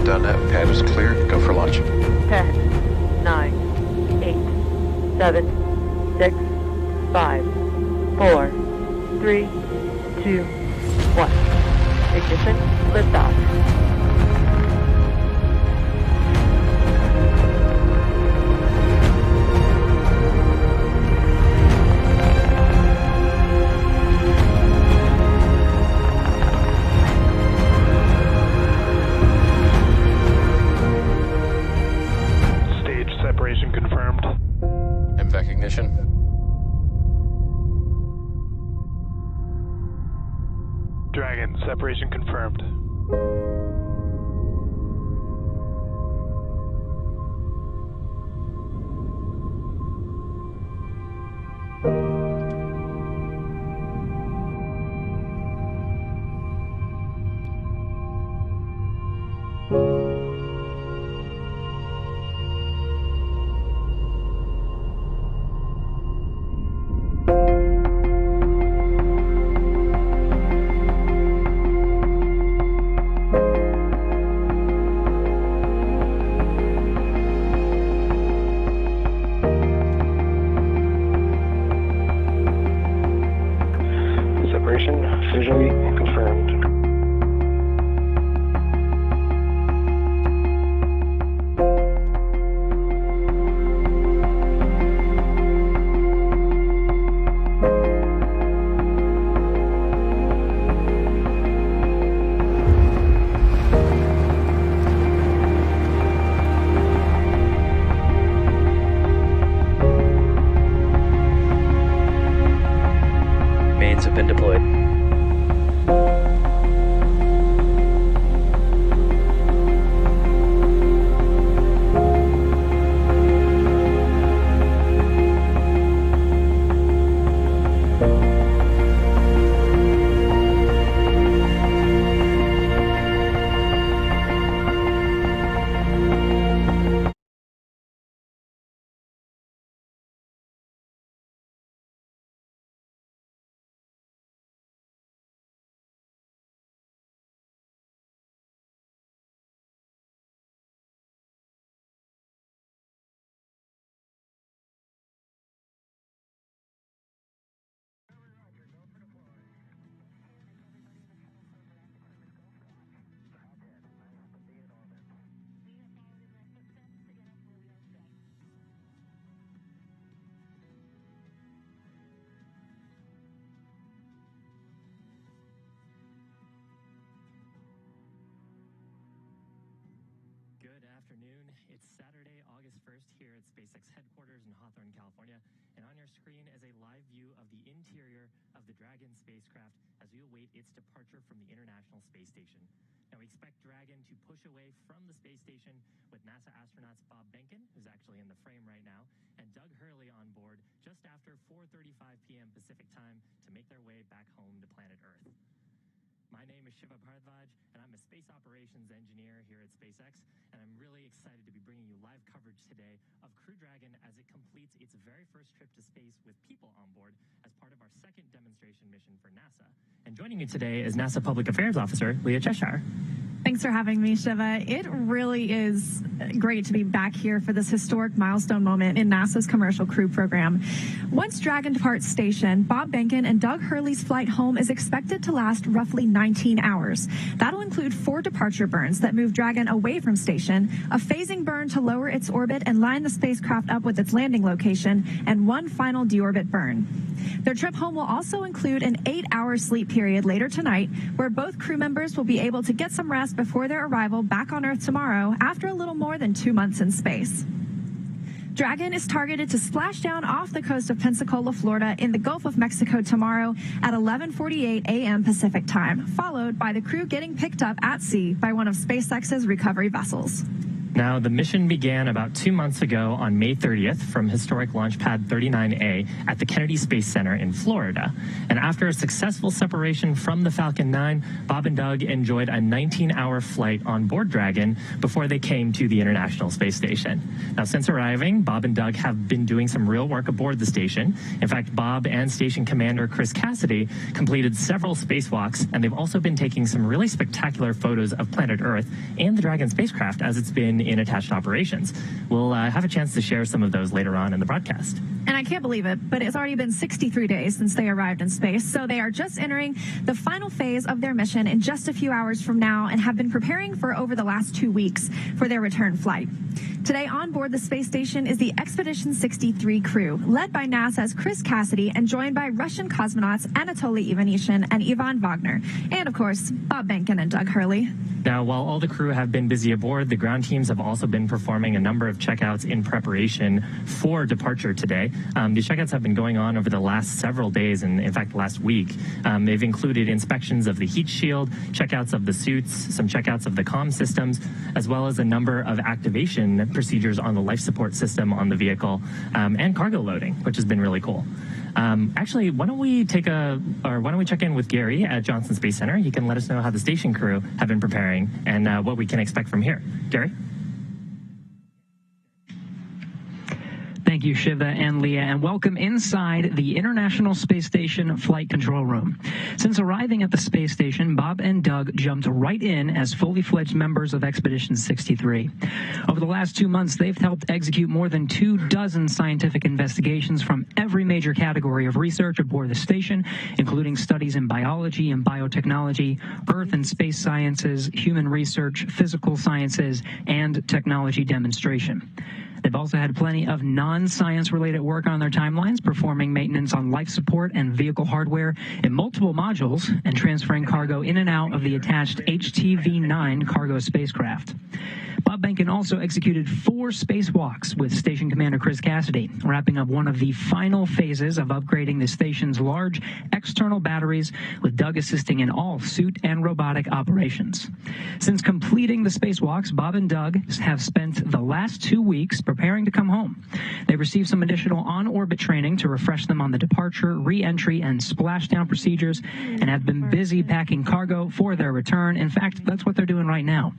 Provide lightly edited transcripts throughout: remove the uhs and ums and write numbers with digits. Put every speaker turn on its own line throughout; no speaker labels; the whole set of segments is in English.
Splashdown net. Pad is clear. Go for launch.
10, 9, 8, 7, 6, 5, 4, 3, 2, 1. Ignition, liftoff.
Separation confirmed.
MVAC ignition.
Dragon, separation confirmed. Separation visually confirmed.
Mains have been deployed.
Good afternoon. It's Saturday, August 1st here at SpaceX headquarters in Hawthorne, California. And on your screen is a live view of the interior of the Dragon spacecraft as we await its departure from the International Space Station. Now, we expect Dragon to push away from the space station with NASA astronauts Bob Behnken, who's actually in the frame right now, and Doug Hurley on board just after 4:35 p.m. Pacific time to make their way back home to planet Earth. My name is Shiva Bharadwaj, and I'm a space operations engineer here at SpaceX, and I'm really excited to be bringing you live coverage today of Crew Dragon as it completes its very first trip to space with people on board as part of our second demonstration mission for NASA. And joining me today is NASA Public Affairs Officer Leah Cheshire.
Thanks for having me, Shiva. It really is great to be back here for this historic milestone moment in NASA's Commercial Crew Program. Once Dragon departs station, Bob Behnken and Doug Hurley's flight home is expected to last roughly 19 hours. That'll include 4 departure burns that move Dragon away from station, a phasing burn to lower its orbit and line the spacecraft up with its landing location, and 1 final deorbit burn. Their trip home will also include an 8-hour sleep period later tonight, where both crew members will be able to get some rest before their arrival back on Earth tomorrow after a little more than 2 months in space. Dragon is targeted to splash down off the coast of Pensacola, Florida in the Gulf of Mexico tomorrow at 11:48 a.m. Pacific time, followed by the crew getting picked up at sea by one of SpaceX's recovery vessels.
Now, the mission began about 2 months ago on May 30th from historic Launch Pad 39A at the Kennedy Space Center in Florida. And after a successful separation from the Falcon 9, Bob and Doug enjoyed a 19-hour flight on board Dragon before they came to the International Space Station. Now, since arriving, Bob and Doug have been doing some real work aboard the station. In fact, Bob and Station Commander Chris Cassidy completed several spacewalks, and they've also been taking some really spectacular photos of planet Earth and the Dragon spacecraft as it's been in attached operations. We'll have a chance to share some of those later on in the broadcast.
And I can't believe it, but it's already been 63 days since they arrived in space, so they are just entering the final phase of their mission in just a few hours from now and have been preparing for over the last 2 weeks for their return flight. Today on board the space station is the Expedition 63 crew, led by NASA's Chris Cassidy and joined by Russian cosmonauts Anatoly Ivanishin and Ivan Wagner, and of course, Bob Behnken and Doug Hurley.
Now, while all the crew have been busy aboard, the ground teams have also been performing a number of checkouts in preparation for departure today. These checkouts have been going on over the last several days, and in fact, last week. They've included inspections of the heat shield, checkouts of the suits, some checkouts of the comm systems, as well as a number of activation procedures on the life support system on the vehicle, and cargo loading, which has been really cool. Actually, why don't we check in with Gary at Johnson Space Center? He can let us know how the station crew have been preparing and what we can expect from here. Gary?
Thank you, Shiva and Leah, and welcome inside the International Space Station Flight Control Room. Since arriving at the space station, Bob and Doug jumped right in as fully fledged members of Expedition 63. Over the last 2 months, they've helped execute more than 24 scientific investigations from every major category of research aboard the station, including studies in biology and biotechnology, earth and space sciences, human research, physical sciences, and technology demonstration. They've also had plenty of non-science related work on their timelines, performing maintenance on life support and vehicle hardware in multiple modules and transferring cargo in and out of the attached HTV-9 cargo spacecraft. Bob Behnken also executed 4 spacewalks with Station Commander Chris Cassidy, wrapping up one of the final phases of upgrading the station's large external batteries, with Doug assisting in all suit and robotic operations. Since completing the spacewalks, Bob and Doug have spent the last 2 weeks preparing to come home. They've received some additional on-orbit training to refresh them on the departure, re-entry, and splashdown procedures, and have been busy packing cargo for their return. In fact, that's what they're doing right now.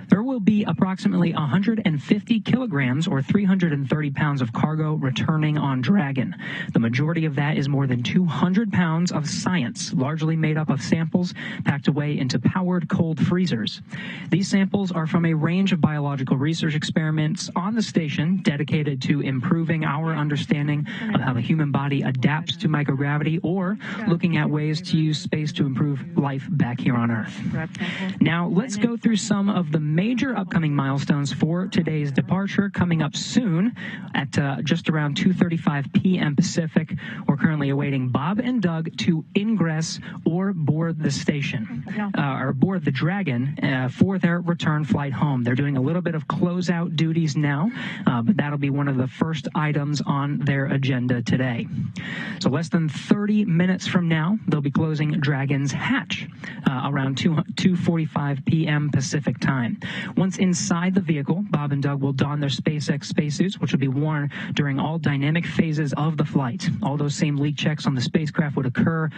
There will be approximately 150 kilograms or 330 pounds of cargo returning on Dragon. The majority of that is more than 200 pounds of science, largely made up of samples packed away into powered cold freezers. These samples are from a range of biological research experiments on the station dedicated to improving our understanding of how the human body adapts to microgravity, or looking at ways to use space to improve life back here on Earth. Now, let's go through some of the major upcoming milestones for today's departure coming up soon at just around 2:35 p.m. Pacific. We're currently awaiting Bob and Doug to ingress or board the station, or board the Dragon for their return flight home. They're doing a little bit of closeout duties now, but that'll be one of the first items on their agenda today. So less than 30 minutes from now, they'll be closing Dragon's hatch around 2:45 p.m. Pacific time. Once inside the vehicle, Bob and Doug will don their SpaceX spacesuits, which will be worn during all dynamic phases of the flight. All those same leak checks on the spacecraft would occur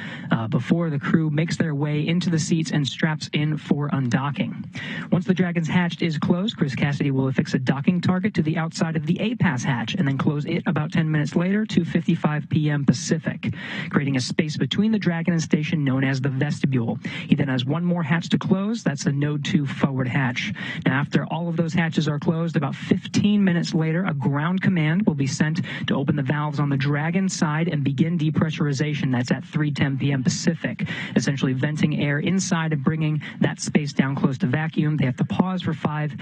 before the crew makes their way into the seats and straps in for undocking. Once the Dragon's hatch is closed, Chris Cassidy will affix a docking target to the outside of the APAS hatch and then close it about 10 minutes later, 2:55 p.m. Pacific, creating a space between the Dragon and station known as the vestibule. He then has one more hatch to close. That's the Node 2 forward hatch. Now, after all of those hatches are closed, about 15 minutes later, a ground command will be sent to open the valves on the Dragon side and begin depressurization. That's at 3:10 p.m. Pacific, essentially venting air inside and bringing that space down close to vacuum. They have to pause for 5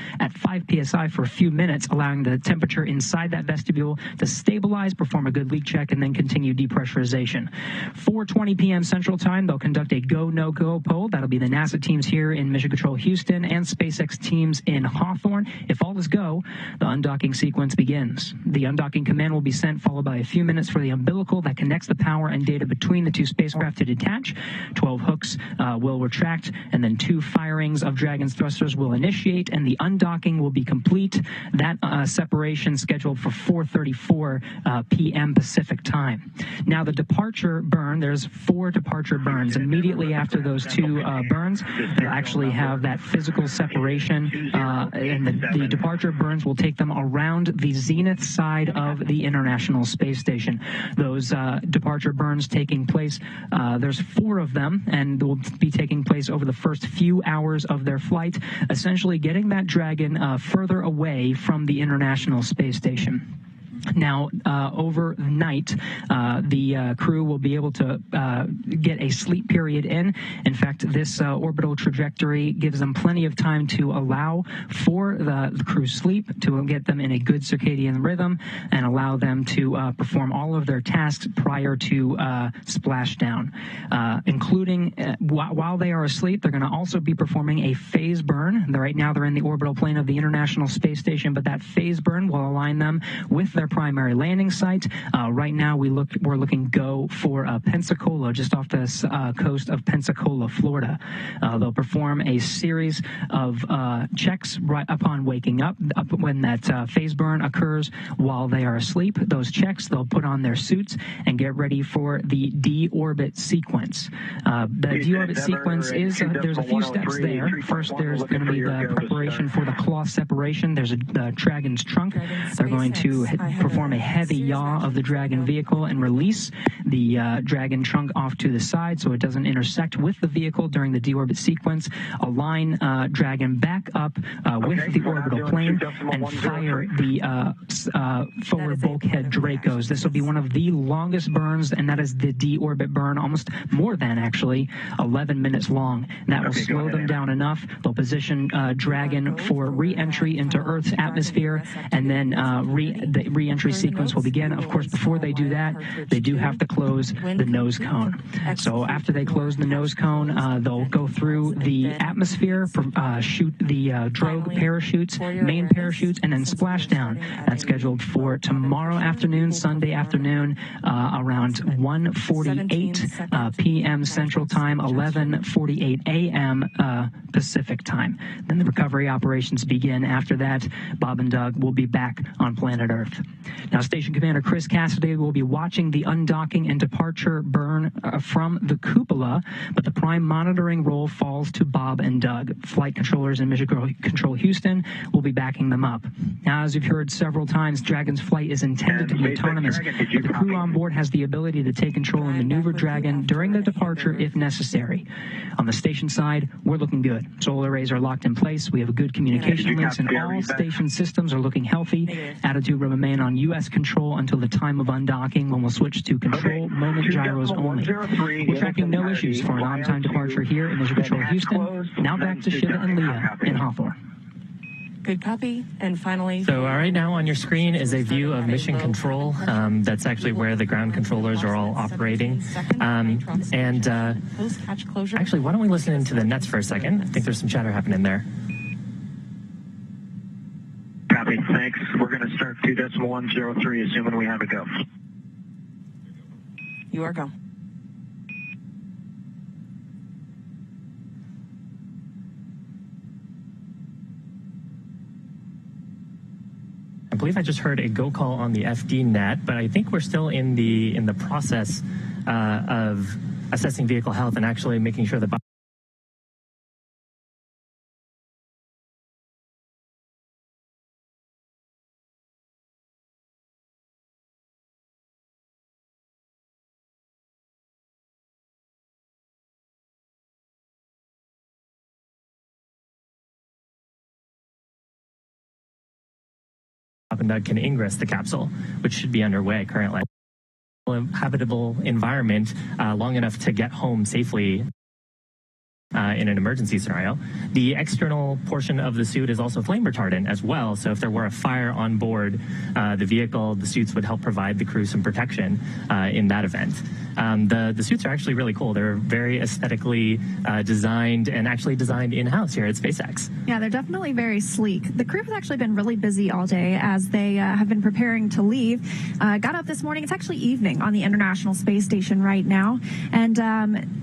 psi for a few minutes, allowing the temperature inside that vestibule to stabilize, perform a good leak check, and then continue depressurization. 4:20 p.m. Central Time, they'll conduct a go, no-go poll. That'll be the NASA teams here in Mission Control Houston and SpaceX teams in Hawthorne. If all is go, the undocking sequence begins. The undocking command will be sent, followed by a few minutes for the umbilical that connects the power and data between the two spacecraft to detach. 12 hooks will retract, and then 2 firings of Dragon's thrusters will initiate, and the undocking will be complete. That separation scheduled for 4:34 p.m. Pacific time. Now, the departure burn, there's 4 departure burns. Immediately after those 2 burns, they'll actually have that physical separation, and the departure burns will take them around the zenith side of the International Space Station. Those departure burns taking place, there's 4 of them, and will be taking place over the first few hours of their flight, essentially getting that Dragon further away from the International Space Station. Now, overnight, the crew will be able to get a sleep period in. In fact, this orbital trajectory gives them plenty of time to allow for the crew's sleep, to get them in a good circadian rhythm, and allow them to perform all of their tasks prior to splashdown, including while they are asleep. They're going to also be performing a phase burn. Right now, they're in the orbital plane of the International Space Station, but that phase burn will align them with their primary landing site. Right now, we're looking go for Pensacola, just off the coast of Pensacola, Florida. They'll perform a series of checks right upon waking up when that phase burn occurs while they are asleep. Those checks, they'll put on their suits and get ready for the deorbit sequence. The deorbit sequence is, there's a few steps there. First, there's going to be the preparation for the cloth separation. There's a Dragon's trunk. They're going to perform a heavy yaw of the Dragon vehicle and release the Dragon trunk off to the side so it doesn't intersect with the vehicle during the deorbit sequence. Align Dragon back up with the orbital plane and fire the forward bulkhead Dracos. This will be one of the longest burns, and that is the deorbit burn, almost more than actually 11 minutes long. That will slow them down enough. They'll position Dragon for re-entry into Earth's atmosphere, and then the re-entry sequence will begin. Of course, before they do that, they do have to close the nose cone. So after they close the nose cone, they'll go through the atmosphere, shoot the drogue parachutes, main parachutes, and then splashdown. That's scheduled for tomorrow afternoon, Sunday afternoon, around 1:48 p.m. Central Time, 11:48 a.m. Pacific Time. Then the recovery operations begin. After that, Bob and Doug will be back on planet Earth. Now, Station Commander Chris Cassidy will be watching the undocking and departure burn from the cupola, but the prime monitoring role falls to Bob and Doug. Flight controllers in Mission Control Houston will be backing them up. Now, as you've heard several times, Dragon's flight is intended to be autonomous, but the crew on board has the ability to take control and maneuver Dragon during the departure if necessary. On the station side, we're looking good. Solar arrays are locked in place. We have a good communication links, and all station systems are looking healthy. Attitude will remain on U.S. control until the time of undocking, when we'll switch to control moment gyros only. We're tracking no issues for an on-time departure here in Mission Control Houston. Now back to Shiva and Leah in Hawthorne.
Good copy. And finally...
So right now on your screen is a view of mission control. That's actually where the ground controllers are all operating. Actually, why don't we listen into the nets for a second? I think there's some chatter happening there.
Copy. Thanks. We're going to start 2.103, assuming we have a go.
You are go.
I believe I just heard a go call on the FD net, but I think we're still in the process of assessing vehicle health and actually making sure that and Doug can ingress the capsule, which should be underway currently. Habitable environment long enough to get home safely. in an emergency scenario. The external portion of the suit is also flame retardant as well, so if there were a fire on board the vehicle, the suits would help provide the crew some protection in that event. The suits are actually really cool. They're very aesthetically designed and actually designed in-house here at SpaceX.
Yeah, they're definitely very sleek. The crew has actually been really busy all day as they have been preparing to leave. Got up this morning. It's actually evening on the International Space Station right now, and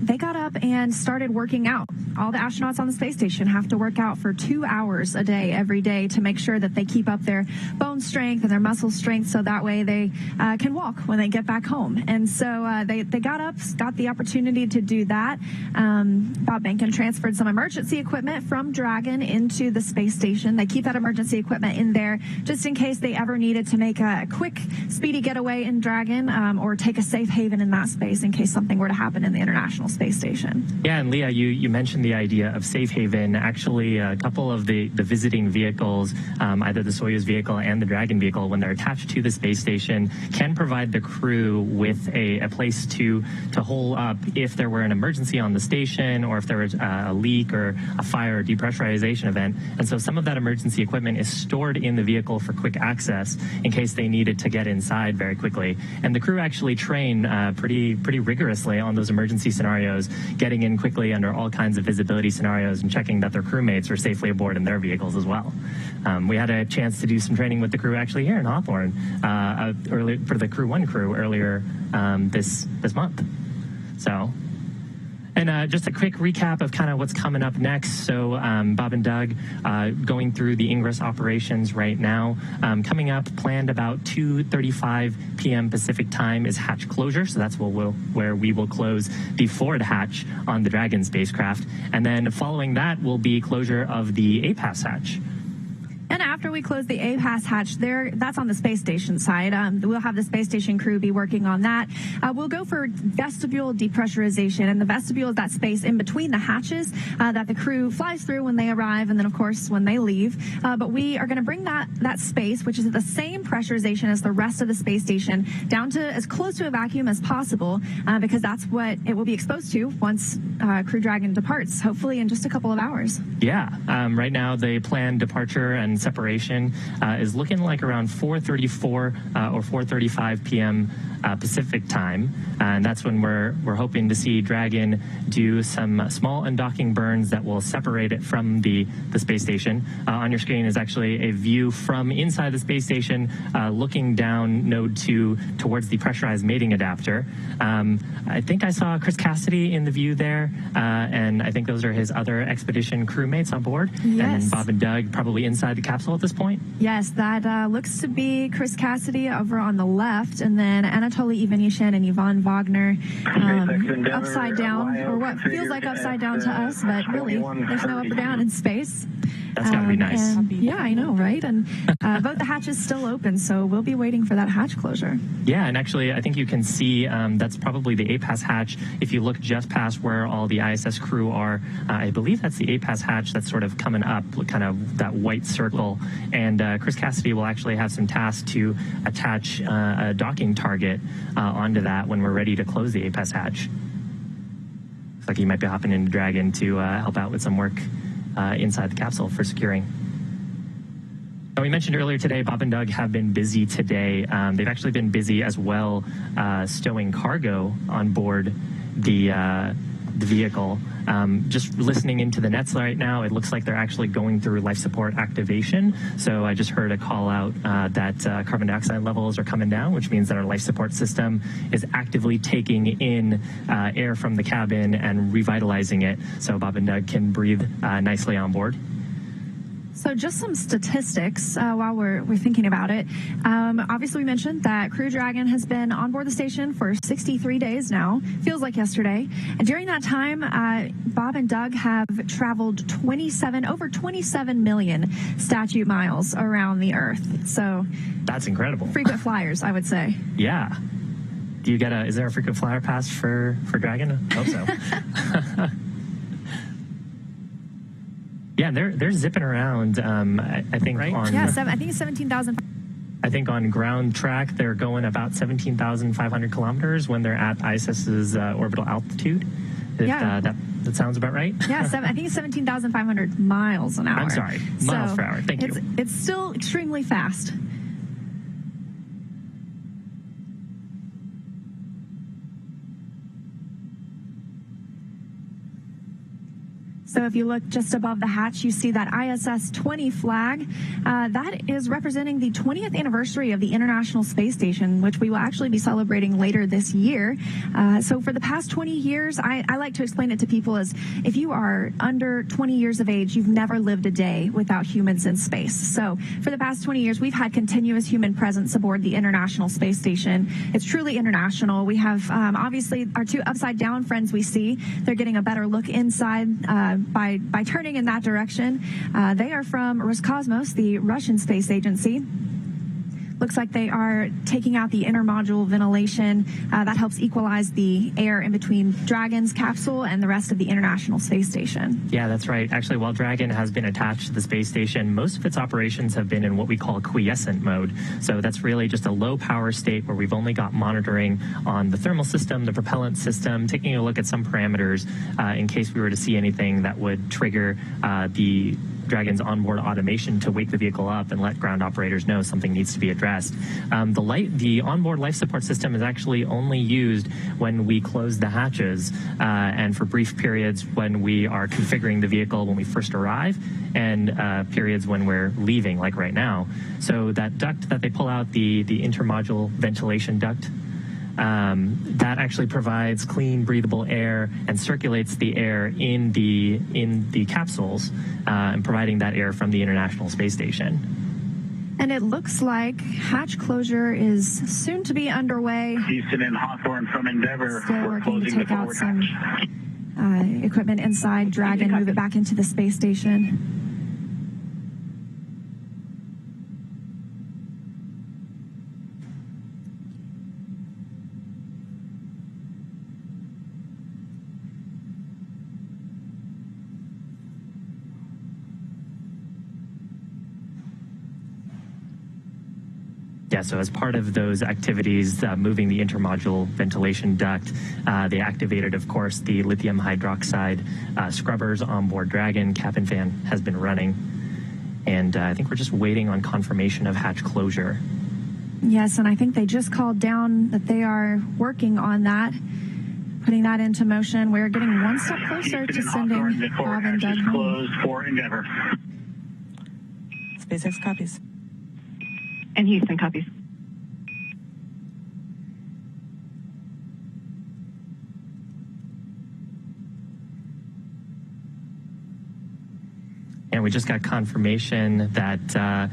they got up and started working out. All the astronauts on the space station have to work out for 2 hours a day every day to make sure that they keep up their bone strength and their muscle strength, so that way they can walk when they get back home. And so they got up, got the opportunity to do that. Bob Behnken transferred some emergency equipment from Dragon into the space station. They keep that emergency equipment in there just in case they ever needed to make a quick, speedy getaway in Dragon or take a safe haven in that space in case something were to happen in the International Space Station.
Yeah, and Leah, you mentioned the idea of safe haven. Actually, a couple of the visiting vehicles, either the Soyuz vehicle and the Dragon vehicle, when they're attached to the space station, can provide the crew with a place to hole up if there were an emergency on the station or if there was a leak or a fire or depressurization event. And so some of that emergency equipment is stored in the vehicle for quick access in case they needed to get inside very quickly. And the crew actually train pretty rigorously on those emergency scenarios, getting in quickly under all kinds of visibility scenarios and checking that their crewmates are safely aboard in their vehicles as well. We had a chance to do some training with the crew actually here in Hawthorne early for the Crew 1 crew earlier this month. So, and just a quick recap of kind of what's coming up next. So Bob and Doug going through the ingress operations right now. Coming up, planned about 2:35 p.m. Pacific time is hatch closure. So that's where we will close the forward hatch on the Dragon spacecraft. And then following that will be closure of the APAS hatch.
And after we close the APAS hatch there, that's on the space station side. We'll have the space station crew be working on that. We'll go for vestibule depressurization, and the vestibule is that space in between the hatches that the crew flies through when they arrive and then, of course, when they leave. But we are going to bring that space, which is at the same pressurization as the rest of the space station, down to as close to a vacuum as possible because that's what it will be exposed to once Crew Dragon departs, hopefully in just a couple of hours.
Yeah. Right now, the planned departure and separation is looking like around 4:34 or 4:35 p.m. Pacific time, and that's when we're hoping to see Dragon do some small undocking burns that will separate it from the space station. On your screen is actually a view from inside the space station, looking down Node 2 towards the pressurized mating adapter. I think I saw Chris Cassidy in the view there, and I think those are his other expedition crewmates on board.
Yes.
And Bob and Doug probably inside the capsule at this point.
Yes, that looks to be Chris Cassidy over on the left, and then Anatoly Ivanishin and Yvonne Wagner upside down, or what feels like upside down to us, but really there's no up or down in space.
That's got to be nice.
Yeah, I know, right? And both the hatches still open, so we'll be waiting for that hatch closure.
Yeah, and actually, I think you can see that's probably the APAS hatch. If you look just past where all the ISS crew are, I believe that's the APAS hatch that's sort of coming up, kind of that white circle. And Chris Cassidy will actually have some tasks to attach a docking target onto that when we're ready to close the APAS hatch. Looks like he might be hopping into Dragon to help out with some work inside the capsule for securing. Now, we mentioned earlier today, Bob and Doug have been busy today. They've actually been busy as well stowing cargo on board the vehicle. Just listening into the nets right now, it looks like they're actually going through life support activation. So I just heard a call out that carbon dioxide levels are coming down, which means that our life support system is actively taking in air from the cabin and revitalizing it so Bob and Doug can breathe nicely on board.
So just some statistics while we're thinking about it. Obviously, we mentioned that Crew Dragon has been on board the station for 63 days now. Feels like yesterday. And during that time, Bob and Doug have traveled over 27 million statute miles around the Earth. So
that's incredible.
Frequent flyers, I would say.
Yeah. Do you is there a frequent flyer pass for Dragon? I hope so. Yeah, they're zipping around. I think
right?
on
I think it's 17,000.
I think on ground track they're going about 17,500 kilometers when they're at ISS's orbital altitude. If,
Yeah.
that sounds about right.
Yeah, I think it's 17,500 miles an hour.
I'm sorry, miles per hour. Thank you.
It's still extremely fast. So if you look just above the hatch, you see that ISS 20 flag. That is representing the 20th anniversary of the International Space Station, which we will actually be celebrating later this year. So for the past 20 years, I like to explain it to people as if you are under 20 years of age, you've never lived a day without humans in space. So for the past 20 years, we've had continuous human presence aboard the International Space Station. It's truly international. We have obviously our two upside down friends we see. They're getting a better look inside by turning in that direction. They are from Roscosmos, the Russian space agency. Looks like they are taking out the intermodule ventilation. That helps equalize the air in between Dragon's capsule and the rest of the International Space Station.
Yeah, that's right. Actually, while Dragon has been attached to the space station, most of its operations have been in what we call quiescent mode. So that's really just a low power state where we've only got monitoring on the thermal system, the propellant system, taking a look at some parameters in case we were to see anything that would trigger the Dragon's onboard automation to wake the vehicle up and let ground operators know something needs to be addressed. The onboard life support system is actually only used when we close the hatches and for brief periods when we are configuring the vehicle when we first arrive and periods when we're leaving, like right now. So that duct that they pull out, the intermodule ventilation duct, that actually provides clean, breathable air and circulates the air in the capsules, and providing that air from the International Space Station.
And it looks like hatch closure is soon to be underway.
Houston and Hawthorne from Endeavour.
Still
We're
working to
closing the
take out
forward
some
hatch.
equipment inside Dragon, move it back into the space station.
Yeah, so as part of those activities, moving the intermodule ventilation duct, they activated, of course, the lithium hydroxide scrubbers on board Dragon. Cap and fan has been running. And I think we're just waiting on confirmation of hatch closure.
Yes, and I think they just called down that they are working on that, putting that into motion. We're getting one step closer to sending Bob and Doug home.
Closed for Endeavour.
SpaceX copies.
And Houston copies.
And we just got confirmation that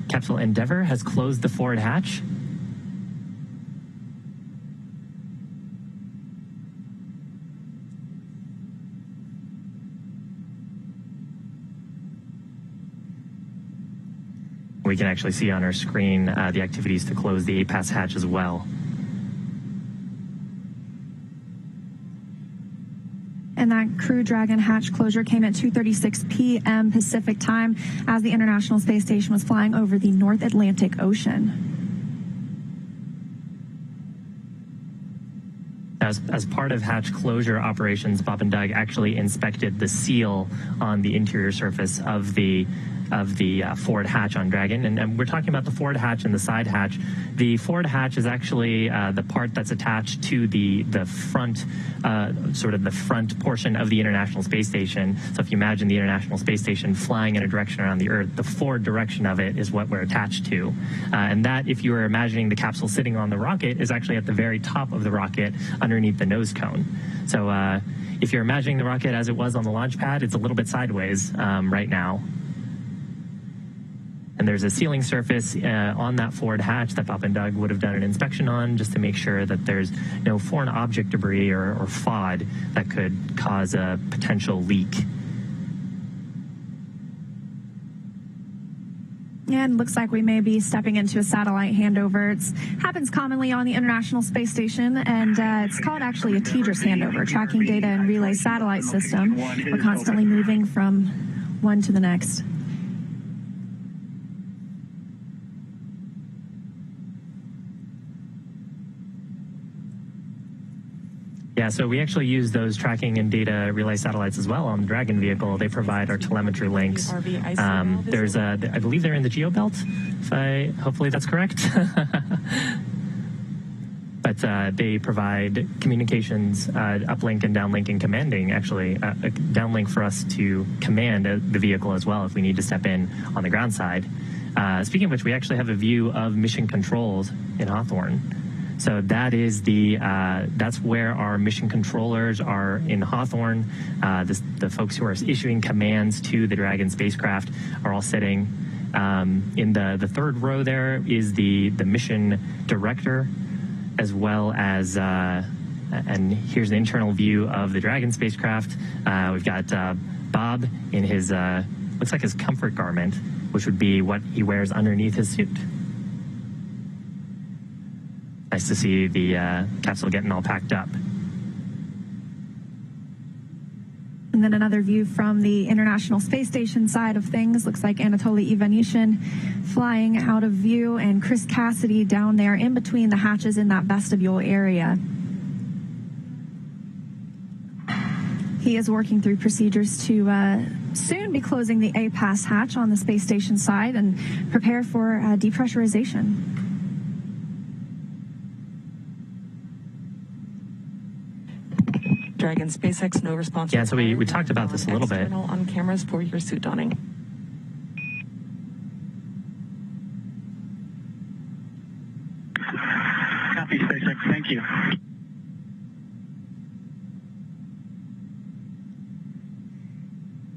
Capsule Endeavour has closed the forward hatch. We can actually see on our screen the activities to close the APAS hatch as well.
And that Crew Dragon hatch closure came at 2:36 p.m. Pacific time as the International Space Station was flying over the North Atlantic Ocean.
As part of hatch closure operations, Bob and Doug actually inspected the seal on the interior surface of the forward hatch on Dragon. And we're talking about the forward hatch and the side hatch. The forward hatch is actually the part that's attached to the front, sort of the front portion of the International Space Station. So if you imagine the International Space Station flying in a direction around the Earth, the forward direction of it is what we're attached to. And that, if you were imagining the capsule sitting on the rocket, is actually at the very top of the rocket underneath the nose cone. So if you're imagining the rocket as it was on the launch pad, it's a little bit sideways right now. And there's a sealing surface on that forward hatch that Bob and Doug would have done an inspection on just to make sure that there's no foreign object debris or FOD that could cause a potential leak.
And looks like we may be stepping into a satellite handover. It happens commonly on the International Space Station, and it's called actually a TDRS handover, Tracking Data and Relay Satellite System. We're constantly moving from one to the next.
Yeah, so we actually use those tracking and data relay satellites as well on the Dragon vehicle. They provide our telemetry links. There's I believe they're in the geo-belt. Hopefully that's correct. But they provide communications, uplink and downlink and commanding, actually, a downlink for us to command the vehicle as well if we need to step in on the ground side. Speaking of which, we actually have a view of mission controls in Hawthorne. So that is that's where our mission controllers are in Hawthorne. The folks who are issuing commands to the Dragon spacecraft are all sitting. In the third row there is the mission director, as well as, and here's an internal view of the Dragon spacecraft. We've got Bob in his, looks like his comfort garment, which would be what he wears underneath his suit. Nice to see the capsule getting all packed up.
And then another view from the International Space Station side of things. Looks like Anatoly Ivanishin flying out of view, and Chris Cassidy down there in between the hatches in that vestibule area. He is working through procedures to soon be closing the APAS hatch on the space station side and prepare for depressurization.
Dragon, SpaceX, no response.
Yeah, so we talked about this a little bit.
On cameras for your suit donning.
Copy, SpaceX. Thank you.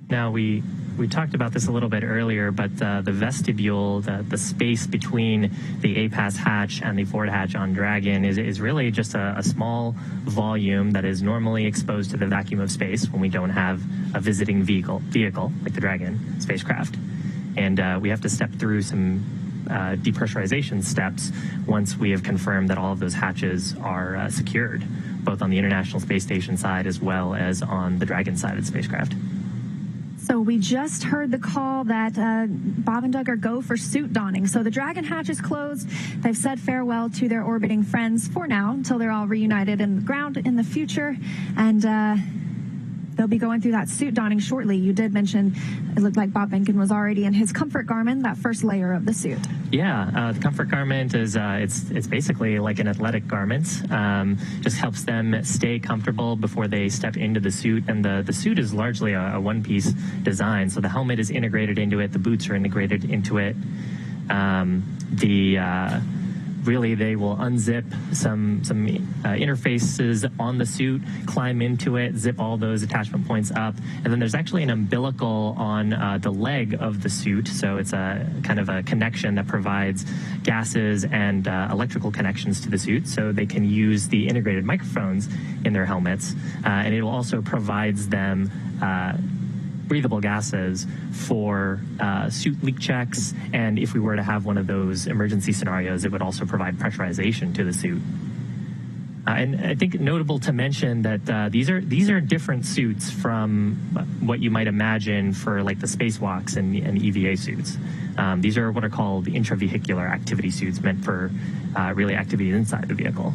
Now, we talked about this a little bit earlier, but the vestibule, the space between the APAS hatch and the forward hatch on Dragon is really just a small volume that is normally exposed to the vacuum of space when we don't have a visiting vehicle like the Dragon spacecraft. And we have to step through some depressurization steps once we have confirmed that all of those hatches are secured, both on the International Space Station side as well as on the Dragon side of the spacecraft.
So we just heard the call that Bob and Doug are go for suit donning. So the Dragon hatch is closed. They've said farewell to their orbiting friends for now until they're all reunited in the ground in the future. And they'll be going through that suit donning shortly. You did mention it looked like Bob Behnken was already in his comfort garment, that first layer of the suit.
Yeah, the comfort garment is it's basically like an athletic garment. Just helps them stay comfortable before they step into the suit. And the suit is largely a one-piece design. So the helmet is integrated into it. The boots are integrated into it. Really, they will unzip some interfaces on the suit, climb into it, zip all those attachment points up, and then there's actually an umbilical on the leg of the suit. So it's a kind of a connection that provides gases and electrical connections to the suit, so they can use the integrated microphones in their helmets, and it also provides them breathable gases for suit leak checks, and if we were to have one of those emergency scenarios, it would also provide pressurization to the suit. And I think notable to mention that these are different suits from what you might imagine for like the spacewalks and EVA suits. These are what are called intravehicular activity suits, meant for really activity inside the vehicle.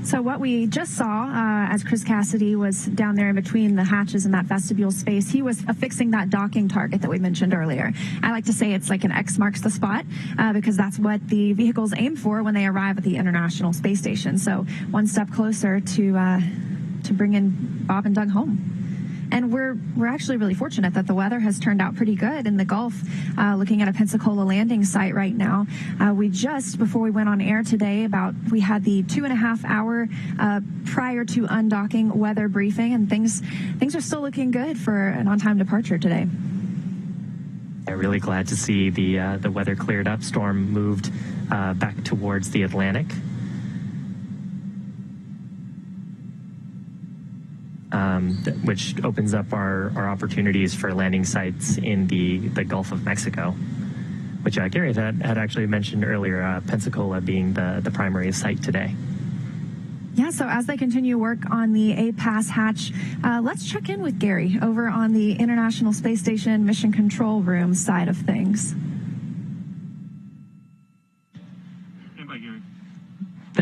So what we just saw as Chris Cassidy was down there in between the hatches in that vestibule space, he was affixing that docking target that we mentioned earlier. I like to say it's like an X marks the spot because that's what the vehicles aim for when they arrive at the International Space Station. So one step closer to bring in Bob and Doug home. And we're actually really fortunate that the weather has turned out pretty good in the Gulf. Looking at a Pensacola landing site right now, we just, before we went on air today, we had the 2.5 hour prior to undocking weather briefing, and things are still looking good for an on-time departure today.
I'm really glad to see the weather cleared up. Storm moved back towards the Atlantic. Which opens up our opportunities for landing sites in the Gulf of Mexico, which Gary had actually mentioned earlier, Pensacola being the primary site today.
Yeah, so as they continue work on the APAS hatch, let's check in with Gary over on the International Space Station Mission Control Room side of things.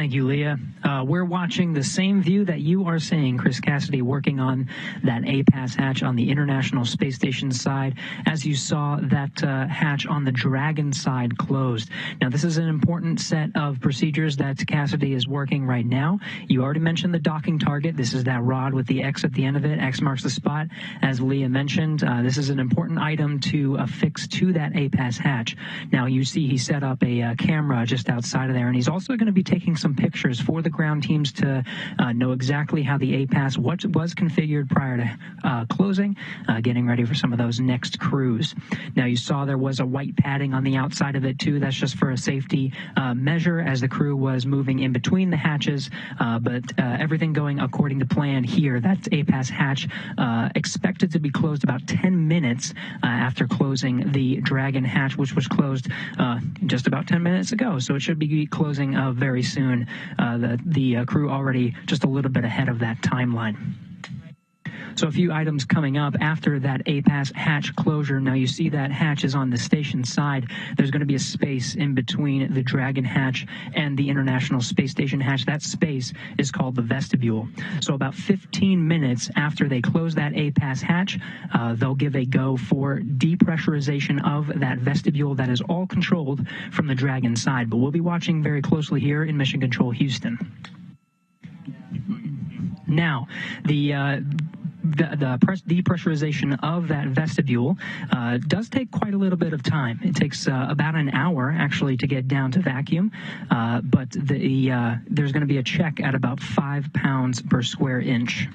Thank you, Leah. We're watching the same view that you are seeing, Chris Cassidy working on that APAS hatch on the International Space Station side, as you saw that hatch on the Dragon side closed. Now, this is an important set of procedures that Cassidy is working right now. You already mentioned the docking target. This is that rod with the X at the end of it. X marks the spot. As Leah mentioned, this is an important item to affix to that APAS hatch. Now, you see he set up a camera just outside of there, and he's also going to be taking some pictures for the ground teams to know exactly how the APAS was configured prior to closing, getting ready for some of those next crews. Now, you saw there was a white padding on the outside of it too. That's just for a safety measure as the crew was moving in between the hatches, but everything going according to plan here. That APAS hatch expected to be closed about 10 minutes after closing the Dragon hatch, which was closed just about 10 minutes ago. So it should be closing very soon. The crew already just a little bit ahead of that timeline. So a few items coming up after that APAS hatch closure. Now you see that hatch is on the station side. There's going to be a space in between the Dragon hatch and the International Space Station hatch. That space is called the vestibule. So about 15 minutes after they close that APAS hatch, they'll give a go for depressurization of that vestibule that is all controlled from the Dragon side. But we'll be watching very closely here in Mission Control Houston. Now, the depressurization of that vestibule does take quite a little bit of time. It takes about an hour actually to get down to vacuum, but there's going to be a check at about 5 pounds per square inch.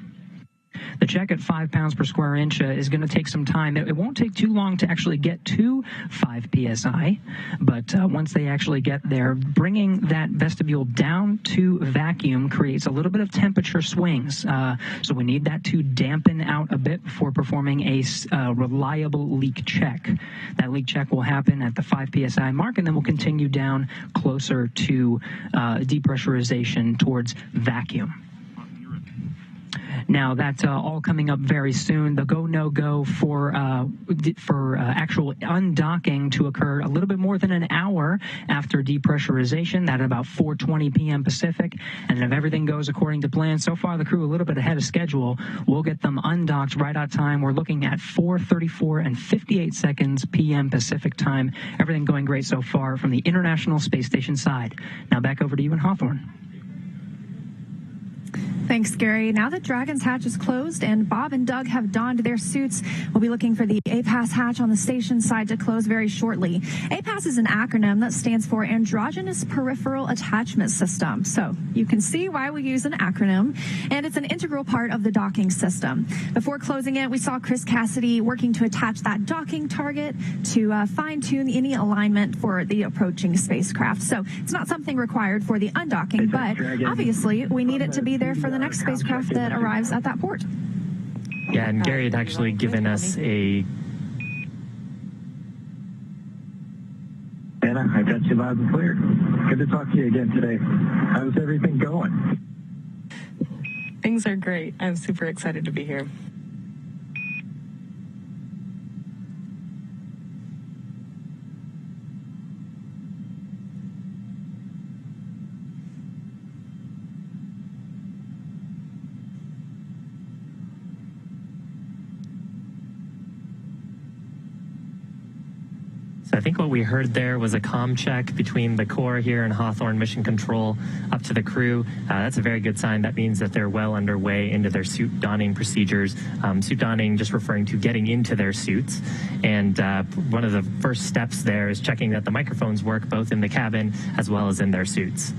The check at 5 pounds per square inch is going to take some time. It won't take too long to actually get to 5 psi, but once they actually get there, bringing that vestibule down to vacuum creates a little bit of temperature swings. So we need that to dampen out a bit before performing a reliable leak check. That leak check will happen at the 5 psi mark, and then we'll continue down closer to depressurization towards vacuum. Now, that's all coming up very soon. The go, no go for actual undocking to occur a little bit more than an hour after depressurization. That at about 4:20 p.m. Pacific. And if everything goes according to plan, so far the crew a little bit ahead of schedule. We'll get them undocked right on time. We're looking at 4:34 and 58 seconds p.m. Pacific time. Everything going great so far from the International Space Station side. Now back over to you in Hawthorne.
Thanks, Gary. Now that Dragon's hatch is closed and Bob and Doug have donned their suits, we'll be looking for the APAS hatch on the station side to close very shortly. APAS is an acronym that stands for Androgynous Peripheral Attachment System. So you can see why we use an acronym, and it's an integral part of the docking system. Before closing it, we saw Chris Cassidy working to attach that docking target to fine-tune any alignment for the approaching spacecraft. So it's not something required for the undocking, but obviously we need it to be there for the next spacecraft that arrives at that port.
Yeah, and Gary had actually given us a...
Anna, I got you loud and clear. Good to talk to you again today. How's everything going?
Things are great. I'm super excited to be here.
So I think what we heard there was a comm check between the core here and Hawthorne Mission Control up to the crew. That's a very good sign. That means that they're well underway into their suit donning procedures. Suit donning just referring to getting into their suits. And one of the first steps there is checking that the microphones work both in the cabin as well as in their suits.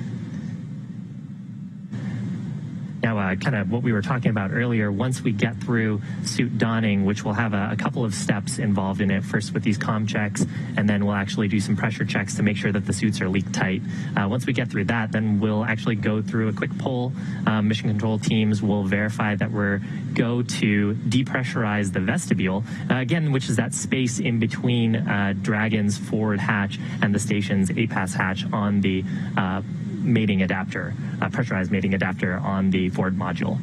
Now, kind of what we were talking about earlier, once we get through suit donning, which will have a couple of steps involved in it, first with these comm checks, and then we'll actually do some pressure checks to make sure that the suits are leak tight. Once we get through that, then we'll actually go through a quick poll. Mission control teams will verify that we're go to depressurize the vestibule, again, which is that space in between Dragon's forward hatch and the station's APAS hatch on the mating adapter, pressurized mating adapter on the forward module.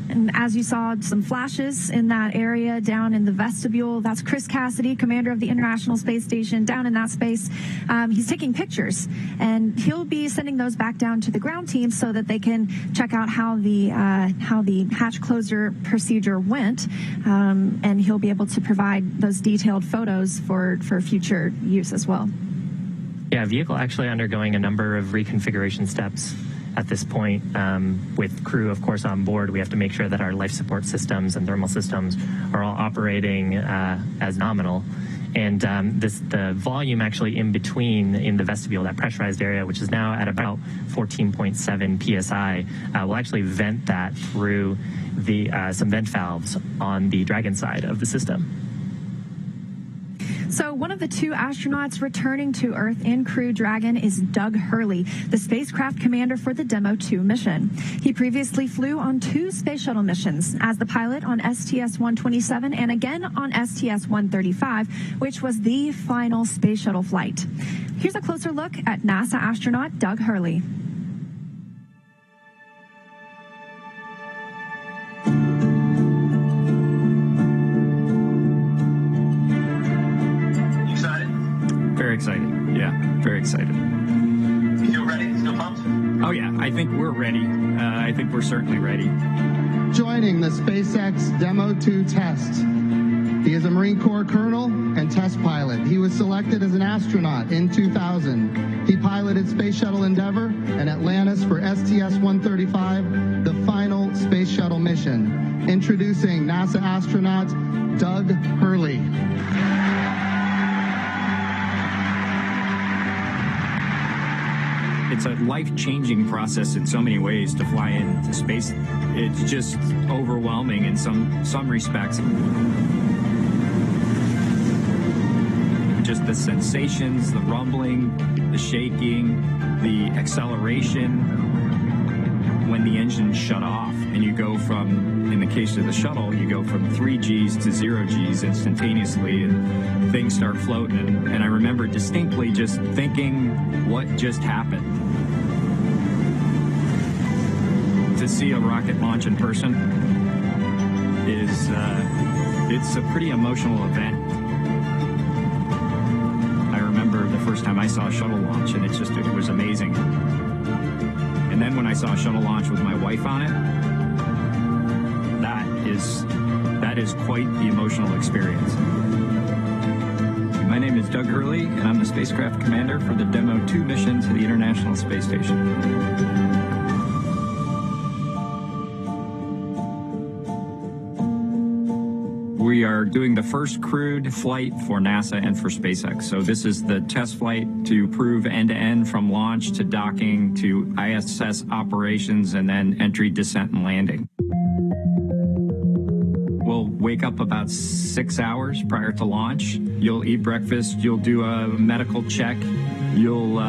And as you saw, some flashes in that area down in the vestibule. That's Chris Cassidy, commander of the International Space Station, down in that space. He's taking pictures, and he'll be sending those back down to the ground team so that they can check out how the hatch closure procedure went, and he'll be able to provide those detailed photos for future use as well.
Yeah, vehicle actually undergoing a number of reconfiguration steps at this point. With crew, of course, on board, we have to make sure that our life support systems and thermal systems are all operating as nominal. And the volume actually in between in the vestibule, that pressurized area, which is now at about 14.7 psi, will actually vent that through some vent valves on the Dragon side of the system.
So one of the two astronauts returning to Earth in Crew Dragon is Doug Hurley, the spacecraft commander for the Demo-2 mission. He previously flew on 2 space shuttle missions as the pilot on STS-127 and again on STS-135, which was the final space shuttle flight. Here's a closer look at NASA astronaut Doug Hurley.
Very excited. Yeah, very excited.
You feel ready? Still pumped?
Oh, yeah. I think we're ready. I think we're certainly ready.
Joining the SpaceX Demo-2 test. He is a Marine Corps colonel and test pilot. He was selected as an astronaut in 2000. He piloted Space Shuttle Endeavour and Atlantis for STS-135, the final space shuttle mission. Introducing NASA astronaut Doug Hurley.
It's a life-changing process in so many ways to fly into space. It's just overwhelming in some respects. Just the sensations, the rumbling, the shaking, the acceleration when the engines shut off and you go from, in the case of the shuttle, you go from 3 Gs to 0 Gs instantaneously and things start floating. And I remember distinctly just thinking, what just happened? To see a rocket launch in person is, it's a pretty emotional event. I remember the first time I saw a shuttle launch and it was amazing. And then when I saw a shuttle launch with my wife on it, that is quite the emotional experience. My name is Doug Hurley, and I'm the spacecraft commander for the Demo-2 mission to the International Space Station. We are doing the first crewed flight for NASA and for SpaceX. So this is the test flight to prove end-to-end from launch to docking to ISS operations and then entry, descent, and landing. We'll wake up about 6 hours prior to launch. You'll eat breakfast, you'll do a medical check, you'll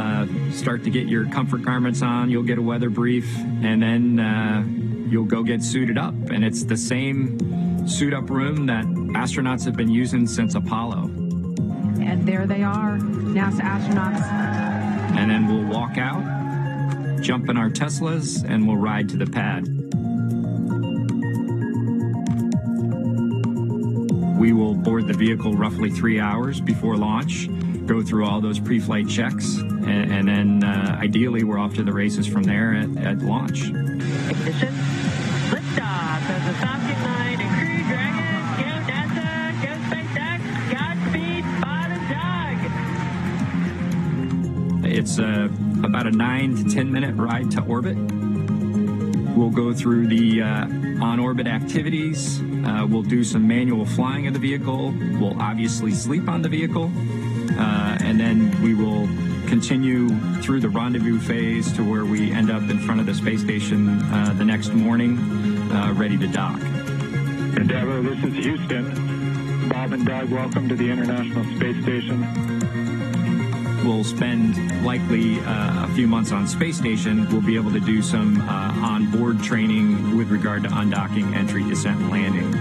start to get your comfort garments on, you'll get a weather brief, and then you'll go get suited up. And it's the same suit-up room that astronauts have been using since Apollo.
And there they are, NASA astronauts.
And then we'll walk out, jump in our Teslas, and we'll ride to the pad. We will board the vehicle roughly 3 hours before launch, go through all those pre-flight checks, and then ideally we're off to the races from there at launch.
Ignition, liftoff of the Falcon 9 and Crew Dragon. Go NASA, go SpaceX, Godspeed, Bob and Doug.
It's about a 9 to 10 minute ride to orbit. We'll go through the on-orbit activities. We'll do some manual flying of the vehicle. We'll obviously sleep on the vehicle. And then we will continue through the rendezvous phase to where we end up in front of the space station the next morning, ready to dock.
Endeavour, this is Houston. Bob and Doug, welcome to the International Space Station.
We'll spend likely a few months on space station. We'll be able to do some on-board training with regard to undocking, entry, descent, and landing.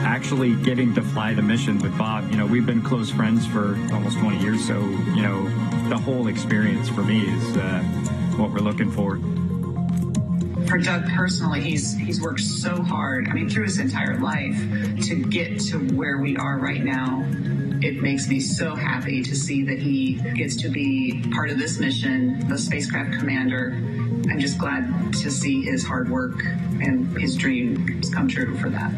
Actually getting to fly the mission with Bob, we've been close friends for almost 20 years, so, the whole experience for me is what we're looking for.
For Doug personally, he's worked so hard, I mean, through his entire life to get to where we are right now. It makes me so happy to see that he gets to be part of this mission, the spacecraft commander. I'm just glad to see his hard work and his dreams come true for that.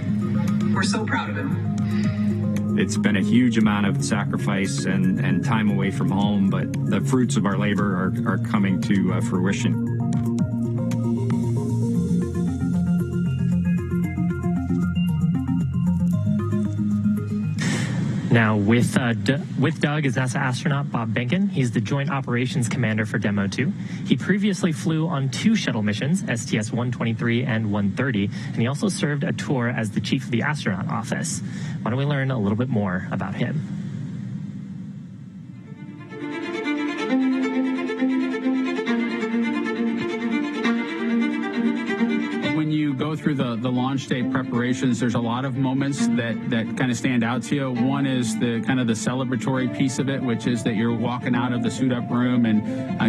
We're so proud of him.
It's been a huge amount of sacrifice and time away from home, but the fruits of our labor are coming to fruition.
Now, with Doug is NASA astronaut Bob Behnken. He's the Joint Operations Commander for Demo-2. He previously flew on 2 shuttle missions, STS-123 and 130, and he also served a tour as the Chief of the Astronaut Office. Why don't we learn a little bit more about him?
Through the launch day preparations, there's a lot of moments that kind of stand out to you. One is the kind of the celebratory piece of it, which is that you're walking out of the suit up room and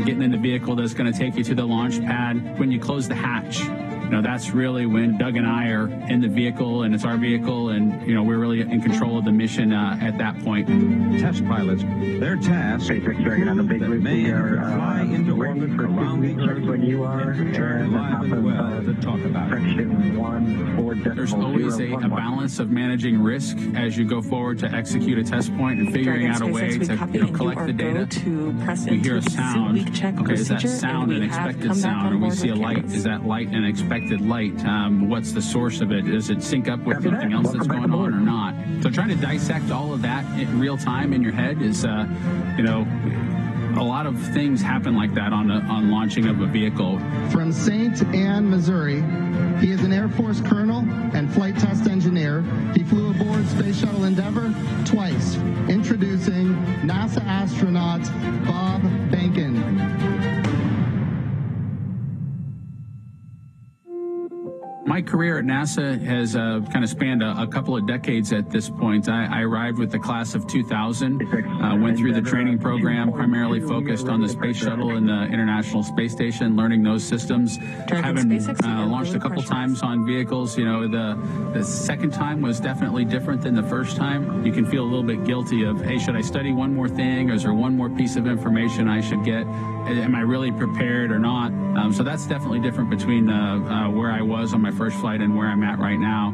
getting in the vehicle that's going to take you to the launch pad. When you close the hatch, that's really when Doug and I are in the vehicle, and it's our vehicle, and we're really in control of the mission at that point.
Test pilots, their task
SpaceX Dragon on the big loop.
We are fly into orbit for around the Earth.
When you are
Live and well to talk about it.
There's always a balance of managing risk as you go forward to execute a test point and figuring out a way to collect the data. We hear a sound. Okay, is that sound an expected sound? Or we see a light. Is that light an expected light? What's the source of it? Does it sync up with something else that's going on or not? So trying to dissect all of that in real time in your head is, a lot of things happen like that on launching of a vehicle.
From St. Anne, Missouri, he is an Air Force colonel and flight test engineer. He flew aboard Space Shuttle Endeavour twice. Introducing NASA astronaut Bob Behnken.
My career at NASA has kind of spanned a couple of decades at this point. I arrived with the class of 2000, went through the training program, primarily focused on the Space Shuttle and the International Space Station, learning those systems. Having launched a couple times on vehicles, the second time was definitely different than the first time. You can feel a little bit guilty of, hey, should I study one more thing? Or is there one more piece of information I should get? Am I really prepared or not? So that's definitely different between where I was on my first flight and where I'm at right now.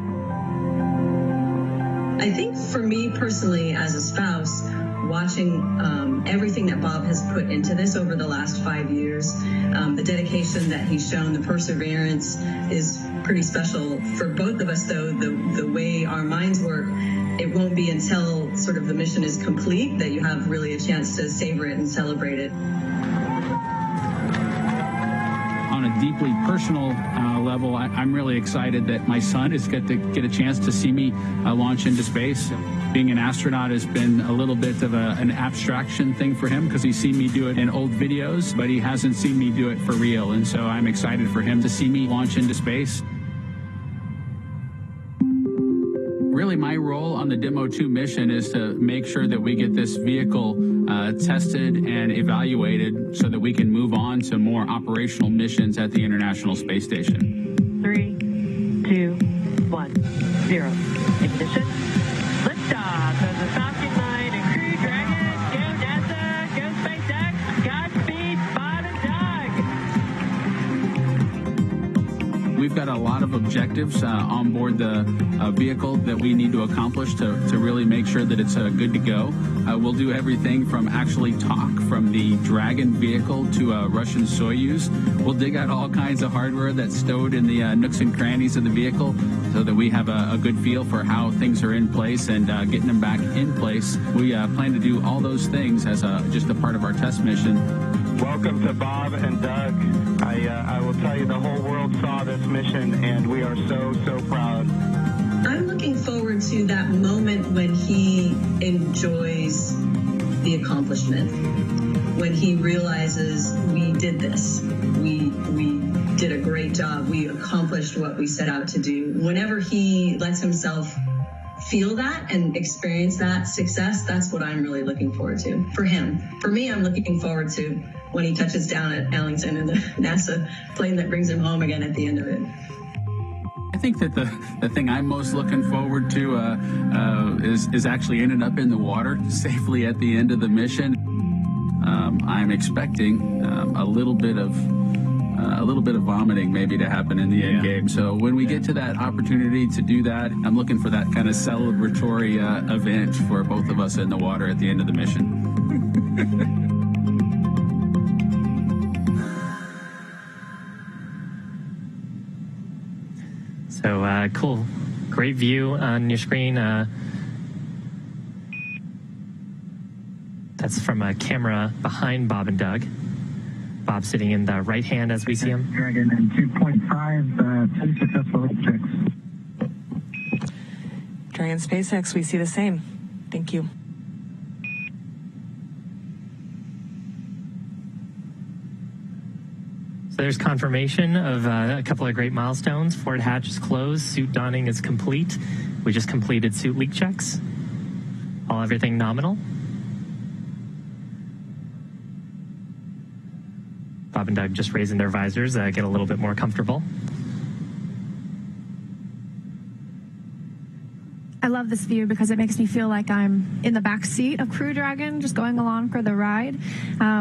I think for me personally, as a spouse, watching everything that Bob has put into this over the last 5 years, the dedication that he's shown, the perseverance is pretty special. For both of us, though, the way our minds work, it won't be until sort of the mission is complete that you have really a chance to savor it and celebrate it.
On a deeply personal level, I'm really excited that my son is going to get a chance to see me launch into space. Being an astronaut has been a little bit of an abstraction thing for him because he's seen me do it in old videos, but he hasn't seen me do it for real. And so I'm excited for him to see me launch into space. Really, my role on the Demo-2 mission is to make sure that we get this vehicle tested and evaluated so that we can move on to more operational missions at the International Space Station.
3, 2, 1, 0. Ignition. Liftoff of the Falcon 9 and Crew Dragon. Go NASA. Go SpaceX. Godspeed, Bob and Doug.
We've got a lot of objectives on board the vehicle that we need to accomplish to really make sure that it's good to go. We'll do everything from actually talk from the Dragon vehicle to a Russian Soyuz. We'll dig out all kinds of hardware that's stowed in the nooks and crannies of the vehicle so that we have a good feel for how things are in place and getting them back in place. We plan to do all those things as just a part of our test mission.
Welcome to Bob and Doug. I will tell you, the whole world saw this mission, and we are so proud.
I'm looking forward to that moment when he enjoys the accomplishment, when he realizes we did this, we did a great job, we accomplished what we set out to do. Whenever he lets himself feel that and experience that success, that's what I'm really looking forward to for him. For me, I'm looking forward to when he touches down at Ellington and the NASA plane that brings him home again at the end of it.
I think that the thing I'm most looking forward to is actually ending up in the water safely at the end of the mission. I'm expecting a little bit of vomiting maybe to happen in the end game. So when we get to that opportunity to do that, I'm looking for that kind of celebratory event for both of us in the water at the end of the mission.
So cool. Great view on your screen. That's from a camera behind Bob and Doug. Bob sitting in the right hand as we see him.
Dragon and 2.5, 2 successful leak checks.
Dragon SpaceX, we see the same. Thank you.
So there's confirmation of a couple of great milestones. Forward hatch is closed. Suit donning is complete. We just completed suit leak checks. Everything nominal. Bob and Doug just raising their visors, get a little bit more comfortable.
I love this view because it makes me feel like I'm in the back seat of Crew Dragon, just going along for the ride.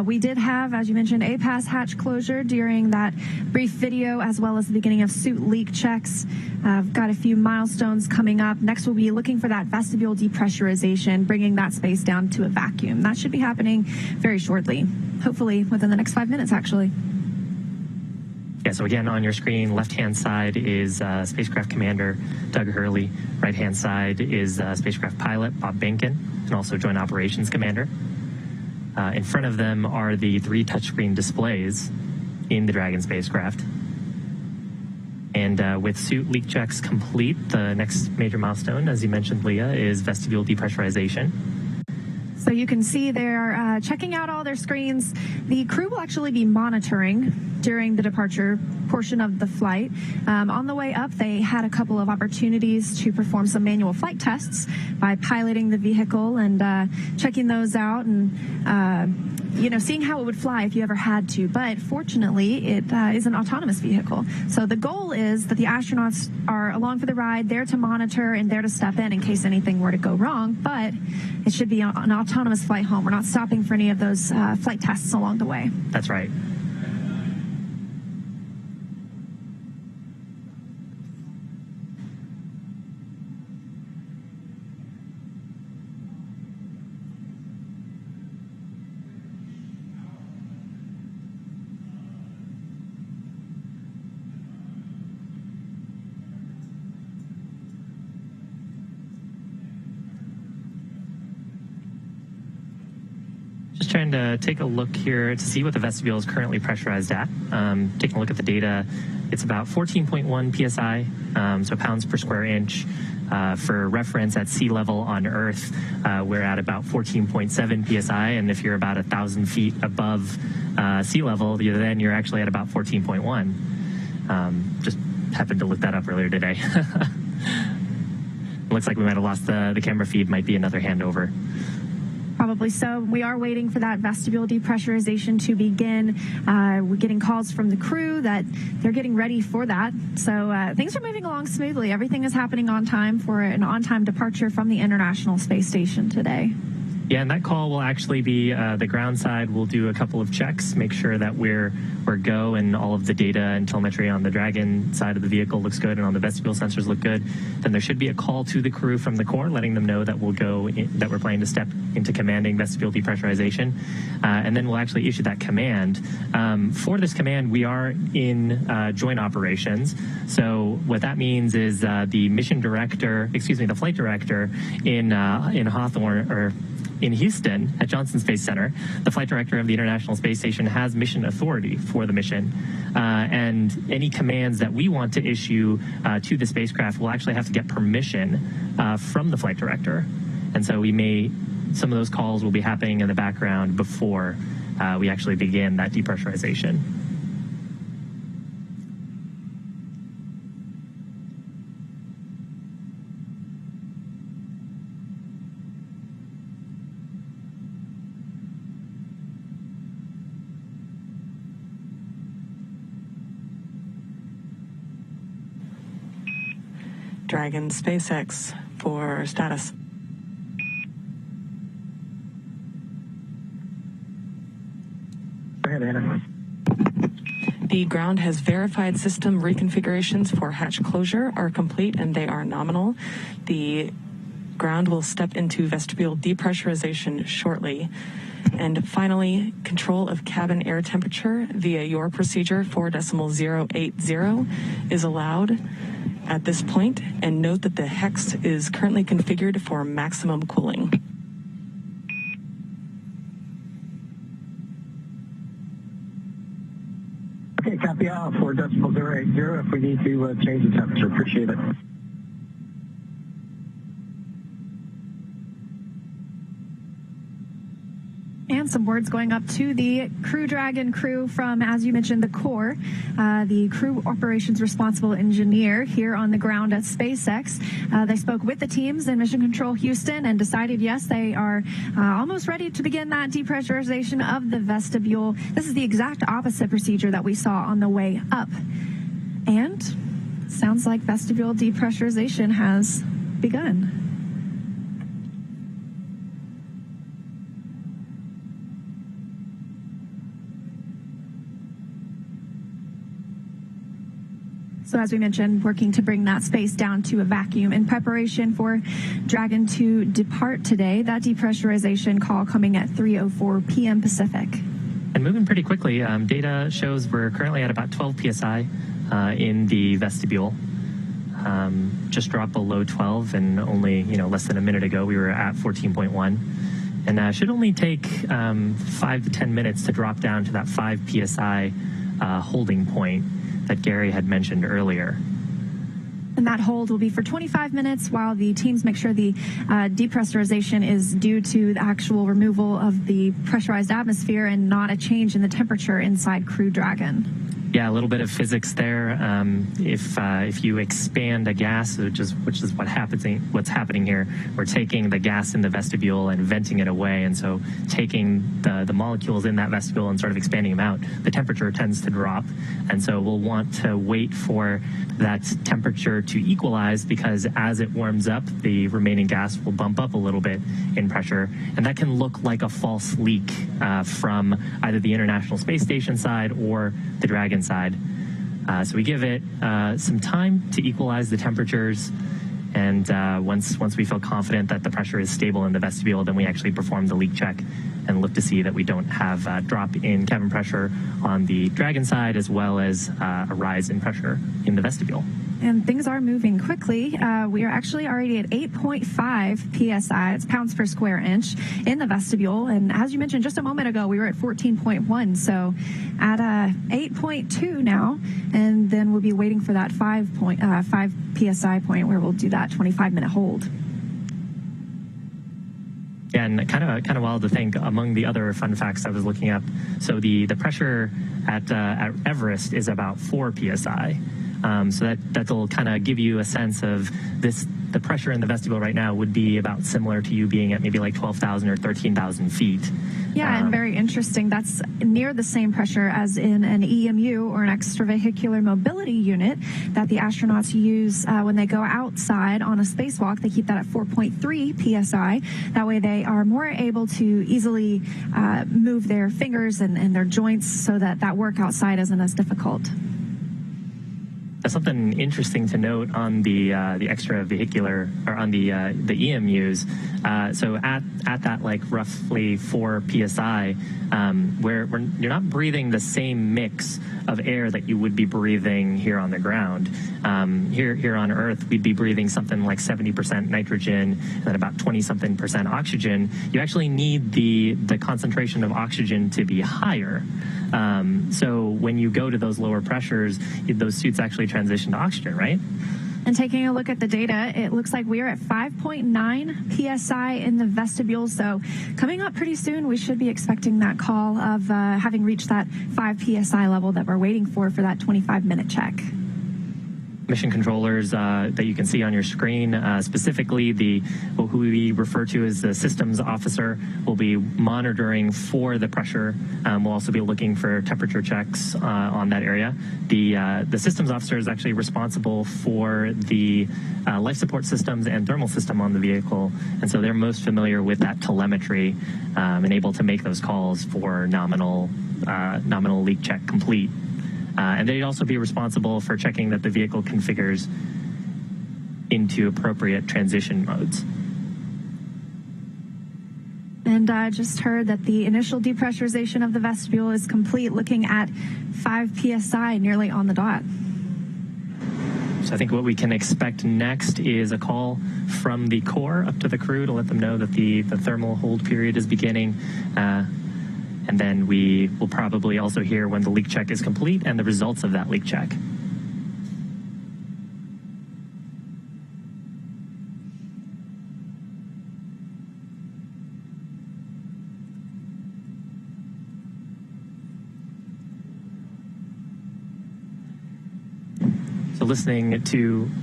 We did have, as you mentioned, APAS hatch closure during that brief video, as well as the beginning of suit leak checks. I've got a few milestones coming up. Next, we'll be looking for that vestibule depressurization, bringing that space down to a vacuum. That should be happening very shortly, hopefully within the next 5 minutes, actually.
Yeah, so again, on your screen, left-hand side is spacecraft commander Doug Hurley. Right-hand side is spacecraft pilot Bob Behnken, and also joint operations commander. In front of them are the 3 touchscreen displays in the Dragon spacecraft. And with suit leak checks complete, the next major milestone, as you mentioned, Leah, is vestibule depressurization.
So you can see they're checking out all their screens. The crew will actually be monitoring during the departure portion of the flight. On the way up, they had a couple of opportunities to perform some manual flight tests by piloting the vehicle and checking those out and, seeing how it would fly if you ever had to. But fortunately, it is an autonomous vehicle. So the goal is that the astronauts are along for the ride, there to monitor and there to step in case anything were to go wrong. But it should be an autonomous flight home. We're not stopping for any of those flight tests along the way.
That's right. Just trying to take a look here to see what the vestibule is currently pressurized at. Taking a look at the data, it's about 14.1 psi, so pounds per square inch. For reference, at sea level on Earth, we're at about 14.7 psi, and if you're about 1,000 feet above sea level, then you're actually at about 14.1. Just happened to look that up earlier today. Looks like we might have lost the camera feed. Might be another handover.
Probably so. We are waiting for that vestibule depressurization to begin. We're getting calls from the crew that they're getting ready for that. So things are moving along smoothly. Everything is happening on time for an on-time departure from the International Space Station today.
Yeah, and that call will actually be the ground side. We'll do a couple of checks, make sure that we're go, and all of the data and telemetry on the Dragon side of the vehicle looks good, and on the vestibule sensors look good. Then there should be a call to the crew from the core, letting them know that that we're planning to step into commanding vestibule depressurization, and then we'll actually issue that command. For this command, we are in joint operations. So what that means is the flight director in Hawthorne, or in Houston at Johnson Space Center, the flight director of the International Space Station has mission authority for the mission. And any commands that we want to issue to the spacecraft will actually have to get permission from the flight director. And so some of those calls will be happening in the background before we actually begin that depressurization.
Dragon SpaceX for status.
Go ahead, Anna.
The ground has verified system reconfigurations for hatch closure are complete and they are nominal. The ground will step into vestibule depressurization shortly. And finally, control of cabin air temperature via your procedure 4.080 is allowed at this point. And note that the hex is currently configured for maximum cooling.
Okay, copy out 4.080 if we need to change the temperature. Appreciate it.
And some words going up to the Crew Dragon crew from, as you mentioned, the core, the crew operations responsible engineer here on the ground at SpaceX. They spoke with the teams in Mission Control Houston and decided, yes, they are almost ready to begin that depressurization of the vestibule. This is the exact opposite procedure that we saw on the way up. And sounds like vestibule depressurization has begun. So as we mentioned, working to bring that space down to a vacuum in preparation for Dragon to depart today. That depressurization call coming at 3:04 p.m. Pacific.
And moving pretty quickly, data shows we're currently at about 12 psi in the vestibule. Just dropped below 12, and only less than a minute ago we were at 14.1. And should only take 5 to 10 minutes to drop down to that 5 psi holding point that Gary had mentioned earlier.
And that hold will be for 25 minutes while the teams make sure the depressurization is due to the actual removal of the pressurized atmosphere and not a change in the temperature inside Crew Dragon.
Yeah, a little bit of physics there. If you expand a gas, which is what's happening here, we're taking the gas in the vestibule and venting it away, and so taking the molecules in that vestibule and sort of expanding them out, the temperature tends to drop, and so we'll want to wait for that temperature to equalize, because as it warms up, the remaining gas will bump up a little bit in pressure, and that can look like a false leak from either the International Space Station side or the Dragon side. So we give it some time to equalize the temperatures, and once we feel confident that the pressure is stable in the vestibule, then we actually perform the leak check and look to see that we don't have a drop in cabin pressure on the Dragon side, as well as a rise in pressure in the vestibule.
And things are moving quickly. We are actually already at 8.5 psi, it's pounds per square inch, in the vestibule. And as you mentioned just a moment ago, we were at 14.1. So at 8.2 now, and then we'll be waiting for that 5 psi point where we'll do that 25-minute hold.
Yeah, and kind of wild to think, among the other fun facts I was looking up, so the pressure at Everest is about 4 psi. So that'll kind of give you a sense of this. The pressure in the vestibule right now would be about similar to you being at maybe like 12,000 or 13,000 feet.
Yeah, and very interesting. That's near the same pressure as in an EMU, or an extravehicular mobility unit, that the astronauts use when they go outside on a spacewalk. They keep that at 4.3 psi. That way they are more able to easily move their fingers and their joints, so that work outside isn't as difficult.
Something interesting to note on the extravehicular, or on the EMUs. So at that like roughly 4 psi, where you're not breathing the same mix of air that you would be breathing here on the ground. Here on Earth, we'd be breathing something like 70% nitrogen and then about 20-something% oxygen. You actually need the concentration of oxygen to be higher. So when you go to those lower pressures, those suits actually transition to oxygen, right?
And taking a look at the data, it looks like we are at 5.9 psi in the vestibule. So coming up pretty soon, we should be expecting that call of having reached that 5 psi level that we're waiting for that 25-minute check.
mission controllers that you can see on your screen. Specifically, who we refer to as the systems officer will be monitoring for the pressure. We'll also be looking for temperature checks on that area. The systems officer is actually responsible for the life support systems and thermal system on the vehicle, and so they're most familiar with that telemetry and able to make those calls for nominal leak check complete. And they'd also be responsible for checking that the vehicle configures into appropriate transition modes.
And I just heard that the initial depressurization of the vestibule is complete, looking at 5 psi, nearly on the dot.
So I think what we can expect next is a call from the core up to the crew to let them know that the thermal hold period is beginning. And then we will probably also hear when the leak check is complete and the results of that leak check.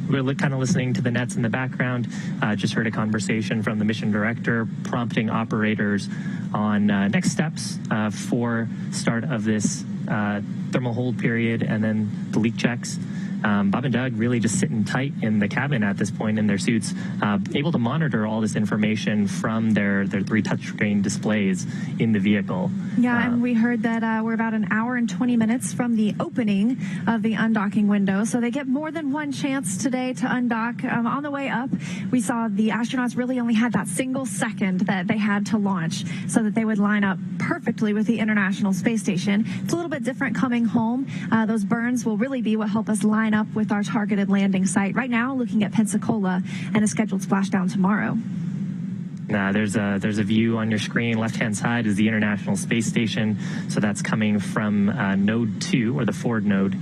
We're kind of listening to the nets in the background. Just heard a conversation from the mission director prompting operators on next steps for start of this thermal hold period and then the leak checks. Bob and Doug really just sitting tight in the cabin at this point in their suits, able to monitor all this information from their 3 touchscreen displays in the vehicle.
Yeah, and we heard that we're about an hour and 20 minutes from the opening of the undocking window, so they get more than one chance today to undock. On the way up, we saw the astronauts really only had that single second that they had to launch so that they would line up perfectly with the International Space Station. It's a little bit different coming home. Those burns will really be what help us line up with our targeted landing site. Right now, looking at Pensacola and a scheduled splashdown tomorrow.
There's a view on your screen. Left-hand side is the International Space Station. So that's coming from Node 2, or the forward node.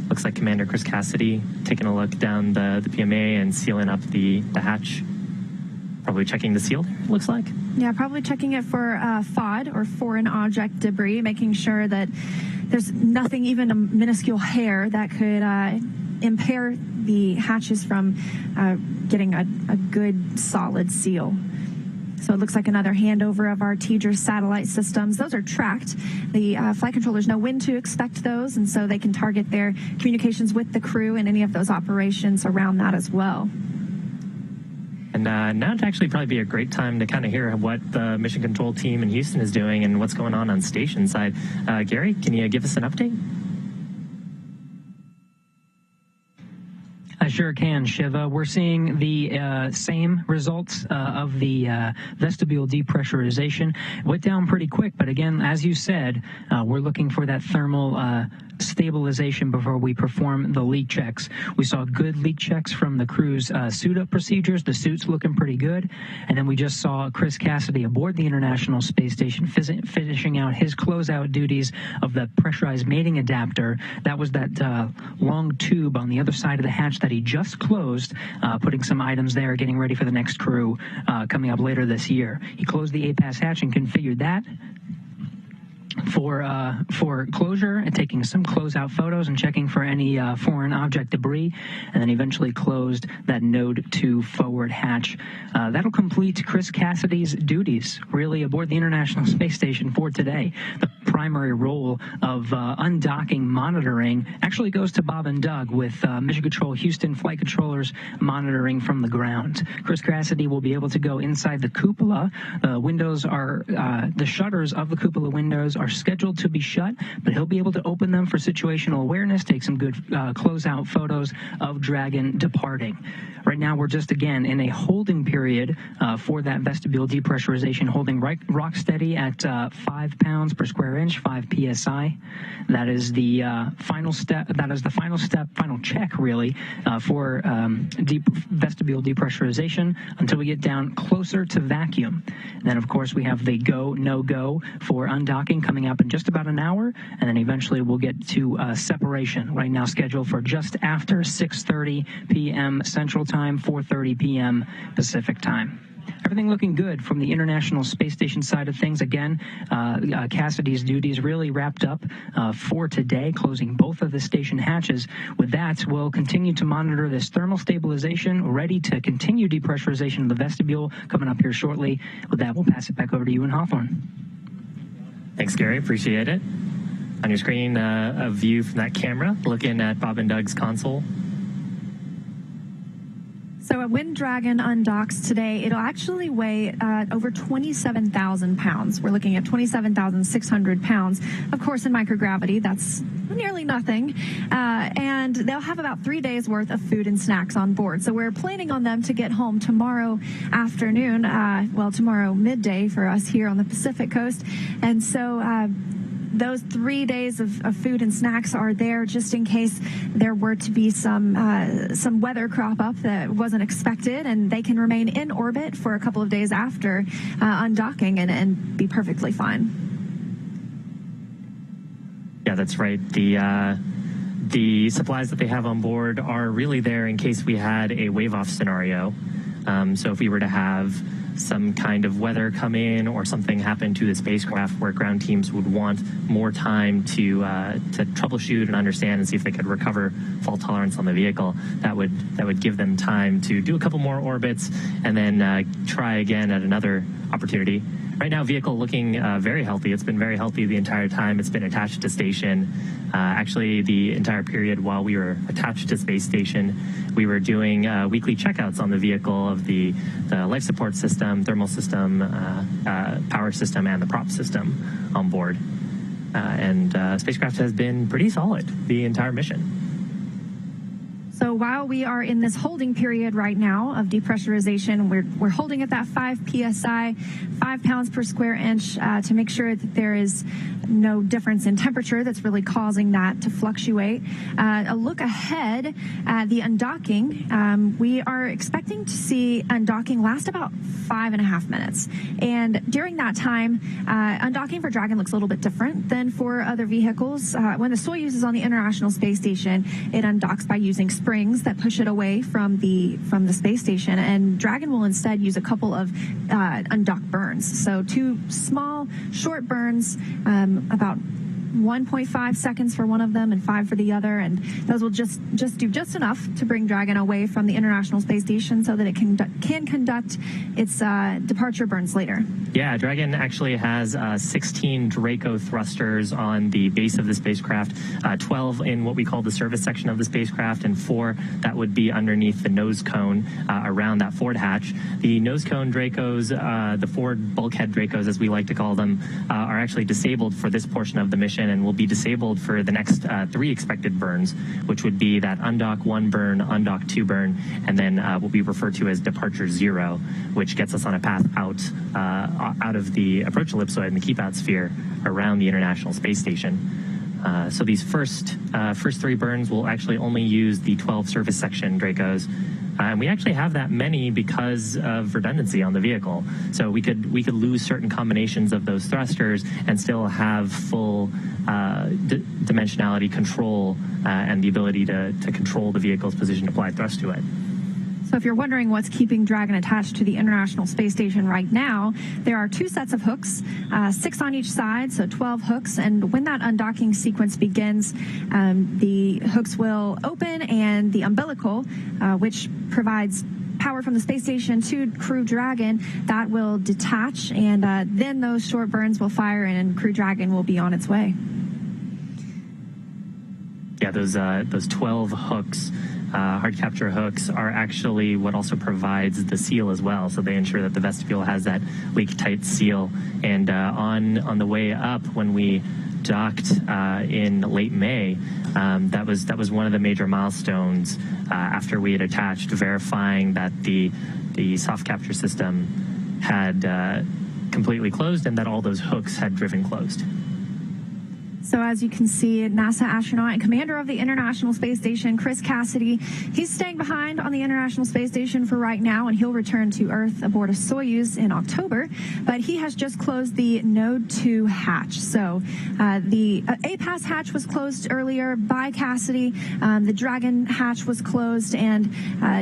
Looks like Commander Chris Cassidy taking a look down the PMA and sealing up the hatch. Probably checking the seal there, it looks like.
Yeah, probably checking it for FOD, or foreign object debris, making sure that there's nothing, even a minuscule hair, that could impair the hatches from getting a good solid seal. So it looks like another handover of our TEDRS satellite systems. Those are tracked. The flight controllers know when to expect those, and so they can target their communications with the crew and any of those operations around that as well.
And now would actually probably be a great time to kind of hear what the mission control team in Houston is doing and what's going on station side. Gary, can you give us an update?
I sure can, Shiva. We're seeing the same results of the vestibule depressurization. It went down pretty quick, but again, as you said, we're looking for that thermal stabilization before we perform the leak checks. We saw good leak checks from the crew's suit-up procedures. The suit's looking pretty good. And then we just saw Chris Cassidy aboard the International Space Station finishing out his closeout duties of the pressurized mating adapter. That was that long tube on the other side of the hatch that he just closed, putting some items there, getting ready for the next crew coming up later this year. He closed the APAS hatch and configured that for closure and taking some closeout photos and checking for any foreign object debris, and then eventually closed that Node 2 forward hatch. That'll complete Chris Cassidy's duties really aboard the International Space Station for today. The primary role of undocking monitoring actually goes to Bob and Doug, with Mission Control Houston flight controllers monitoring from the ground. Chris Cassidy will be able to go inside the cupola. The shutters of the cupola windows are scheduled to be shut, but he'll be able to open them for situational awareness, take some good closeout photos of Dragon departing. Right now, we're just, again, in a holding period for that vestibule depressurization, holding rock steady at 5 pounds per square inch, 5 psi. That is the final step. That is the final check, really, for vestibule depressurization until we get down closer to vacuum. And then, of course, we have the go, no-go for undocking coming up in just about an hour, and then eventually we'll get to separation, right now scheduled for just after 6:30 p.m. Central Time, 4:30 p.m. Pacific Time. Everything looking good from the International Space Station side of things. Again, Cassidy's duties really wrapped up for today, closing both of the station hatches. With that, we'll continue to monitor this thermal stabilization, ready to continue depressurization of the vestibule coming up here shortly. With that, we'll pass it back over to you in Hawthorne.
Thanks, Gary. Appreciate it. On your screen, a view from that camera looking at Bob and Doug's console.
So when Dragon undocks today, it'll actually weigh over 27,000 pounds. We're looking at 27,600 pounds. Of course, in microgravity, that's nearly nothing. And they'll have about 3 days worth of food and snacks on board. So we're planning on them to get home tomorrow afternoon, tomorrow midday for us here on the Pacific Coast. And so those 3 days of food and snacks are there just in case there were to be some weather crop up that wasn't expected, and they can remain in orbit for a couple of days after undocking and be perfectly fine.
Yeah, that's right. The supplies that they have on board are really there in case we had a wave-off scenario. So if we were to have some kind of weather come in or something happen to the spacecraft where ground teams would want more time to troubleshoot and understand and see if they could recover fault tolerance on the vehicle, that would give them time to do a couple more orbits and then try again at another opportunity. Right now, vehicle looking very healthy. It's been very healthy the entire time it's been attached to station. Actually, the entire period while we were attached to space station, we were doing weekly checkouts on the vehicle of the life support system, thermal system, power system, and the prop system on board. And spacecraft has been pretty solid the entire mission.
So while we are in this holding period right now of depressurization, we're holding at that 5 psi, 5 pounds per square inch to make sure that there is no difference in temperature that's really causing that to fluctuate. A look ahead at the undocking, we are expecting to see undocking last about 5.5 minutes. And during that time, undocking for Dragon looks a little bit different than for other vehicles. When the Soyuz is on the International Space Station, it undocks by using springs that push it away from the space station, and Dragon will instead use a couple of undock burns. So 2 small, short burns, about 1.5 seconds for one of them and 5 for the other, and those will just do just enough to bring Dragon away from the International Space Station so that it can conduct its departure burns later.
Yeah, Dragon actually has 16 Draco thrusters on the base of the spacecraft, 12 in what we call the service section of the spacecraft, and 4 that would be underneath the nose cone around that forward hatch. The nose cone Dracos, the forward bulkhead Dracos, as we like to call them, are actually disabled for this portion of the mission and will be disabled for the next 3 expected burns, which would be that undock 1 burn, undock 2 burn, and then what we refer to as departure 0, which gets us on a path out of the approach ellipsoid and the keep out sphere around the International Space Station. So these first 3 burns will actually only use the 12 surface section Dracos. And we actually have that many because of redundancy on the vehicle. So we could lose certain combinations of those thrusters and still have full dimensionality control and the ability to control the vehicle's position applied thrust to it.
So if you're wondering what's keeping Dragon attached to the International Space Station right now, there are 2 sets of hooks, 6 on each side, so 12 hooks. And when that undocking sequence begins, the hooks will open and the umbilical, which provides power from the space station to Crew Dragon, that will detach, and then those short burns will fire and Crew Dragon will be on its way.
Yeah, those 12 hooks, hard capture hooks, are actually what also provides the seal as well. So they ensure that the vestibule has that leak-tight seal. And on the way up, when we docked in late May, that was one of the major milestones after we had attached, verifying that the soft capture system had completely closed and that all those hooks had driven closed.
So as you can see, NASA astronaut and commander of the International Space Station, Chris Cassidy, he's staying behind on the International Space Station for right now, and he'll return to Earth aboard a Soyuz in October. But he has just closed the Node 2 hatch. So the APAS hatch was closed earlier by Cassidy. The Dragon hatch was closed, and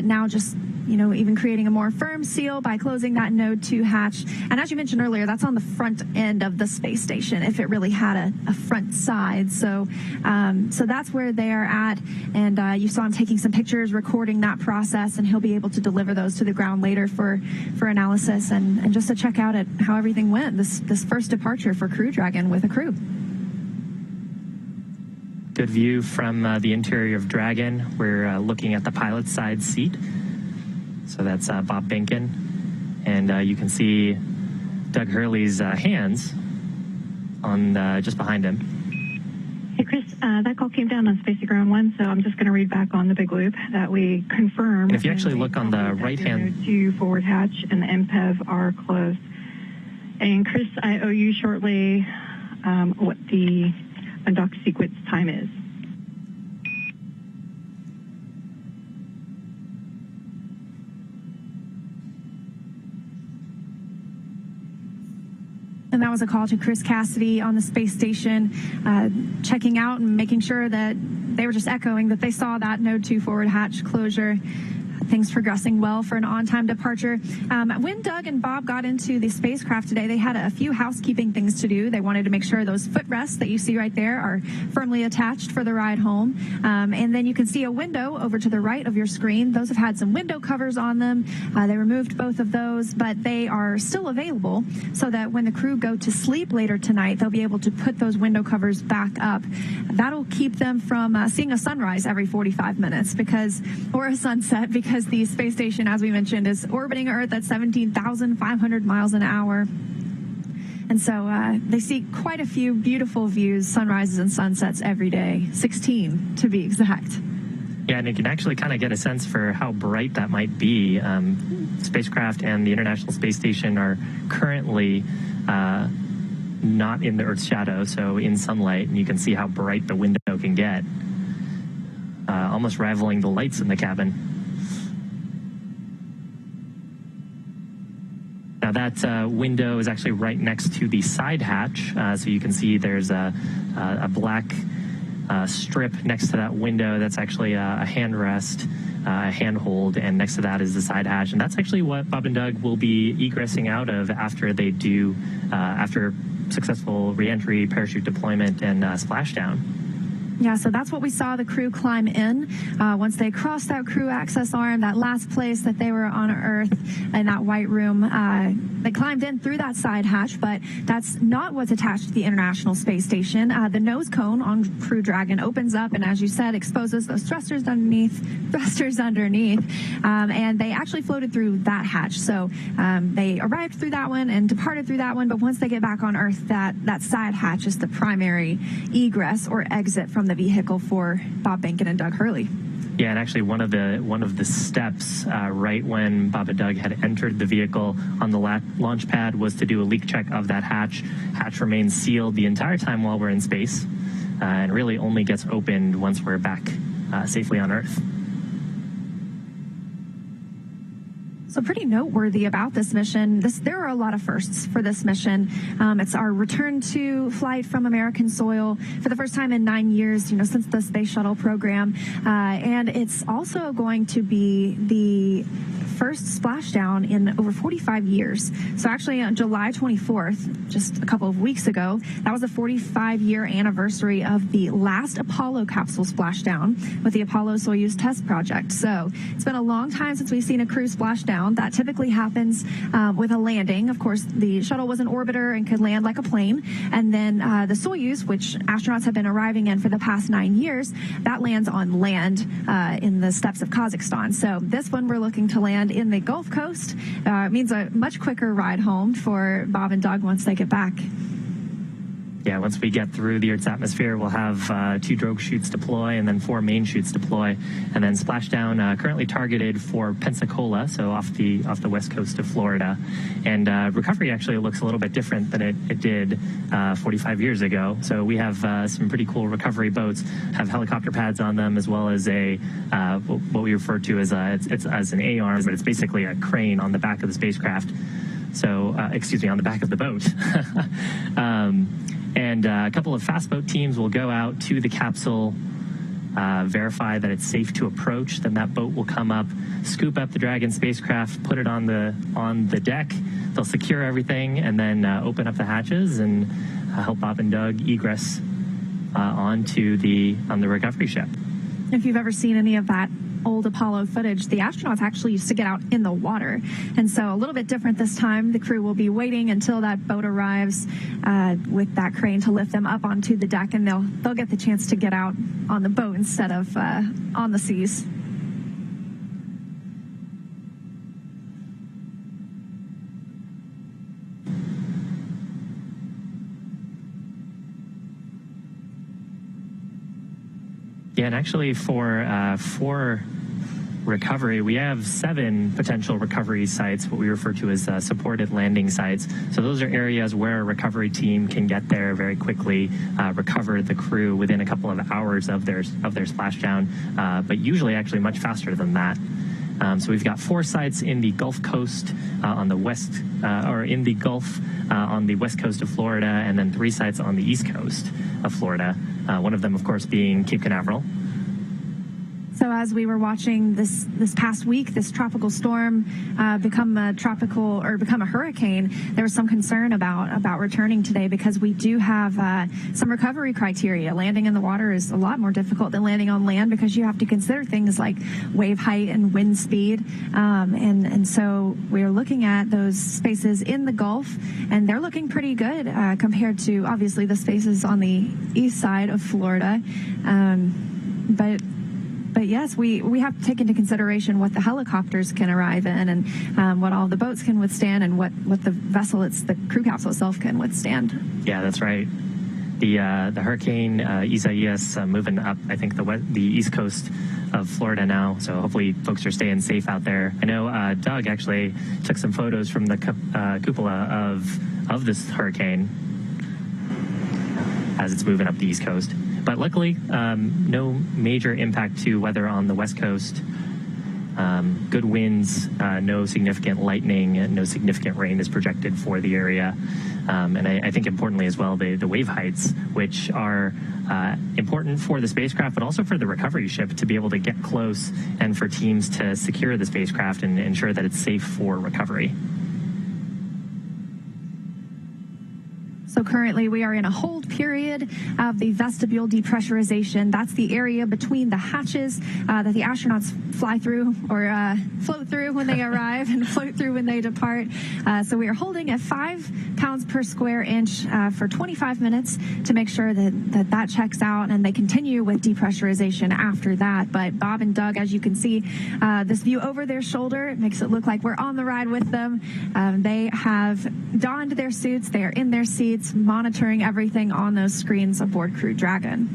now just even creating a more firm seal by closing that Node 2 hatch. And as you mentioned earlier, that's on the front end of the space station, if it really had a front side. So that's where they are at. And you saw him taking some pictures, recording that process, and he'll be able to deliver those to the ground later for analysis and just to check out at how everything went, this first departure for Crew Dragon with a crew.
Good view from the interior of Dragon. We're looking at the pilot's side seat. So that's Bob Benkin. And you can see Doug Hurley's hands on just behind him.
Hey, Chris, that call came down on Spacey Ground 1, so I'm just going to read back on the big loop that we confirm.
And if you actually look on the right-hand...
Node 2 forward hatch and the MPEV are closed. And Chris, I owe you shortly what the undock sequence time is.
And that was a call to Chris Cassidy on the space station, checking out and making sure that they were just echoing that they saw that Node 2 forward hatch closure. Things progressing well for an on-time departure. When Doug and Bob got into the spacecraft today, they had a few housekeeping things to do. They wanted to make sure those footrests that you see right there are firmly attached for the ride home. And then you can see a window over to the right of your screen. Those have had some window covers on them. They removed both of those, but they are still available so that when the crew go to sleep later tonight, they'll be able to put those window covers back up. That'll keep them from seeing a sunrise every 45 minutes or a sunset, because the space station, as we mentioned, is orbiting Earth at 17,500 miles an hour. And so they see quite a few beautiful views, sunrises and sunsets every day, 16 to be exact.
Yeah, and you can actually kind of get a sense for how bright that might be. Spacecraft and the International Space Station are currently not in the Earth's shadow, so in sunlight, and you can see how bright the window can get, almost rivaling the lights in the cabin. Now that window is actually right next to the side hatch, so you can see there's a black strip next to that window. That's actually a handrest, handhold, and next to that is the side hatch. And that's actually what Bob and Doug will be egressing out of after they do, after successful reentry, parachute deployment, and splashdown.
Yeah, so that's what we saw the crew climb in. Once they crossed that crew access arm, that last place that they were on Earth in that white room, they climbed in through that side hatch, but that's not what's attached to the International Space Station. The nose cone on Crew Dragon opens up and, as you said, exposes those thrusters underneath, and they actually floated through that hatch. So they arrived through that one and departed through that one, but once they get back on Earth, that side hatch is the primary egress or exit from the vehicle for Bob Benkin and Doug Hurley.
Yeah, and actually one of the steps right when Bob and Doug had entered the vehicle on the launch pad was to do a leak check of that hatch. Hatch remains sealed the entire time while we're in space, and really only gets opened once we're back safely on Earth.
So pretty noteworthy about this mission, there are a lot of firsts for this mission. It's our return to flight from American soil for the first time in 9 years, since the space shuttle program. And it's also going to be the first splashdown in over 45 years. So actually on July 24th, just a couple of weeks ago, that was the 45-year anniversary of the last Apollo capsule splashdown with the Apollo-Soyuz test project. So it's been a long time since we've seen a crew splashdown. That typically happens with a landing. Of course, the shuttle was an orbiter and could land like a plane. And then the Soyuz, which astronauts have been arriving in for the past 9 years, that lands on land in the steppes of Kazakhstan. So this one we're looking to land in the Gulf Coast. It means a much quicker ride home for Bob and Doug once they get back.
Yeah, once we get through the Earth's atmosphere, we'll have 2 drogue chutes deploy and then 4 main chutes deploy, and then splashdown currently targeted for Pensacola, so off the west coast of Florida. And recovery actually looks a little bit different than it did 45 years ago. So we have some pretty cool recovery boats, have helicopter pads on them, as well as a what we refer to as it's as an A-arm, but it's basically a crane on the back of the spacecraft. So, on the back of the boat. And a couple of fast boat teams will go out to the capsule verify that it's safe to approach, then that boat will come up, scoop up the Dragon spacecraft, put it on the deck. They'll secure everything and then open up the hatches and help Bob and Doug egress on the recovery ship.
If you've ever seen any of that old Apollo footage, the astronauts actually used to get out in the water. And so a little bit different this time. The crew will be waiting until that boat arrives with that crane to lift them up onto the deck, and they'll get the chance to get out on the boat instead of on the seas.
Yeah, and actually for recovery, we have 7 potential recovery sites, what we refer to as supported landing sites. So those are areas where a recovery team can get there very quickly, recover the crew within a couple of hours of their splashdown, but usually actually much faster than that. So we've got 4 sites in the Gulf Coast on the west, or in the Gulf on the west coast of Florida, and then 3 sites on the east coast of Florida. One of them, of course, being Cape Canaveral.
So as we were watching this past week, this tropical storm become a hurricane, there was some concern about returning today because we do have some recovery criteria. Landing in the water is a lot more difficult than landing on land because you have to consider things like wave height and wind speed. And so we're looking at those spaces in the Gulf, and they're looking pretty good compared to obviously the spaces on the east side of Florida. But yes, we have to take into consideration what the helicopters can arrive in and what all the boats can withstand and what the crew capsule itself can withstand.
Yeah, that's right. The hurricane Isaias moving up, I think, the east coast of Florida now. So hopefully folks are staying safe out there. I know Doug actually took some photos from the cupola of this hurricane as it's moving up the east coast. But luckily, no major impact to weather on the west coast. Good winds, no significant lightning, no significant rain is projected for the area. And I think importantly as well, the wave heights, which are important for the spacecraft, but also for the recovery ship to be able to get close and for teams to secure the spacecraft and ensure that it's safe for recovery.
So currently we are in a hold period of the vestibule depressurization. That's the area between the hatches that the astronauts fly through or float through when they arrive and float through when they depart. So we are holding at 5 pounds per square inch for 25 minutes to make sure that checks out, and they continue with depressurization after that. But Bob and Doug, as you can see, this view over their shoulder, it makes it look like we're on the ride with them. They have donned their suits. They are in their seats, monitoring everything on those screens aboard Crew Dragon.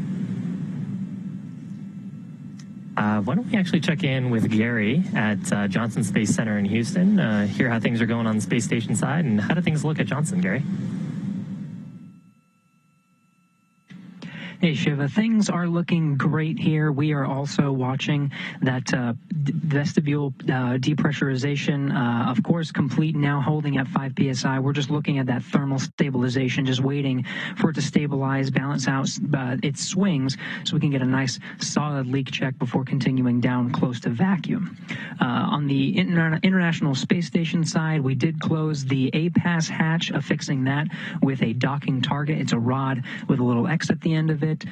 Why don't we actually check in with Gary at Johnson Space Center in Houston, hear how things are going on the space station side, and how do things look at Johnson, Gary?
Hey, Shiva, things are looking great here. We are also watching that vestibule depressurization, of course, complete now, holding at 5 psi. We're just looking at that thermal stabilization, just waiting for it to stabilize, balance out its swings, so we can get a nice solid leak check before continuing down close to vacuum. On the International Space Station side, we did close the APAS hatch, affixing that with a docking target. It's a rod with a little X at the end of it.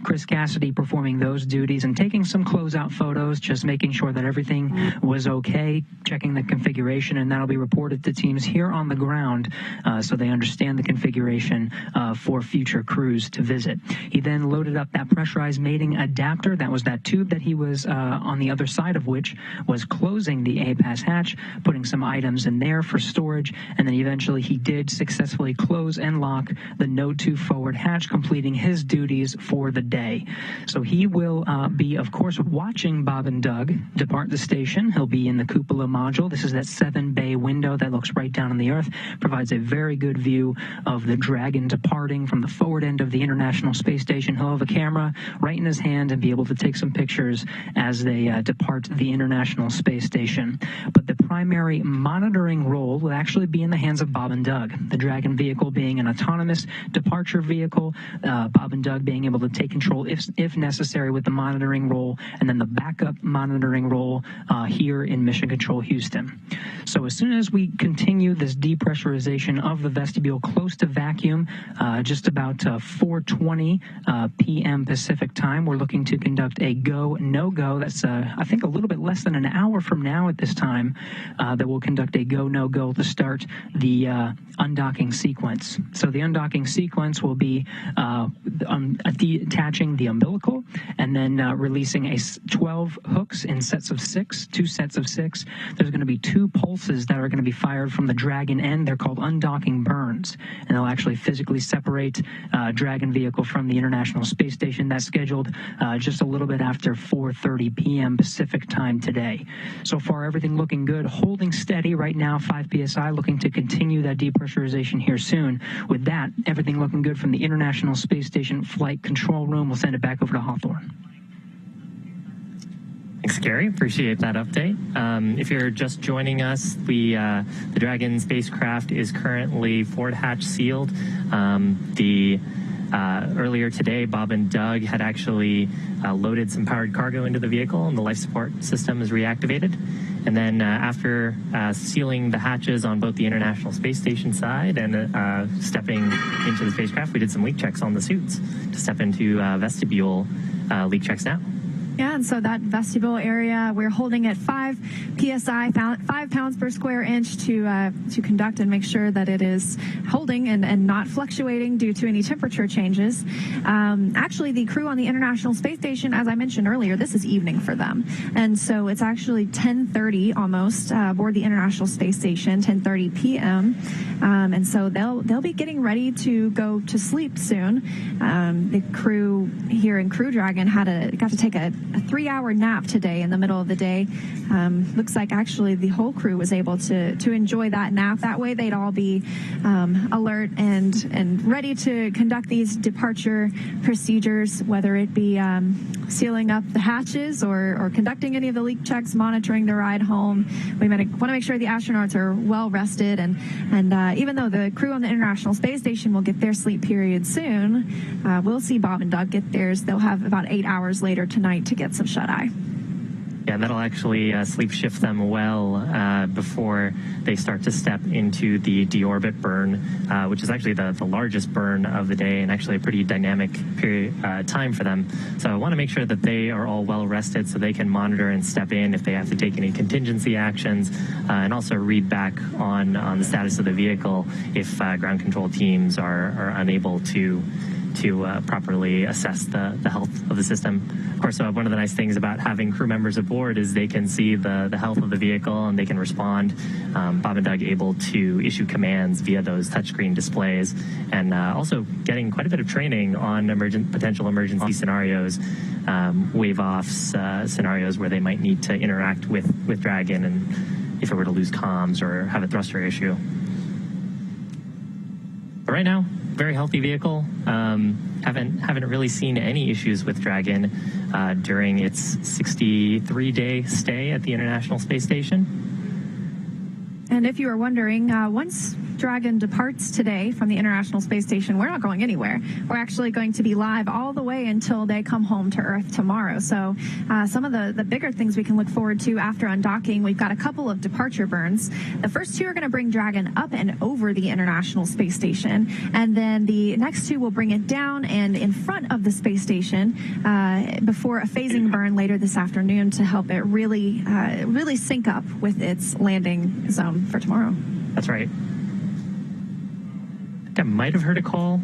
Chris Cassidy performing those duties and taking some closeout photos, just making sure that everything was okay, checking the configuration, and that'll be reported to teams here on the ground so they understand the configuration for future crews to visit. He then loaded up that pressurized mating adapter. That was that tube that he was on the other side of which was closing the APAS hatch, putting some items in there for storage, and then eventually he did successfully close and lock the Node 2 forward hatch, completing his duties for the day. So he will be, of course, watching Bob and Doug depart the station. He'll be in the cupola module. This is that 7-bay window that looks right down on the Earth, provides a very good view of the Dragon departing from the forward end of the International Space Station. He'll have a camera right in his hand and be able to take some pictures as they depart the International Space Station. But the primary monitoring role will actually be in the hands of Bob and Doug, the Dragon vehicle being an autonomous departure vehicle. Bob and Doug Doug being able to take control if necessary with the monitoring role, and then the backup monitoring role here in Mission Control Houston. So as soon as we continue this depressurization of the vestibule close to vacuum, just about 4:20 p.m. Pacific time, we're looking to conduct a go, no-go. That's, I think, a little bit less than an hour from now at this time that we'll conduct a go, no-go to start the undocking sequence. So the undocking sequence will be detaching the umbilical and then releasing 12 hooks in sets of 6, 2 sets of 6. There's going to be 2 pulses that are going to be fired from the Dragon end. They're called undocking burns, and they'll actually physically separate Dragon vehicle from the International Space Station. That's scheduled just a little bit after 4:30 p.m. Pacific time today. So far, everything looking good, holding steady right now, 5 psi, looking to continue that depressurization here soon. With that, everything looking good from the International Space Station Flight Control Room. We'll send it back over to Hawthorne.
Thanks, Gary. Appreciate that update. If you're just joining us, the Dragon spacecraft is currently forward hatch sealed. Earlier today, Bob and Doug had actually loaded some powered cargo into the vehicle, and the life support system is reactivated. And then after sealing the hatches on both the International Space Station side and stepping into the spacecraft, we did some leak checks on the suits to step into vestibule leak checks now.
Yeah, and so that vestibule area, we're holding at 5 psi, 5 pounds per square inch to conduct and make sure that it is holding and not fluctuating due to any temperature changes. Actually, the crew on the International Space Station, as I mentioned earlier, this is evening for them. And so it's actually 10:30 almost aboard the International Space Station, 10:30 p.m. And so they'll be getting ready to go to sleep soon. The crew here in Crew Dragon got to take a 3-hour nap today in the middle of the day. Looks like actually the whole crew was able to enjoy that nap. That way they'd all be alert and ready to conduct these departure procedures, whether it be sealing up the hatches or conducting any of the leak checks, monitoring the ride home. We want to make sure the astronauts are well rested, and even though the crew on the International Space Station will get their sleep period soon, we'll see Bob and Doug get theirs. They'll have about 8 hours later tonight to get some shut-eye.
Yeah, that'll actually sleep shift them well before they start to step into the deorbit burn, which is actually the largest burn of the day and actually a pretty dynamic time for them. So I want to make sure that they are all well rested so they can monitor and step in if they have to take any contingency actions, and also read back on the status of the vehicle if ground control teams are unable to properly assess the health of the system. Of course, one of the nice things about having crew members aboard is they can see the health of the vehicle and they can respond. Bob and Doug able to issue commands via those touchscreen displays, and also getting quite a bit of training on potential emergency scenarios, wave-offs, scenarios where they might need to interact with Dragon and if it were to lose comms or have a thruster issue. But right now, very healthy vehicle. Haven't really seen any issues with Dragon during its 63-day stay at the International Space Station.
And if you were wondering, once Dragon departs today from the International Space Station, we're not going anywhere. We're actually going to be live all the way until they come home to Earth tomorrow. So some of the bigger things we can look forward to after undocking, we've got a couple of departure burns. The first 2 are going to bring Dragon up and over the International Space Station, and then the next 2 will bring it down and in front of the space station before a phasing burn later this afternoon to help it really sync up with its landing zone for tomorrow.
That's right. I might have heard a call.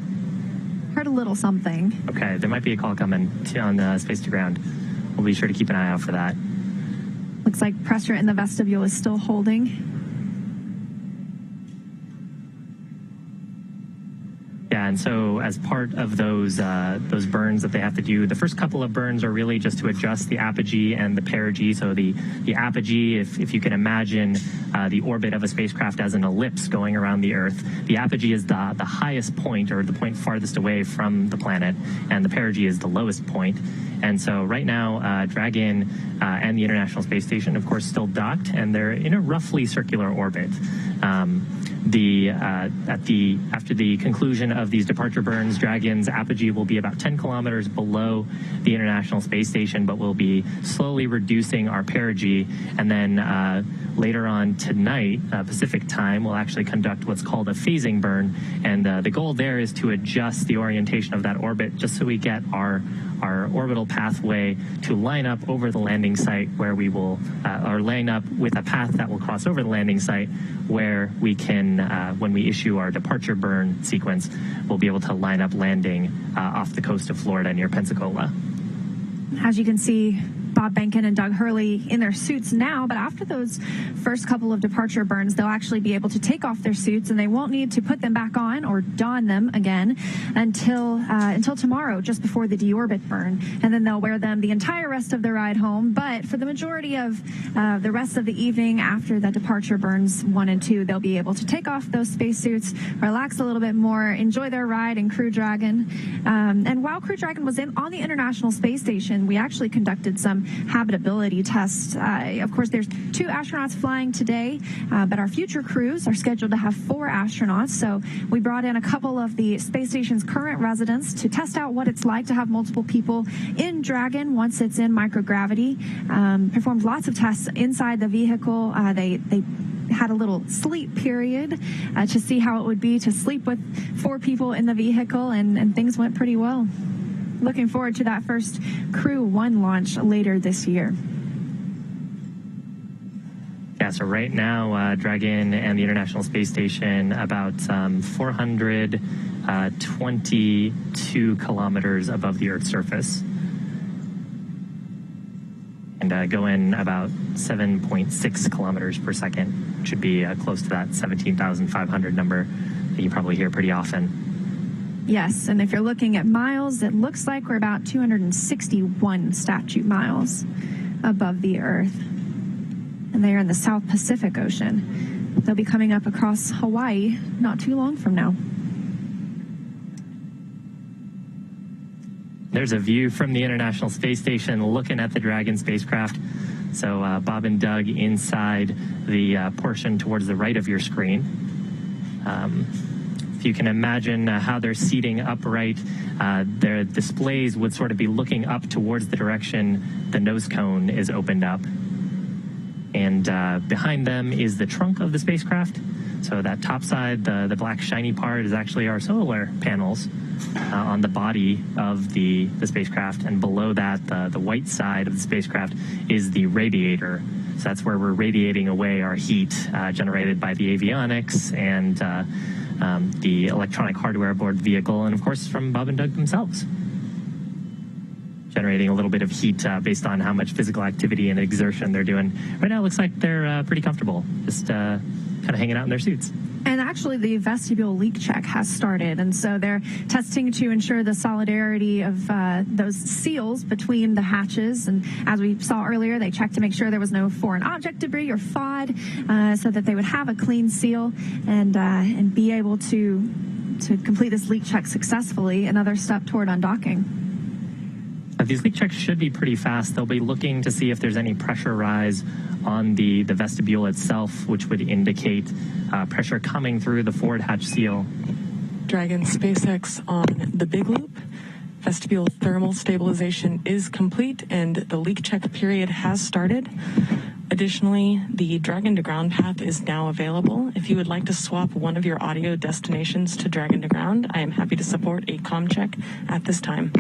Heard a little something.
Okay, there might be a call coming on Space to Ground. We'll be sure to keep an eye out for that.
Looks like pressure in the vestibule is still holding.
Yeah, and so as part of those burns that they have to do, the first couple of burns are really just to adjust the apogee and the perigee. So the apogee, if you can imagine the orbit of a spacecraft as an ellipse going around the Earth, the apogee is the highest point, or the point farthest away from the planet, and the perigee is the lowest point. And so right now, Dragon and the International Space Station, of course, still docked, and they're in a roughly circular orbit. after the conclusion of these departure burns, Dragon's apogee will be about 10 kilometers below the International Space Station, but we'll be slowly reducing our perigee. And then later on tonight, Pacific time, we'll actually conduct what's called a phasing burn. And the goal there is to adjust the orientation of that orbit just so we get our orbital pathway to line up over the landing site, where we will, or line up with a path that will cross over the landing site, where we can, when we issue our departure burn sequence, we'll be able to line up landing off the coast of Florida near Pensacola.
As you can see, Bob Behnken and Doug Hurley in their suits now, but after those first couple of departure burns, they'll actually be able to take off their suits, and they won't need to put them back on or don them again until tomorrow, just before the deorbit burn. And then they'll wear them the entire rest of the ride home. But for the majority of the rest of the evening after the departure burns 1 and 2, they'll be able to take off those spacesuits, relax a little bit more, enjoy their ride in Crew Dragon. And while Crew Dragon was on the International Space Station, we actually conducted some habitability tests. Of course, there's 2 astronauts flying today, but our future crews are scheduled to have 4 astronauts. So we brought in a couple of the space station's current residents to test out what it's like to have multiple people in Dragon once it's in microgravity. Performed lots of tests inside the vehicle. They had a little sleep period to see how it would be to sleep with 4 people in the vehicle, and things went pretty well. Looking forward to that first Crew 1 launch later this year.
Yeah, so right now, Dragon and the International Space Station about 422 kilometers above the Earth's surface. And going about 7.6 kilometers per second. Should be close to that 17,500 number that you probably hear pretty often.
Yes, and if you're looking at miles, it looks like we're about 261 statute miles above the Earth. And they are in the South Pacific Ocean. They'll be coming up across Hawaii not too long from now.
There's a view from the International Space Station looking at the Dragon spacecraft. So Bob and Doug inside the portion towards the right of your screen. If you can imagine how they're seating upright, their displays would sort of be looking up towards the direction the nose cone is opened up. And behind them is the trunk of the spacecraft. So that top side, the black shiny part, is actually our solar panels on the body of the spacecraft. And below that, the white side of the spacecraft is the radiator. So that's where we're radiating away our heat generated by the avionics and the electronic hardware aboard the vehicle, and of course from Bob and Doug themselves. Generating a little bit of heat based on how much physical activity and exertion they're doing. Right now it looks like they're pretty comfortable, just kind of hanging out in their suits.
And actually the vestibule leak check has started, and so they're testing to ensure the solidarity of those seals between the hatches. And as we saw earlier, they checked to make sure there was no foreign object debris or FOD, so that they would have a clean seal and be able to complete this leak check successfully, another step toward undocking.
These leak checks should be pretty fast. They'll be looking to see if there's any pressure rise on the vestibule itself, which would indicate pressure coming through the forward hatch seal.
Dragon SpaceX on the big loop. Vestibule thermal stabilization is complete, and the leak check period has started. Additionally, the Dragon to ground path is now available. If you would like to swap one of your audio destinations to Dragon to ground, I am happy to support a comm check at this time.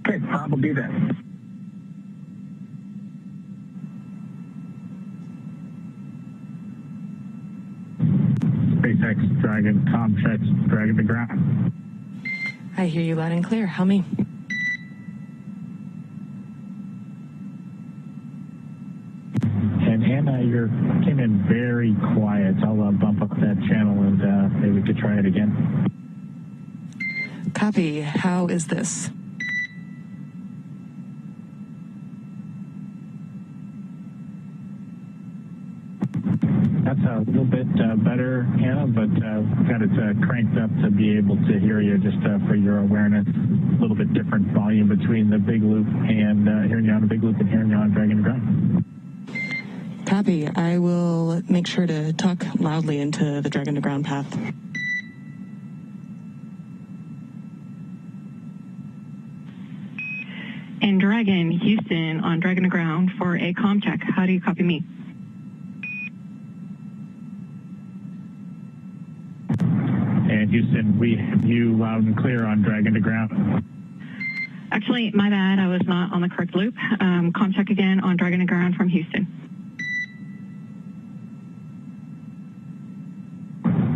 Okay, Bob will do that.
SpaceX Dragon comm checks Dragon to ground.
I hear you loud and clear. How me?
And Anna, you came in very quiet. I'll bump up that channel and maybe we could try it again.
Copy. How is this?
That's a little bit better, Hannah, but we've got it cranked up to be able to hear you just for your awareness. A little bit different volume between the big loop and hearing you on the big loop and hearing you on Dragon to ground.
Copy. I will make sure to talk loudly into the Dragon to ground path.
And Dragon, Houston on Dragon to ground for a comm check. How do you copy me?
And Houston, we have you loud and clear on Dragon to ground.
Actually, my bad. I was not on the correct loop. Comm check again on Dragon to ground from Houston.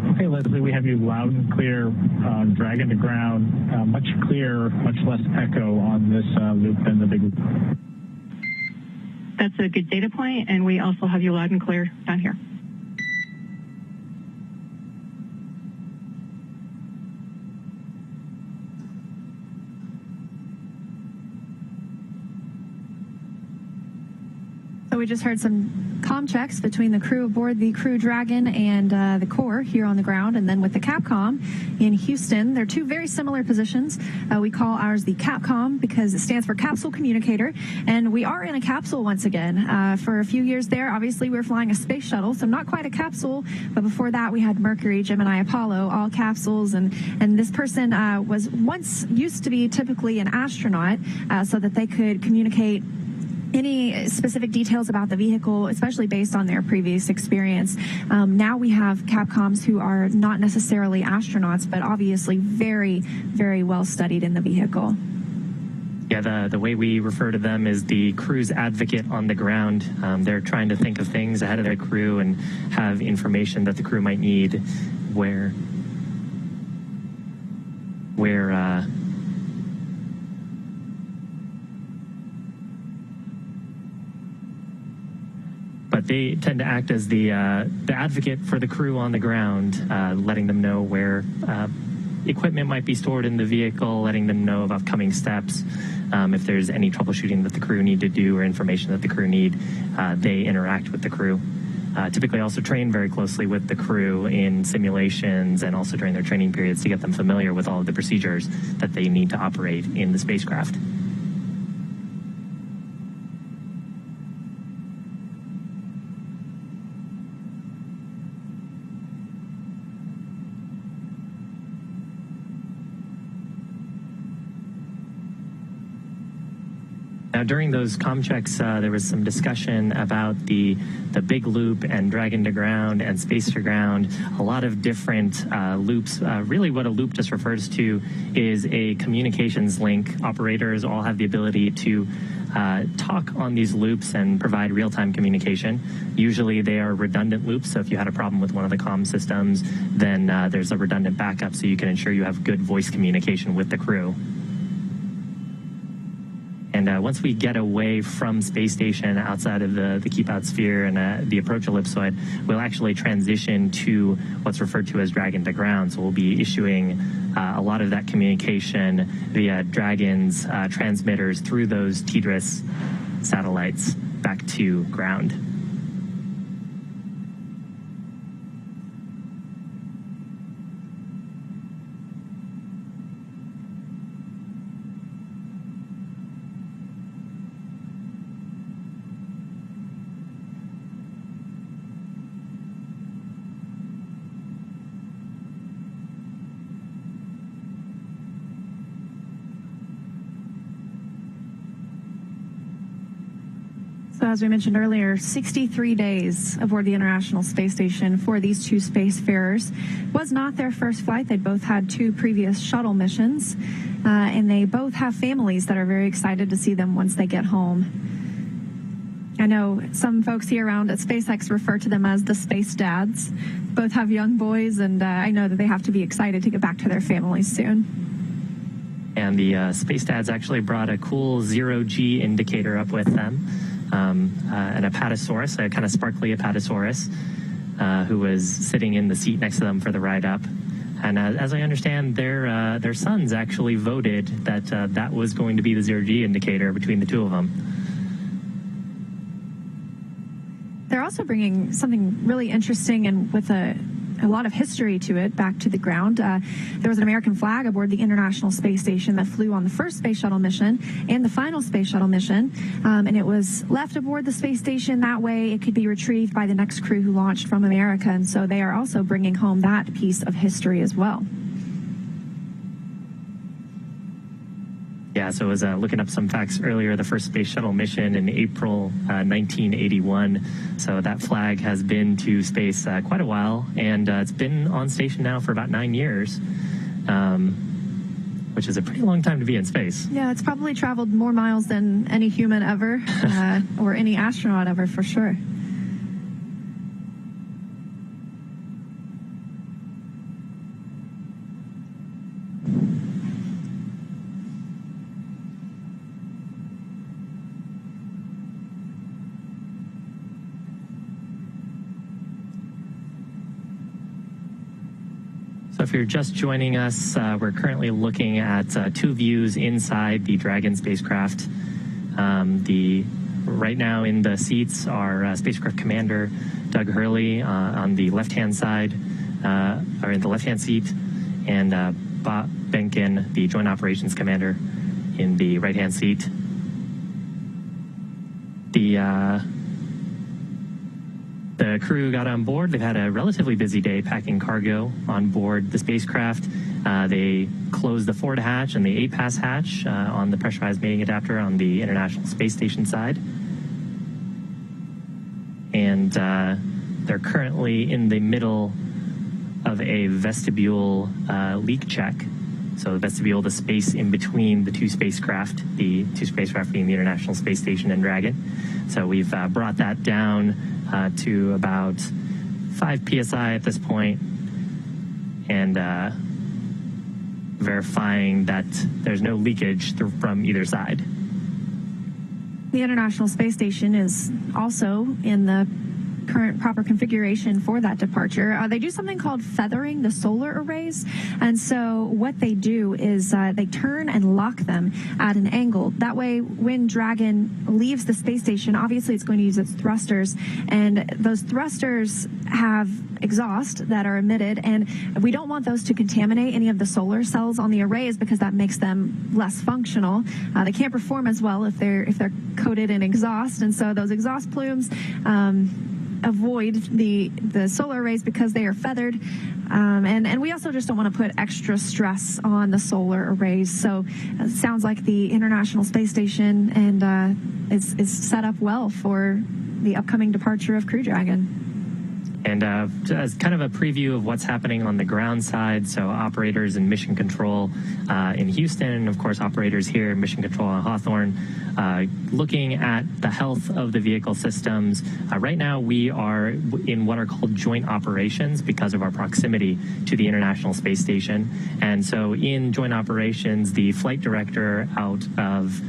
Okay, Leslie, we have you loud and clear on Dragon to ground. Much clearer, much less echo on this loop than the big loop.
That's a good data point, and we also have you loud and clear down here.
So we just heard some comm checks between the crew aboard the Crew Dragon and the Core here on the ground, and then with the Capcom in Houston. They're two very similar positions. We call ours the Capcom because it stands for Capsule Communicator, and we are in a capsule once again. For a few years there, obviously we were flying a space shuttle, so not quite a capsule, but before that we had Mercury, Gemini, Apollo, all capsules, and this person was once used to be typically an astronaut so that they could communicate any specific details about the vehicle, especially based on their previous experience. Now we have Capcoms who are not necessarily astronauts, but obviously very, very well studied in the vehicle.
Yeah, the way we refer to them is the crew's advocate on the ground. They're trying to think of things ahead of their crew and have information that the crew might need where but they tend to act as the advocate for the crew on the ground, letting them know where equipment might be stored in the vehicle, letting them know of upcoming steps. If there's any troubleshooting that the crew need to do or information that the crew need, they interact with the crew. Typically also train very closely with the crew in simulations and also during their training periods to get them familiar with all of the procedures that they need to operate in the spacecraft. Now, during those comm checks, there was some discussion about the big loop and Dragon to ground and space to ground, a lot of different loops. Really what a loop just refers to is a communications link. Operators all have the ability to talk on these loops and provide real-time communication. Usually they are redundant loops, so if you had a problem with one of the comm systems, then there's a redundant backup so you can ensure you have good voice communication with the crew. And once we get away from space station outside of the keep-out sphere and the approach ellipsoid, we'll actually transition to what's referred to as Dragon to ground. So we'll be issuing a lot of that communication via Dragon's transmitters through those TDRS satellites back to ground.
So as we mentioned earlier, 63 days aboard the International Space Station for these two spacefarers. Was not their first flight. They both had two previous shuttle missions, and they both have families that are very excited to see them once they get home. I know some folks here around at SpaceX refer to them as the space dads. Both have young boys, and I know that they have to be excited to get back to their families soon.
And the space dads actually brought a cool zero-G indicator up with them. An apatosaurus, a kind of sparkly apatosaurus, who was sitting in the seat next to them for the ride up. And as I understand, their sons actually voted that that was going to be the zero-G indicator between the two of them.
They're also bringing something really interesting and with a a lot of history to it back to the ground. There was an American flag aboard the International Space Station that flew on the first space shuttle mission and the final space shuttle mission, and it was left aboard the space station. That way it could be retrieved by the next crew who launched from America, and so they are also bringing home that piece of history as well.
Yeah, so I was looking up some facts earlier. The first space shuttle mission in April 1981. So that flag has been to space quite a while, and it's been on station now for about 9 years, which is a pretty long time to be in space.
Yeah, it's probably traveled more miles than any human ever, or any astronaut ever, for sure.
So if you're just joining us, we're currently looking at two views inside the Dragon spacecraft. Right now in the seats are spacecraft commander Doug Hurley on the left-hand side, or in the left-hand seat, and Bob Benkin, the joint operations commander, in the right-hand seat. The crew got on board. They've had a relatively busy day packing cargo on board the spacecraft. They closed the forward hatch and the APAS hatch on the pressurized mating adapter on the International Space Station side. And they're currently in the middle of a vestibule leak check. So the vestibule, the space in between the two spacecraft being the International Space Station and Dragon. So we've brought that down to about 5 psi at this point, and verifying that there's no leakage from either side.
The International Space Station is also in the current proper configuration for that departure. They do something called feathering the solar arrays, and so what they do is they turn and lock them at an angle. That way, when Dragon leaves the space station, obviously it's going to use its thrusters, and those thrusters have exhaust that are emitted, and we don't want those to contaminate any of the solar cells on the arrays because that makes them less functional. They can't perform as well if they're coated in exhaust, and so those exhaust plumes avoid the solar arrays because they are feathered, and we also just don't want to put extra stress on the solar arrays. So it sounds like the International Space Station and is set up well for the upcoming departure of Crew Dragon.
And as kind of a preview of what's happening on the ground side, so operators in mission control in Houston, and of course operators here in mission control on Hawthorne, looking at the health of the vehicle systems. Right now we are in what are called joint operations because of our proximity to the International Space Station. And so in joint operations, the flight director out of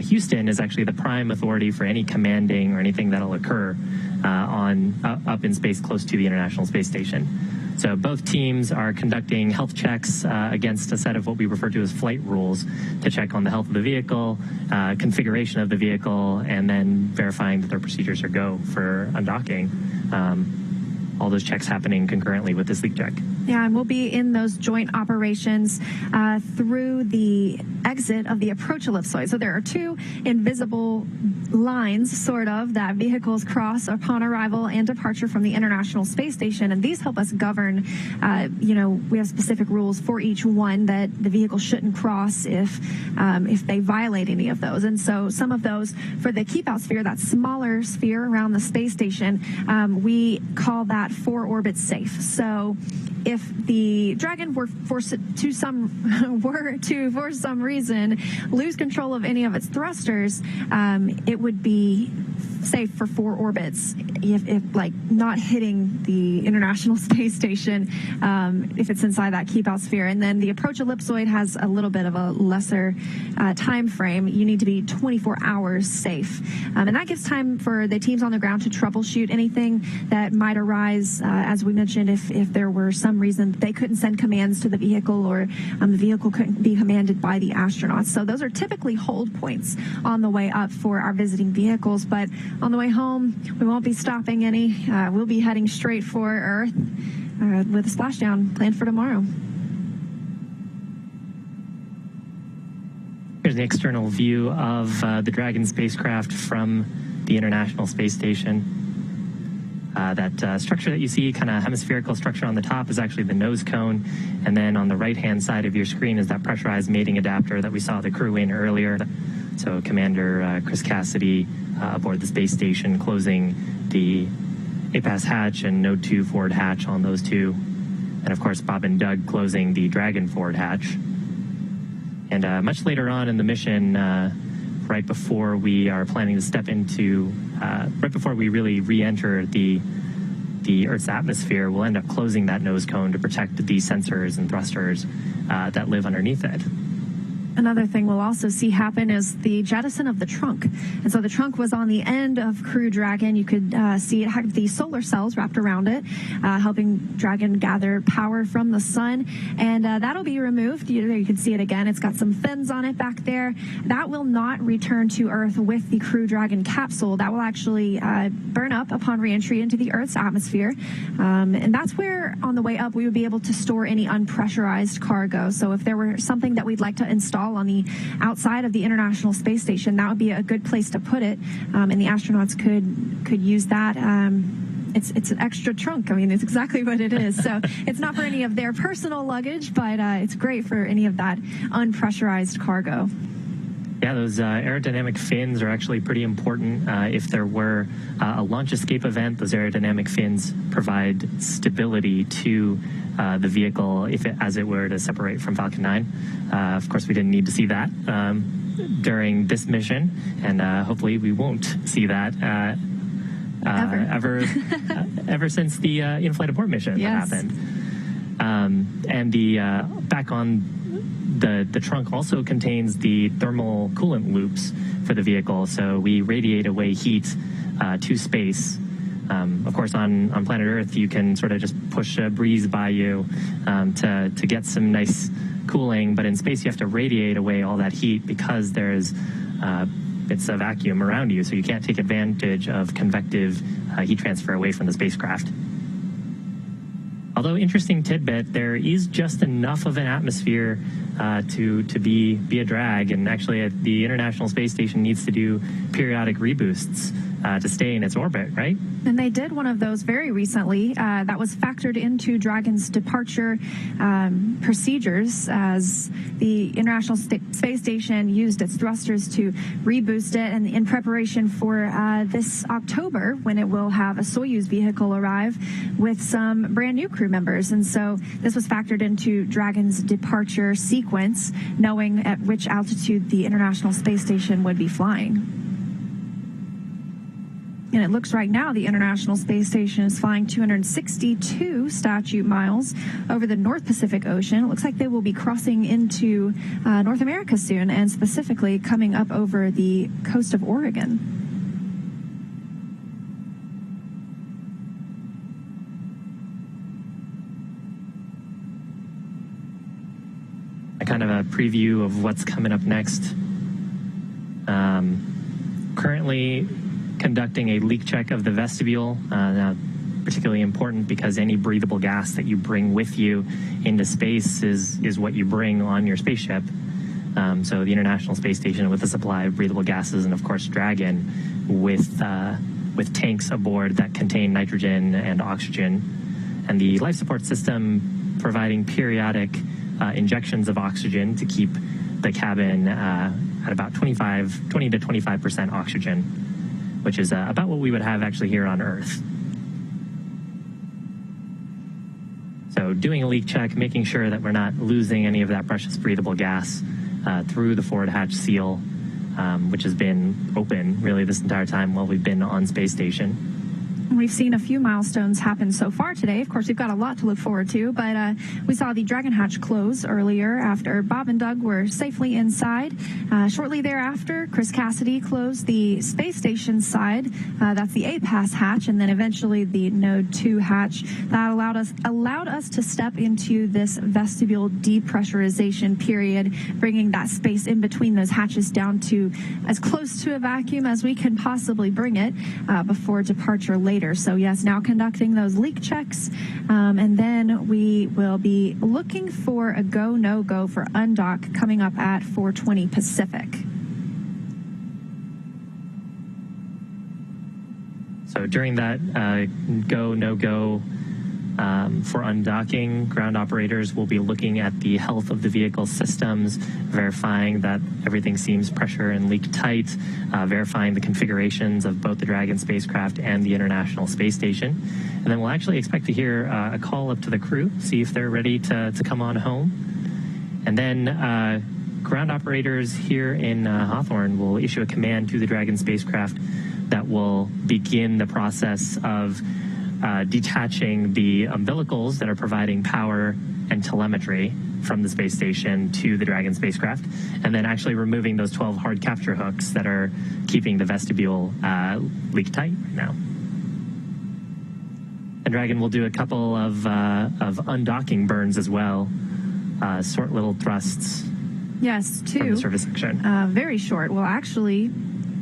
Houston is actually the prime authority for any commanding or anything that'll occur up in space close to the International Space Station. So both teams are conducting health checks against a set of what we refer to as flight rules to check on the health of the vehicle, configuration of the vehicle, and then verifying that their procedures are go for undocking. All those checks happening concurrently with this leak check.
Yeah, and we'll be in those joint operations through the exit of the approach ellipsoid. So there are two invisible lines, sort of, that vehicles cross upon arrival and departure from the International Space Station, and these help us govern, we have specific rules for each one that the vehicle shouldn't cross if they violate any of those. And so some of those, for the keep out sphere, that smaller sphere around the space station, we call that for orbit safe. So if the Dragon were for some reason lose control of any of its thrusters, it would be safe for 4 orbits if like not hitting the International Space Station if it's inside that keep out sphere. And then the approach ellipsoid has a little bit of a lesser time frame. You need to be 24 hours safe, and that gives time for the teams on the ground to troubleshoot anything that might arise, as we mentioned, if there were some reason they couldn't send commands to the vehicle, or the vehicle couldn't be commanded by the astronauts. So those are typically hold points on the way up for our visiting vehicles, but on the way home we won't be stopping any. We'll be heading straight for Earth. with a splashdown planned for tomorrow.
Here's the external view of the Dragon spacecraft from the International Space Station. That structure that you see, kind of hemispherical structure on the top, is actually the nose cone. And then on the right-hand side of your screen is that pressurized mating adapter that we saw the crew in earlier. So Commander Chris Cassidy aboard the space station, closing the APAS hatch and Node 2 forward hatch on those two. And of course, Bob and Doug closing the Dragon forward hatch. And much later on in the mission, right before we are planning to step into, right before we really re-enter the Earth's atmosphere, we'll end up closing that nose cone to protect the sensors and thrusters that live underneath it.
Another thing we'll also see happen is the jettison of the trunk. And so the trunk was on the end of Crew Dragon. You could see it had the solar cells wrapped around it, helping Dragon gather power from the sun. And that'll be removed. You can see it again. It's got some fins on it back there. That will not return to Earth with the Crew Dragon capsule. That will actually burn up upon reentry into the Earth's atmosphere. And that's where, on the way up, we would be able to store any unpressurized cargo. So if there were something that we'd like to install on the outside of the International Space Station, that would be a good place to put it, and the astronauts could use that. It's an extra trunk. I mean, it's exactly what it is. So it's not for any of their personal luggage, but it's great for any of that unpressurized cargo.
Yeah, those aerodynamic fins are actually pretty important. If there were a launch escape event, those aerodynamic fins provide stability to the vehicle as it were to separate from Falcon 9. Of course, we didn't need to see that during this mission, and hopefully we won't see that ever since the in-flight abort mission that happened. And the back on the trunk also contains the thermal coolant loops for the vehicle, so we radiate away heat to space. Of course, on planet Earth, you can sort of just push a breeze by you to get some nice cooling, but in space, you have to radiate away all that heat because it's a vacuum around you, so you can't take advantage of convective heat transfer away from the spacecraft. Although, interesting tidbit, there is just enough of an atmosphere to be a drag, and actually the International Space Station needs to do periodic reboosts to stay in its orbit, right?
And they did one of those very recently. That was factored into Dragon's departure procedures as the International Space Station used its thrusters to reboost it, and in preparation for this October, when it will have a Soyuz vehicle arrive with some brand new crew members. And so this was factored into Dragon's departure sequence, knowing at which altitude the International Space Station would be flying. And it looks right now the International Space Station is flying 262 statute miles over the North Pacific Ocean. It looks like they will be crossing into North America soon, and specifically coming up over the coast of Oregon.
A kind of a preview of what's coming up next. Currently conducting a leak check of the vestibule. Now, particularly important because any breathable gas that you bring with you into space is what you bring on your spaceship. So the International Space Station with a supply of breathable gases, and of course Dragon with tanks aboard that contain nitrogen and oxygen, and the life support system providing periodic injections of oxygen to keep the cabin at about 20 to 25% oxygen, which is about what we would have actually here on Earth. So doing a leak check, making sure that we're not losing any of that precious breathable gas through the forward hatch seal, which has been open really this entire time while we've been on space station.
We've seen a few milestones happen so far today. Of course, we've got a lot to look forward to, but we saw the Dragon hatch close earlier after Bob and Doug were safely inside. Shortly thereafter, Chris Cassidy closed the space station side. That's the APAS hatch, and then eventually the Node 2 hatch. That allowed us to step into this vestibule depressurization period, bringing that space in between those hatches down to as close to a vacuum as we can possibly bring it before departure later. later. So yes, now conducting those leak checks, and then we will be looking for a go, no go for undock coming up at 4:20 Pacific.
So during that go, no go for undocking, ground operators will be looking at the health of the vehicle systems, verifying that everything seems pressure and leak tight, verifying the configurations of both the Dragon spacecraft and the International Space Station. And then we'll actually expect to hear a call up to the crew, see if they're ready to come on home. And then ground operators here in Hawthorne will issue a command to the Dragon spacecraft that will begin the process of detaching the umbilicals that are providing power and telemetry from the space station to the Dragon spacecraft, and then actually removing those 12 hard capture hooks that are keeping the vestibule leak tight right now. And Dragon will do a couple of undocking burns as well, short little thrusts.
Yes, two.
From the service section.
Very short. Will actually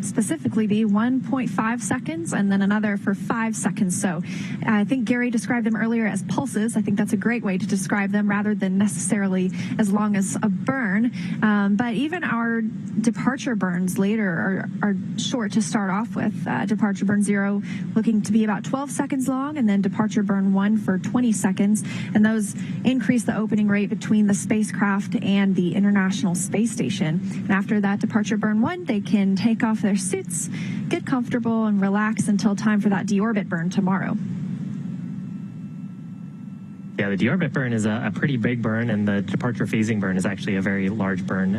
specifically be 1.5 seconds and then another for 5 seconds. So I think Gary described them earlier as pulses. I think that's a great way to describe them rather than necessarily as long as a burn. But even our departure burns later are short to start off with. Departure burn 0 looking to be about 12 seconds long, and then departure burn 1 for 20 seconds. And those increase the opening rate between the spacecraft and the International Space Station. And after that departure burn 1, they can take off their suits, get comfortable, and relax until time for that deorbit burn tomorrow.
Yeah, the deorbit burn is a pretty big burn, and the departure phasing burn is actually a very large burn.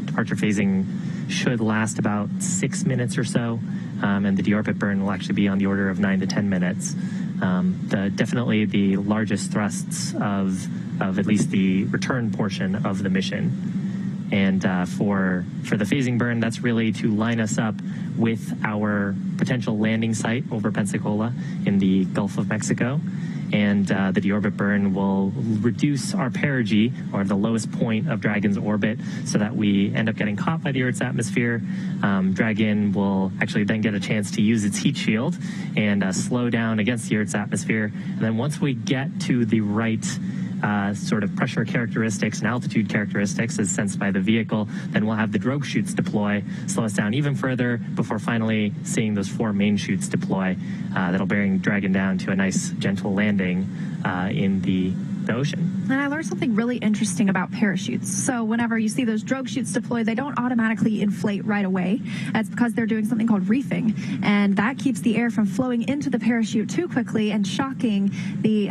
Departure phasing should last about 6 minutes or so, and the deorbit burn will actually be on the order of 9 to 10 minutes. Definitely the largest thrusts of at least the return portion of the mission. And for the phasing burn, that's really to line us up with our potential landing site over Pensacola in the Gulf of Mexico. And the deorbit burn will reduce our perigee, or the lowest point of Dragon's orbit, so that we end up getting caught by the Earth's atmosphere. Dragon will actually then get a chance to use its heat shield and slow down against the Earth's atmosphere. And then once we get to the right sort of pressure characteristics and altitude characteristics as sensed by the vehicle, then we'll have the drogue chutes deploy, slow us down even further before finally seeing those 4 main chutes deploy. That'll bring Dragon down to a nice gentle landing in the ocean.
And I learned something really interesting about parachutes. So whenever you see those drogue chutes deploy, they don't automatically inflate right away. That's because they're doing something called reefing, and that keeps the air from flowing into the parachute too quickly and shocking the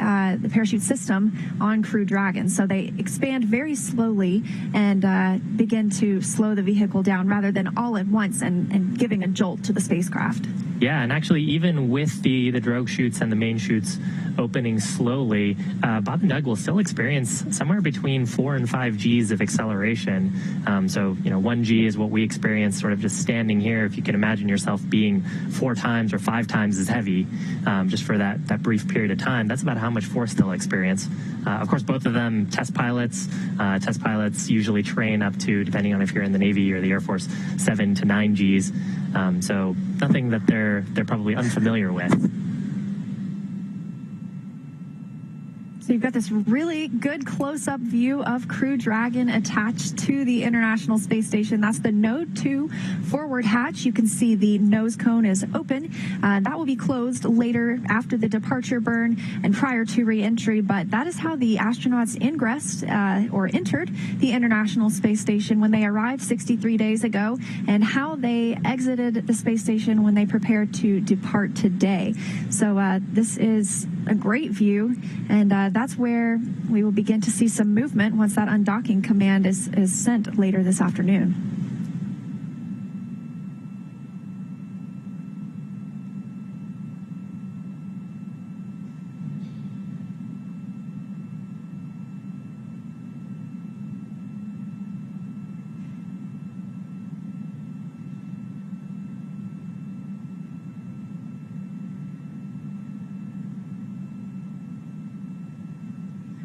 parachute system on Crew Dragon. So they expand very slowly and begin to slow the vehicle down rather than all at once and giving a jolt to the spacecraft.
Yeah, and actually even with the drogue chutes and the main chutes opening slowly, Bob and Doug will still experience somewhere between 4 and 5 Gs of acceleration. So, 1 G is what we experience sort of just standing here. If you can imagine yourself being 4 times or 5 times as heavy just for that brief period of time, that's about how much force they'll experience. Of course, both of them test pilots. Test pilots usually train up to, depending on if you're in the Navy or the Air Force, 7 to 9 Gs. So nothing that they're probably unfamiliar with.
So you've got this really good close-up view of Crew Dragon attached to the International Space Station. That's the Node 2 forward hatch. You can see the nose cone is open. That will be closed later after the departure burn and prior to re-entry, but that is how the astronauts ingressed or entered the International Space Station when they arrived 63 days ago, and how they exited the space station when they prepared to depart today. So this is a great view, and that's where we will begin to see some movement once that undocking command is sent later this afternoon.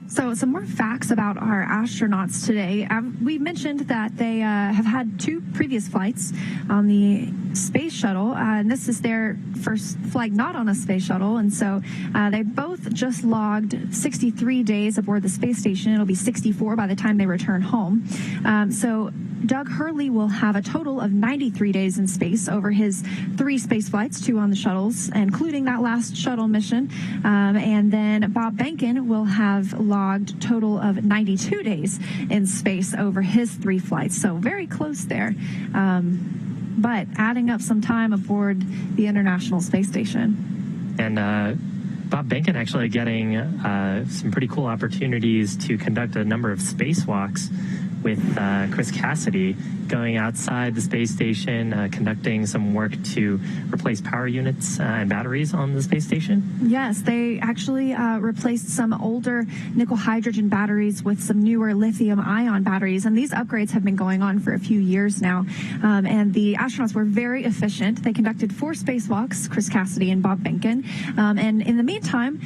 So some more facts about our astronauts today. We mentioned that they have had 2 previous flights on the space shuttle, and this is their first flight not on a space shuttle, and so they both just logged 63 days aboard the space station. It'll be 64 by the time they return home. So Doug Hurley will have a total of 93 days in space over his 3 space flights, 2 on the shuttles, including that last shuttle mission. And then Bob Behnken will have logged total of 92 days in space over his 3 flights. So very close there. But adding up some time aboard the International Space Station.
And Bob Behnken actually getting some pretty cool opportunities to conduct a number of spacewalks with Chris Cassidy, going outside the space station, conducting some work to replace power units and batteries on the space station.
Yes, they actually replaced some older nickel hydrogen batteries with some newer lithium ion batteries, and these upgrades have been going on for a few years now. And the astronauts were very efficient. They conducted 4 spacewalks, Chris Cassidy and Bob Behnken. And in the meantime,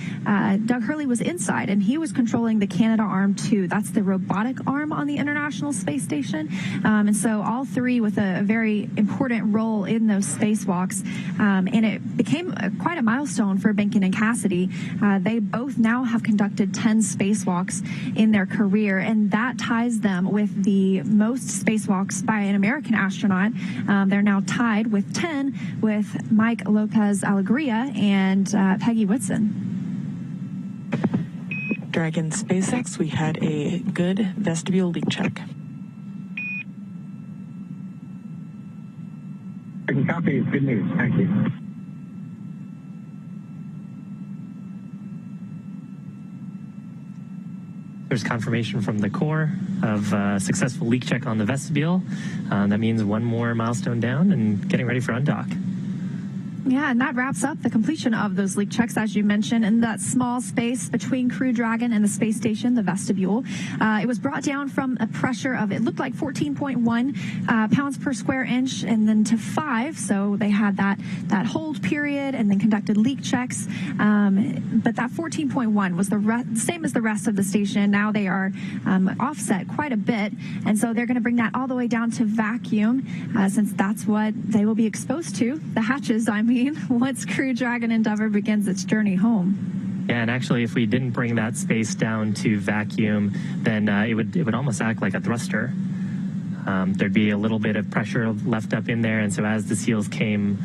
Doug Hurley was inside, and he was controlling the Canadarm2. That's the robotic arm on the International Space Station. And so all 3 with a very important role in those spacewalks. And it became quite a milestone for Behnken and Cassidy. They both now have conducted 10 spacewalks in their career, and that ties them with the most spacewalks by an American astronaut. They're now tied with 10 with Mike Lopez Alegria and Peggy Whitson.
Dragon SpaceX, we had a good vestibule leak check.
I can copy. Good news. Thank you.
There's confirmation from the core of successful leak check on the vestibule. That means 1 more milestone down and getting ready for undock.
Yeah, and that wraps up the completion of those leak checks, as you mentioned, in that small space between Crew Dragon and the space station, the vestibule. It was brought down from a pressure of, it looked like 14.1 pounds per square inch, and then to 5. So they had that hold period and then conducted leak checks. But that 14.1 was the same as the rest of the station. Now they are offset quite a bit, and so they're going to bring that all the way down to vacuum, since that's what they will be exposed to, the hatches, once Crew Dragon Endeavour begins its journey home.
Yeah, and actually, if we didn't bring that space down to vacuum, then it would almost act like a thruster. There'd be a little bit of pressure left up in there, and so as the seals came,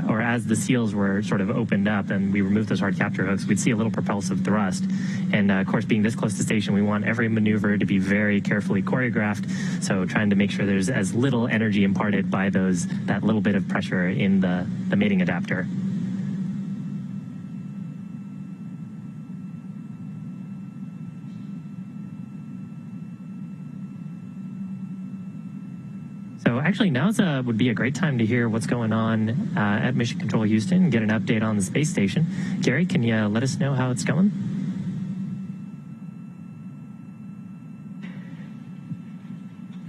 or as the seals were sort of opened up and we removed those hard capture hooks, we'd see a little propulsive thrust. And of course, being this close to station, we want every maneuver to be very carefully choreographed, so trying to make sure there's as little energy imparted by that little bit of pressure in the mating adapter. So actually, now would be a great time to hear what's going on at Mission Control Houston and get an update on the space station. Gary, can you let us know how it's going?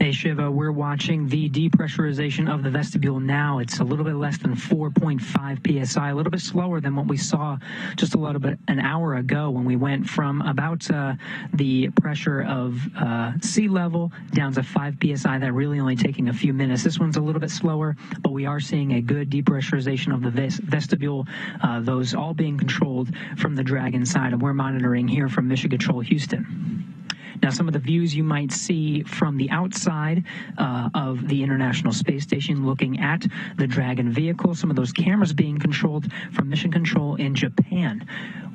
Hey, Shiva, we're watching the depressurization of the vestibule now. It's a little bit less than 4.5 psi, a little bit slower than what we saw just a little bit an hour ago when we went from about the pressure of sea level down to 5 psi. That really only taking a few minutes. This one's a little bit slower, but we are seeing a good depressurization of the vestibule, those all being controlled from the Dragon side, and we're monitoring here from Mission Control Houston. Now, some of the views you might see from the outside of the International Space Station looking at the Dragon vehicle, some of those cameras being controlled from Mission Control in Japan.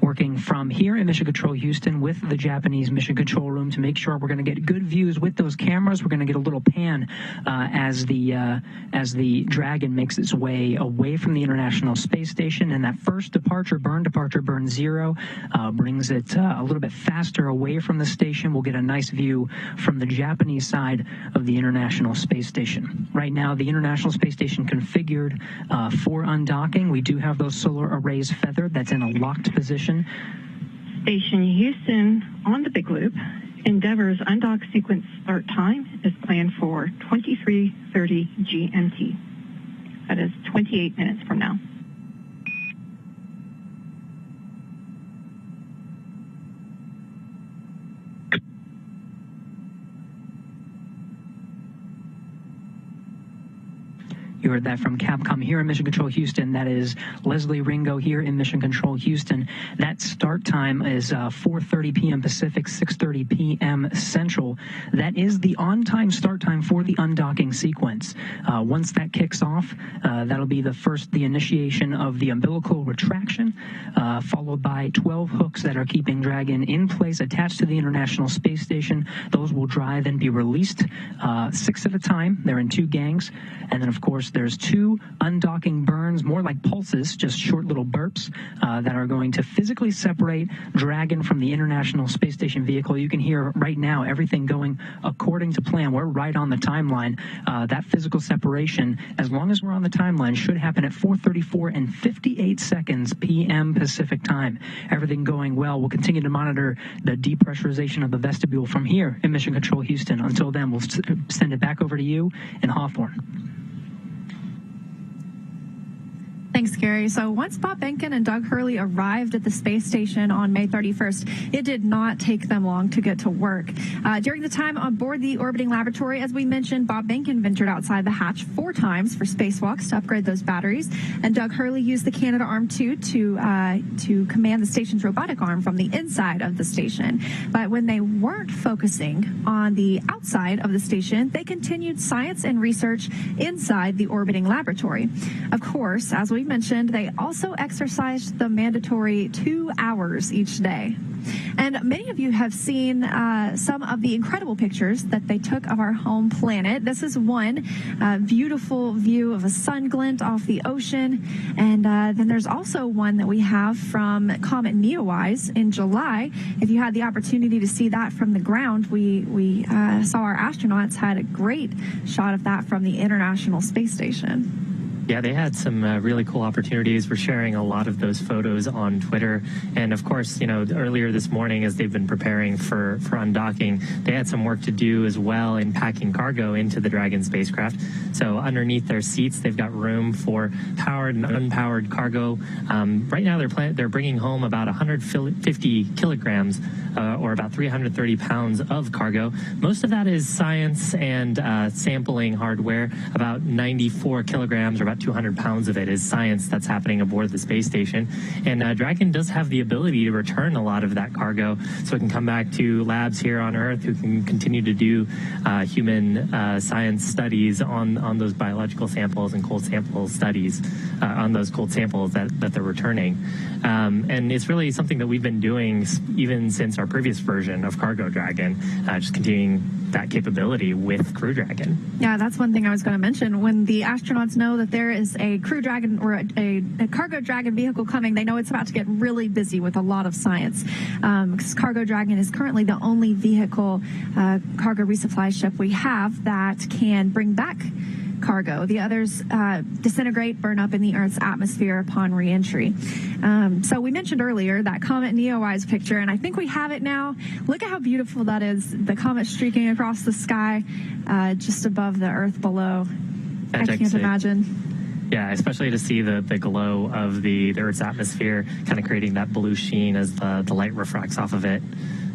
Working from here in Mission Control Houston with the Japanese Mission Control Room to make sure we're going to get good views with those cameras. We're going to get a little pan as the Dragon makes its way away from the International Space Station, and that first departure burn 0, brings it a little bit faster away from the station. We'll get a nice view from the Japanese side of the International Space Station. Right now, the International Space Station configured for undocking. We do have those solar arrays feathered. That's in a locked position.
Station Houston on the Big Loop. Endeavour's undock sequence start time is planned for 23:30 GMT. That is 28 minutes from now.
You heard that from Capcom here in Mission Control Houston. That is Leslie Ringo here in Mission Control Houston. That start time is 4:30 p.m. Pacific, 6:30 p.m. Central. That is the on-time start time for the undocking sequence. Once that kicks off, that'll be the initiation of the umbilical retraction, followed by 12 hooks that are keeping Dragon in place attached to the International Space Station. Those will drive and be released 6 at a time. They're in 2 gangs. And then, of course, there's 2 undocking burns, more like pulses, just short little burps that are going to physically separate Dragon from the International Space Station vehicle. You can hear right now everything going according to plan. We're right on the timeline. That physical separation, as long as we're on the timeline, should happen at 4:34 and 58 seconds p.m. Pacific time. Everything going well. We'll continue to monitor the depressurization of the vestibule from here in Mission Control Houston. Until then, we'll send it back over to you in Hawthorne.
Thanks, Gary. So once Bob Behnken and Doug Hurley arrived at the space station on May 31st, it did not take them long to get to work. During the time on board the orbiting laboratory, as we mentioned, Bob Behnken ventured outside the hatch 4 times for spacewalks to upgrade those batteries, and Doug Hurley used the Canadarm2 to command the station's robotic arm from the inside of the station. But when they weren't focusing on the outside of the station, they continued science and research inside the orbiting laboratory. Of course, as we mentioned, they also exercised the mandatory 2 hours each day. And many of you have seen some of the incredible pictures that they took of our home planet. This is one beautiful view of a sun glint off the ocean. And then there's also one that we have from Comet Neowise in July. If you had the opportunity to see that from the ground, we saw our astronauts had a great shot of that from the International Space Station.
Yeah, they had some really cool opportunities. We're sharing a lot of those photos on Twitter. And of course, earlier this morning, as they've been preparing for undocking, they had some work to do as well in packing cargo into the Dragon spacecraft. So underneath their seats, they've got room for powered and unpowered cargo. Right now, they're bringing home about 150 kilograms or about 330 pounds of cargo. Most of that is science and sampling hardware. About 94 kilograms or about 200 pounds of it is science that's happening aboard the space station. And Dragon does have the ability to return a lot of that cargo, so it can come back to labs here on Earth who can continue to do human science studies on those biological samples and cold sample studies on those cold samples that they're returning. And it's really something that we've been doing even since our previous version of Cargo Dragon, just continuing that capability with Crew Dragon.
Yeah, that's one thing I was going to mention. When the astronauts know that there is a Crew Dragon or a Cargo Dragon vehicle coming, they know it's about to get really busy with a lot of science. Because Cargo Dragon is currently the only vehicle cargo resupply ship we have that can bring back cargo. The others disintegrate, burn up in the Earth's atmosphere upon re-entry. So we mentioned earlier that Comet Neowise picture, and I think we have it now. Look at how beautiful that is, the comet streaking across the sky just above the Earth below. I can't imagine.
Yeah, especially to see the glow of the Earth's atmosphere kind of creating that blue sheen as the light refracts off of it.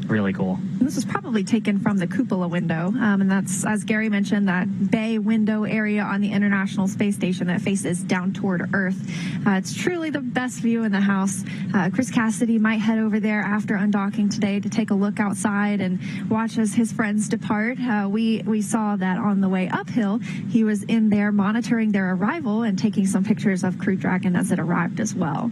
Really cool.
This was probably taken from the cupola window, and that's, as Gary mentioned, that bay window area on the International Space Station that faces down toward Earth. It's truly the best view in the house. Chris Cassidy might head over there after undocking today to take a look outside and watch as his friends depart. We saw that on the way uphill. He was in there monitoring their arrival and taking some pictures of Crew Dragon as it arrived as well.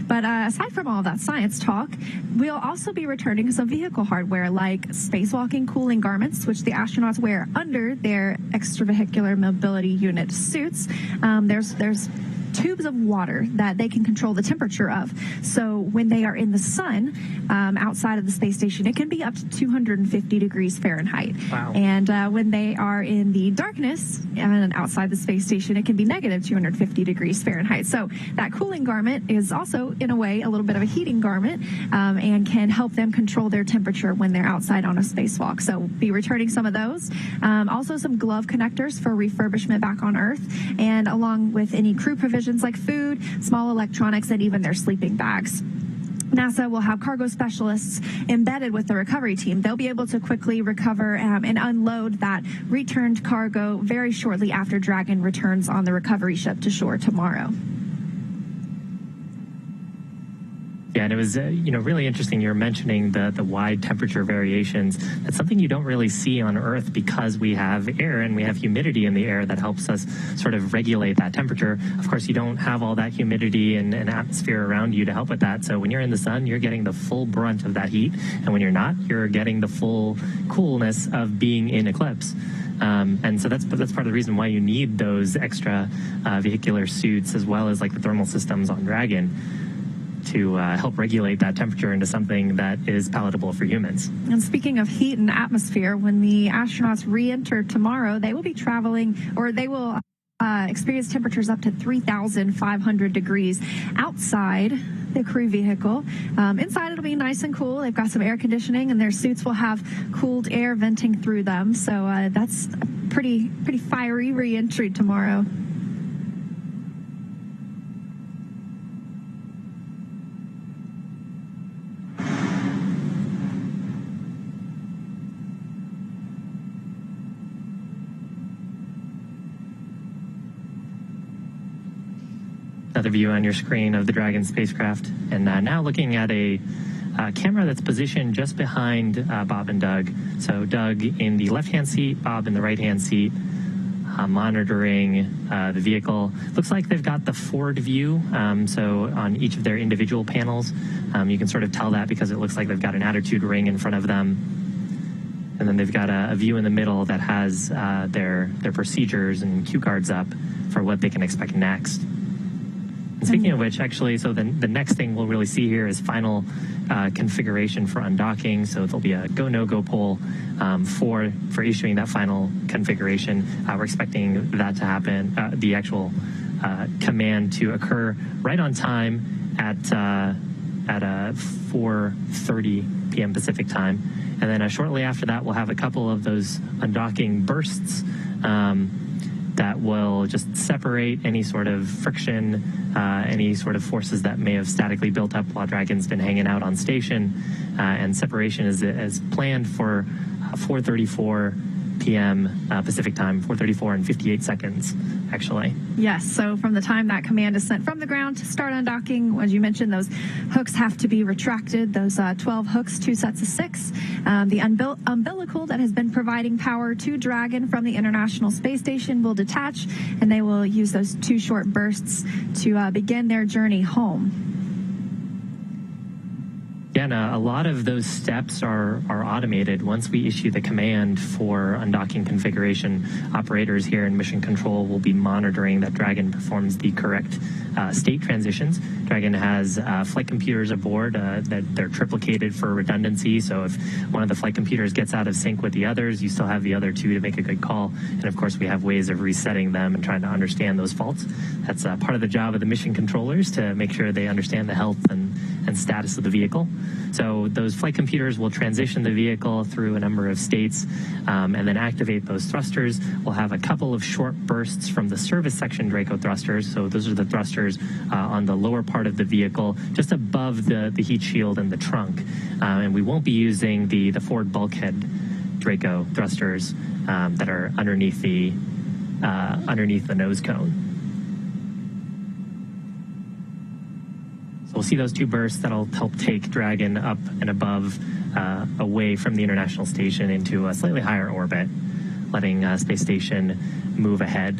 But aside from all that science talk, we'll also be returning some vehicle hardware like spacewalking cooling garments, which the astronauts wear under their extravehicular mobility unit suits. There's tubes of water that they can control the temperature of. So when they are in the sun outside of the space station, it can be up to 250 degrees Fahrenheit.
Wow.
And when they are in the darkness and outside the space station, it can be negative 250 degrees Fahrenheit. So that cooling garment is also, in a way, a little bit of a heating garment and can help them control their temperature when they're outside on a spacewalk. So be returning some of those. Also some glove connectors for refurbishment back on Earth, and along with any crew provisions like food, small electronics, and even their sleeping bags. NASA will have cargo specialists embedded with the recovery team. They'll be able to quickly recover and unload that returned cargo very shortly after Dragon returns on the recovery ship to shore tomorrow.
Yeah, and it was, really interesting. You're mentioning the wide temperature variations. That's something you don't really see on Earth because we have air and we have humidity in the air that helps us sort of regulate that temperature. Of course, you don't have all that humidity and atmosphere around you to help with that. So when you're in the sun, you're getting the full brunt of that heat. And when you're not, you're getting the full coolness of being in eclipse. And so that's part of the reason why you need those extra vehicular suits, as well as like the thermal systems on Dragon, to help regulate that temperature into something that is palatable for humans.
And speaking of heat and atmosphere, when the astronauts re-enter tomorrow, they will be traveling, or they will experience temperatures up to 3,500 degrees outside the crew vehicle. Inside, it'll be nice and cool. They've got some air conditioning, and their suits will have cooled air venting through them. So that's a pretty fiery re-entry tomorrow.
Another view on your screen of the Dragon spacecraft, and now looking at a camera that's positioned just behind Bob and Doug. So Doug in the left-hand seat, Bob in the right-hand seat, monitoring the vehicle. Looks like they've got the forward view, so on each of their individual panels. You can sort of tell that because it looks like they've got an attitude ring in front of them. And then they've got a view in the middle that has their procedures and cue cards up for what they can expect next. Speaking of which, actually, so the next thing we'll really see here is final configuration for undocking. So there'll be a go, no-go poll for issuing that final configuration. We're expecting that to happen, the actual command to occur right on time at 4:30 p.m. Pacific time. And then shortly after that, we'll have a couple of those undocking bursts that will just separate any sort of friction, any sort of forces that may have statically built up while Dragon's been hanging out on station. And separation is planned for 4:34 p.m. Pacific time, 4:34 and 58 seconds, actually.
Yes, so from the time that command is sent from the ground to start undocking, as you mentioned, those hooks have to be retracted, those 12 hooks, 2 sets of 6. The umbilical that has been providing power to Dragon from the International Space Station will detach, and they will use those 2 short bursts to begin their journey home.
Yeah, and a lot of those steps are automated. Once we issue the command for undocking configuration, operators here in Mission Control will be monitoring that Dragon performs the correct state transitions. Dragon has flight computers aboard that they're triplicated for redundancy, so if one of the flight computers gets out of sync with the others, you still have the other 2 to make a good call. And of course, we have ways of resetting them and trying to understand those faults. That's part of the job of the mission controllers, to make sure they understand the health and status of the vehicle. So those flight computers will transition the vehicle through a number of states and then activate those thrusters. We'll have a couple of short bursts from the service section Draco thrusters. So those are the thrusters on the lower part of the vehicle, just above the heat shield and the trunk. And we won't be using the forward bulkhead Draco thrusters that are underneath the nose cone. We'll see those 2 bursts that'll help take Dragon up and above, away from the International Station into a slightly higher orbit, letting Space Station move ahead.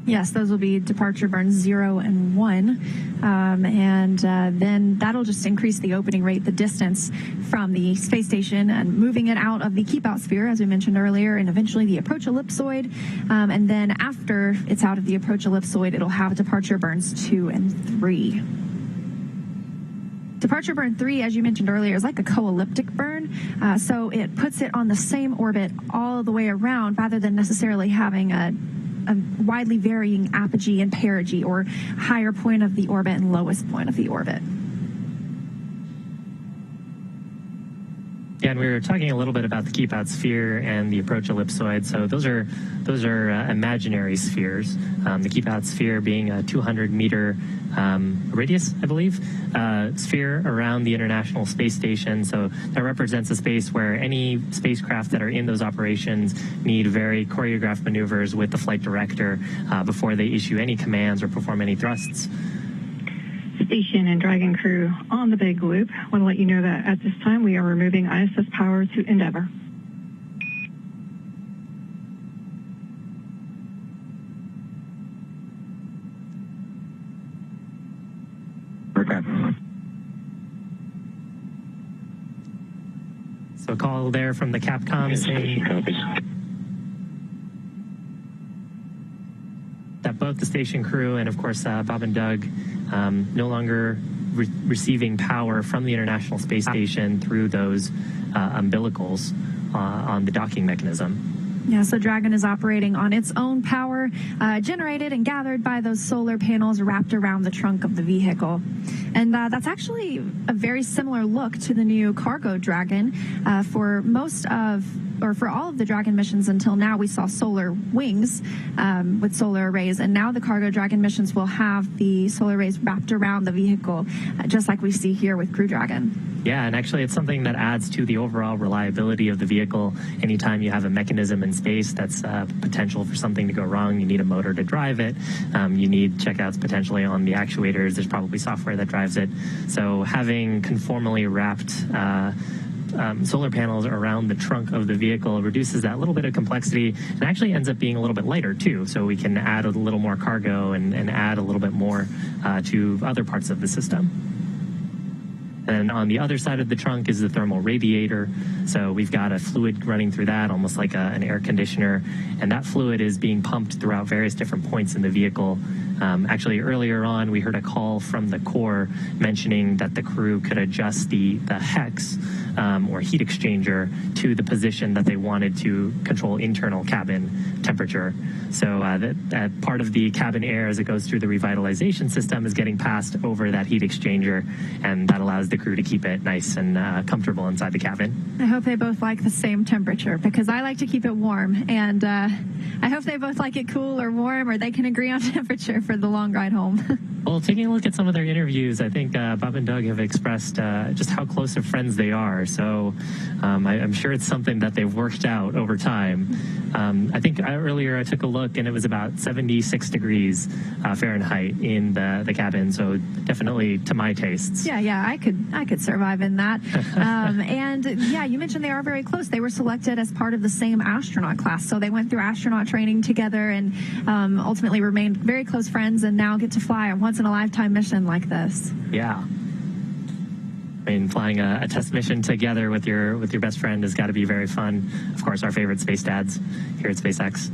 Yes, those will be departure burns 0 and 1. And then that'll just increase the opening rate, the distance from the space station, and moving it out of the keep-out sphere, as we mentioned earlier, and eventually the approach ellipsoid. And then after it's out of the approach ellipsoid, it'll have departure burns 2 and 3. Departure burn 3, as you mentioned earlier, is like a co-elliptic burn. So it puts it on the same orbit all the way around, rather than necessarily having a widely varying apogee and perigee, or higher point of the orbit and lowest point of the orbit.
Yeah, and we were talking a little bit about the keep out sphere and the approach ellipsoid. So those are imaginary spheres. The keep out sphere being a 200-meter radius, I believe, sphere around the International Space Station. So that represents a space where any spacecraft that are in those operations need very choreographed maneuvers with the flight director before they issue any commands or perform any thrusts.
Station and Dragon crew on the big loop. I want to let you know that at this time we are removing ISS power to Endeavour.
So a call there from the Capcom saying that both the station crew and, of course, Bob and Doug no longer receiving power from the International Space Station through those umbilicals on the docking mechanism.
Yeah, so Dragon is operating on its own power, generated and gathered by those solar panels wrapped around the trunk of the vehicle. And that's actually a very similar look to the new cargo Dragon. For all of the Dragon missions until now, we saw solar wings with solar arrays, and now the cargo Dragon missions will have the solar arrays wrapped around the vehicle, just like we see here with Crew Dragon.
Yeah, and actually it's something that adds to the overall reliability of the vehicle. Anytime you have a mechanism in space that's potential for something to go wrong, you need a motor to drive it. You need checkouts potentially on the actuators. There's probably software that drives it. So having conformally wrapped solar panels around the trunk of the vehicle reduces that little bit of complexity and actually ends up being a little bit lighter too. So we can add a little more cargo and add a little bit more to other parts of the system. And on the other side of the trunk is the thermal radiator. So we've got a fluid running through that, almost like an air conditioner. And that fluid is being pumped throughout various different points in the vehicle. Actually, earlier on, we heard a call from the core mentioning that the crew could adjust the hex or heat exchanger to the position that they wanted to control internal cabin temperature. So that part of the cabin air as it goes through the revitalization system is getting passed over that heat exchanger, and that allows the crew to keep it nice and comfortable inside the cabin.
I hope they both like the same temperature, because I like to keep it warm, and I hope they both like it cool or warm, or they can agree on temperature for the long ride home.
Well, taking a look at some of their interviews, I think Bob and Doug have expressed just how close of friends they are. So I'm sure it's something that they've worked out over time. I think earlier I took a look, and it was about 76 degrees Fahrenheit in the cabin. So definitely to my tastes.
Yeah, I could survive in that. And yeah, you mentioned they are very close. They were selected as part of the same astronaut class. So they went through astronaut training together and ultimately remained very close friends, and now get to fly a once-in-a-lifetime mission like this.
Yeah. I mean, flying a test mission together with your best friend has got to be very fun. Of course, our favorite space dads here at SpaceX.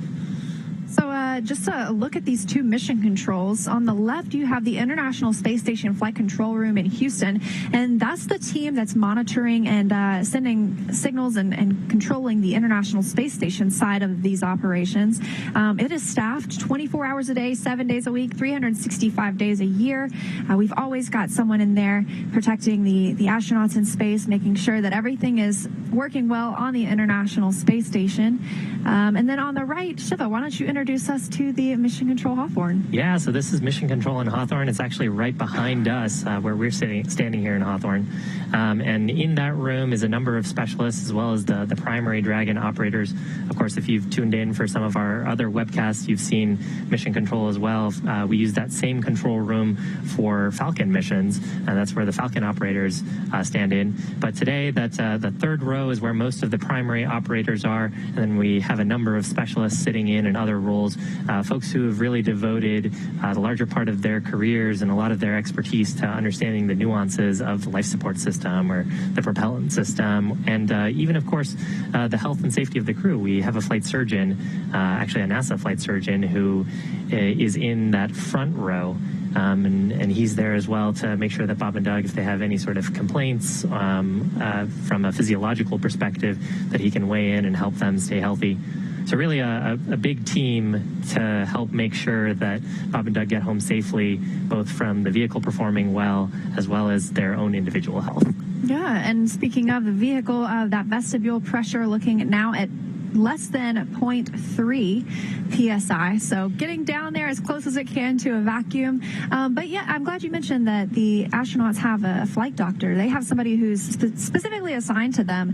So just a look at these two mission controls. On the left, you have the International Space Station Flight Control Room in Houston, and that's the team that's monitoring and sending signals and controlling the International Space Station side of these operations. It is staffed 24 hours a day, 7 days a week, 365 days a year. We've always got someone in there protecting the astronauts in space, making sure that everything is working well on the International Space Station. And then on the right, Shiva, why don't you introduce us to the Mission Control Hawthorne?
Yeah, so this is Mission Control in Hawthorne. It's actually right behind us where we're standing here in Hawthorne. And in that room is a number of specialists as well as the primary Dragon operators. Of course, if you've tuned in for some of our other webcasts, you've seen Mission Control as well. We use that same control room for Falcon missions, and that's where the Falcon operators stand in. But today, that's the third row is where most of the primary operators are, and then we have a number of specialists sitting in other roles, folks who have really devoted the larger part of their careers and a lot of their expertise to understanding the nuances of the life support system or the propellant system, and even, of course, the health and safety of the crew. We have a flight surgeon, actually a NASA flight surgeon, who is in that front row. And he's there as well to make sure that Bob and Doug, if they have any sort of complaints from a physiological perspective, that he can weigh in and help them stay healthy. So really a big team to help make sure that Bob and Doug get home safely, both from the vehicle performing well as their own individual health.
Yeah, and speaking of the vehicle, that vestibule pressure looking now at less than 0.3 psi, so getting down there as close as it can to a vacuum. But yeah, I'm glad you mentioned that the astronauts have a flight doctor. They have somebody who's specifically assigned to them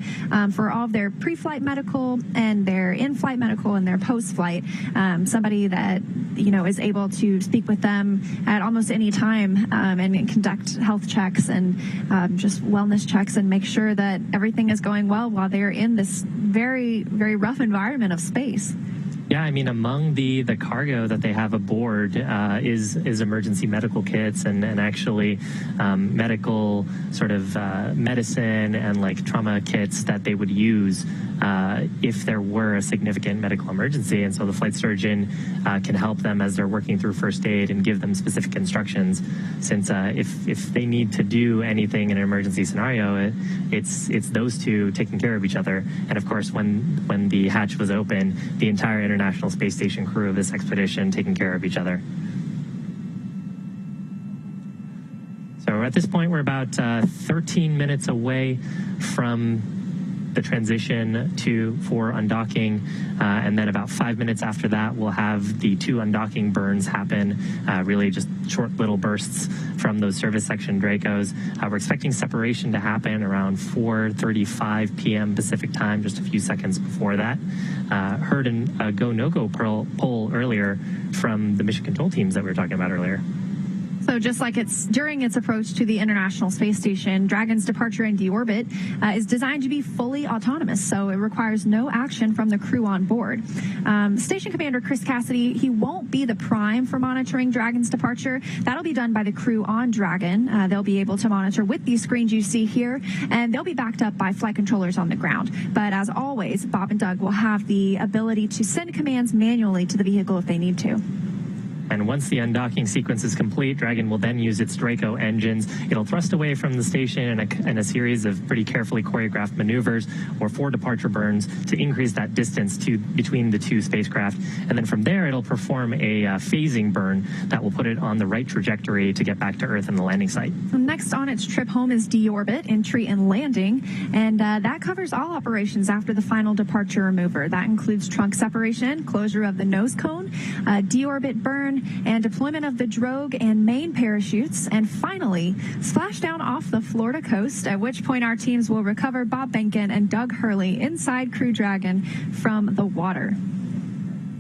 for all of their pre-flight medical and their in-flight medical and their post-flight. Somebody that is able to speak with them at almost any time and conduct health checks and just wellness checks and make sure that everything is going well while they're in this very, very rough environment of space.
Yeah, I mean, among the cargo that they have aboard is emergency medical kits and actually medical sort of medicine and like trauma kits that they would use if there were a significant medical emergency. And so the flight surgeon can help them as they're working through first aid and give them specific instructions, since if they need to do anything in an emergency scenario, it's those two taking care of each other. And of course, when the hatch was open, the entire International Space Station crew of this expedition taking care of each other. So at this point, we're about 13 minutes away from the transition for undocking, and then about 5 minutes after that, we'll have the 2 undocking burns happen, really just short little bursts from those service section Dracos. We're expecting separation to happen around 4:35 p.m. Pacific time, just a few seconds before that. Heard a go-no-go poll earlier from the mission control teams that we were talking about earlier.
So just like it's during its approach to the International Space Station, Dragon's departure and deorbit is designed to be fully autonomous, so it requires no action from the crew on board. Station Commander Chris Cassidy, he won't be the prime for monitoring Dragon's departure. That'll be done by the crew on Dragon. They'll be able to monitor with these screens you see here, and they'll be backed up by flight controllers on the ground. But as always, Bob and Doug will have the ability to send commands manually to the vehicle if they need to.
And once the undocking sequence is complete, Dragon will then use its Draco engines. It'll thrust away from the station in a series of pretty carefully choreographed maneuvers or 4 departure burns to increase that distance between the 2 spacecraft. And then from there, it'll perform a phasing burn that will put it on the right trajectory to get back to Earth and the landing site.
Next on its trip home is deorbit, entry and landing. And that covers all operations after the final departure remover. That includes trunk separation, closure of the nose cone, deorbit burn, and deployment of the drogue and main parachutes, and finally, splashdown off the Florida coast, at which point our teams will recover Bob Behnken and Doug Hurley inside Crew Dragon from the water.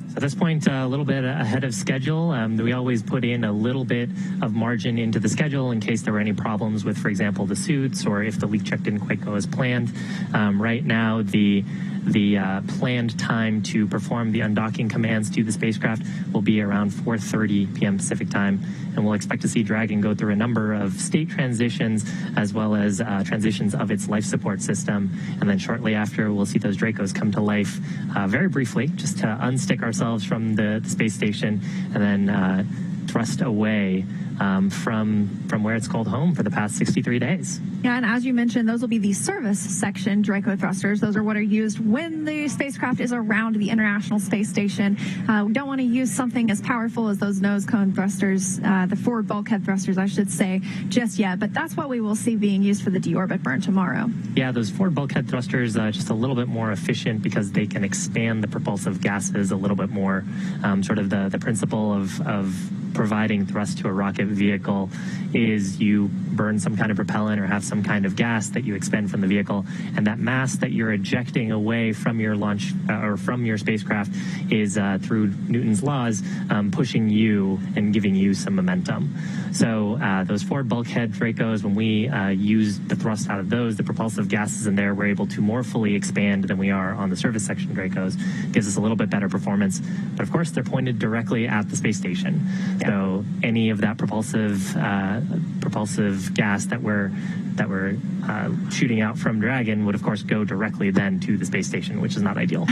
So at this point, a little bit ahead of schedule. We always put in a little bit of margin into the schedule in case there were any problems with, for example, the suits or if the leak check didn't quite go as planned. Right now, the planned time to perform the undocking commands to the spacecraft will be around 4:30 p.m. Pacific time, and we'll expect to see Dragon go through a number of state transitions as well as transitions of its life support system, and then shortly after we'll see those Dracos come to life very briefly, just to unstick ourselves from the space station and then thrust away from where it's called home for the past 63 days.
Yeah, and as you mentioned, those will be the service section Draco thrusters. Those are what are used when the spacecraft is around the International Space Station. We don't want to use something as powerful as those nose cone thrusters, the forward bulkhead thrusters, I should say, just yet. But that's what we will see being used for the deorbit burn tomorrow.
Yeah, those forward bulkhead thrusters just a little bit more efficient because they can expand the propulsive gases a little bit more. Sort of the principle of providing thrust to a rocket vehicle is you burn some kind of propellant or have some kind of gas that you expend from the vehicle, and that mass that you're ejecting away from your launch or from your spacecraft is through Newton's laws pushing you and giving you some momentum. So those forward bulkhead Dracos, when we use the thrust out of those, the propulsive gases in there, we're able to more fully expand than we are on the service section Dracos. Gives us a little bit better performance, but of course they're pointed directly at the space station. Yeah. So any of that propulsive gas that we're shooting out from Dragon would of course go directly then to the space station, which is not ideal.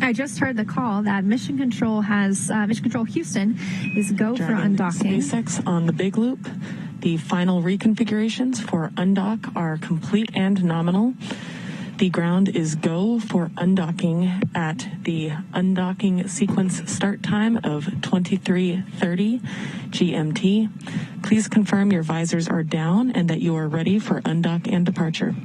I just heard the call that Mission Control Houston is go
Dragon
for undocking.
SpaceX on the big loop. The final reconfigurations for undock are complete and nominal. The ground is go for undocking at the undocking sequence start time of 23:30 GMT. Please confirm your visors are down and that you are ready for undock and departure.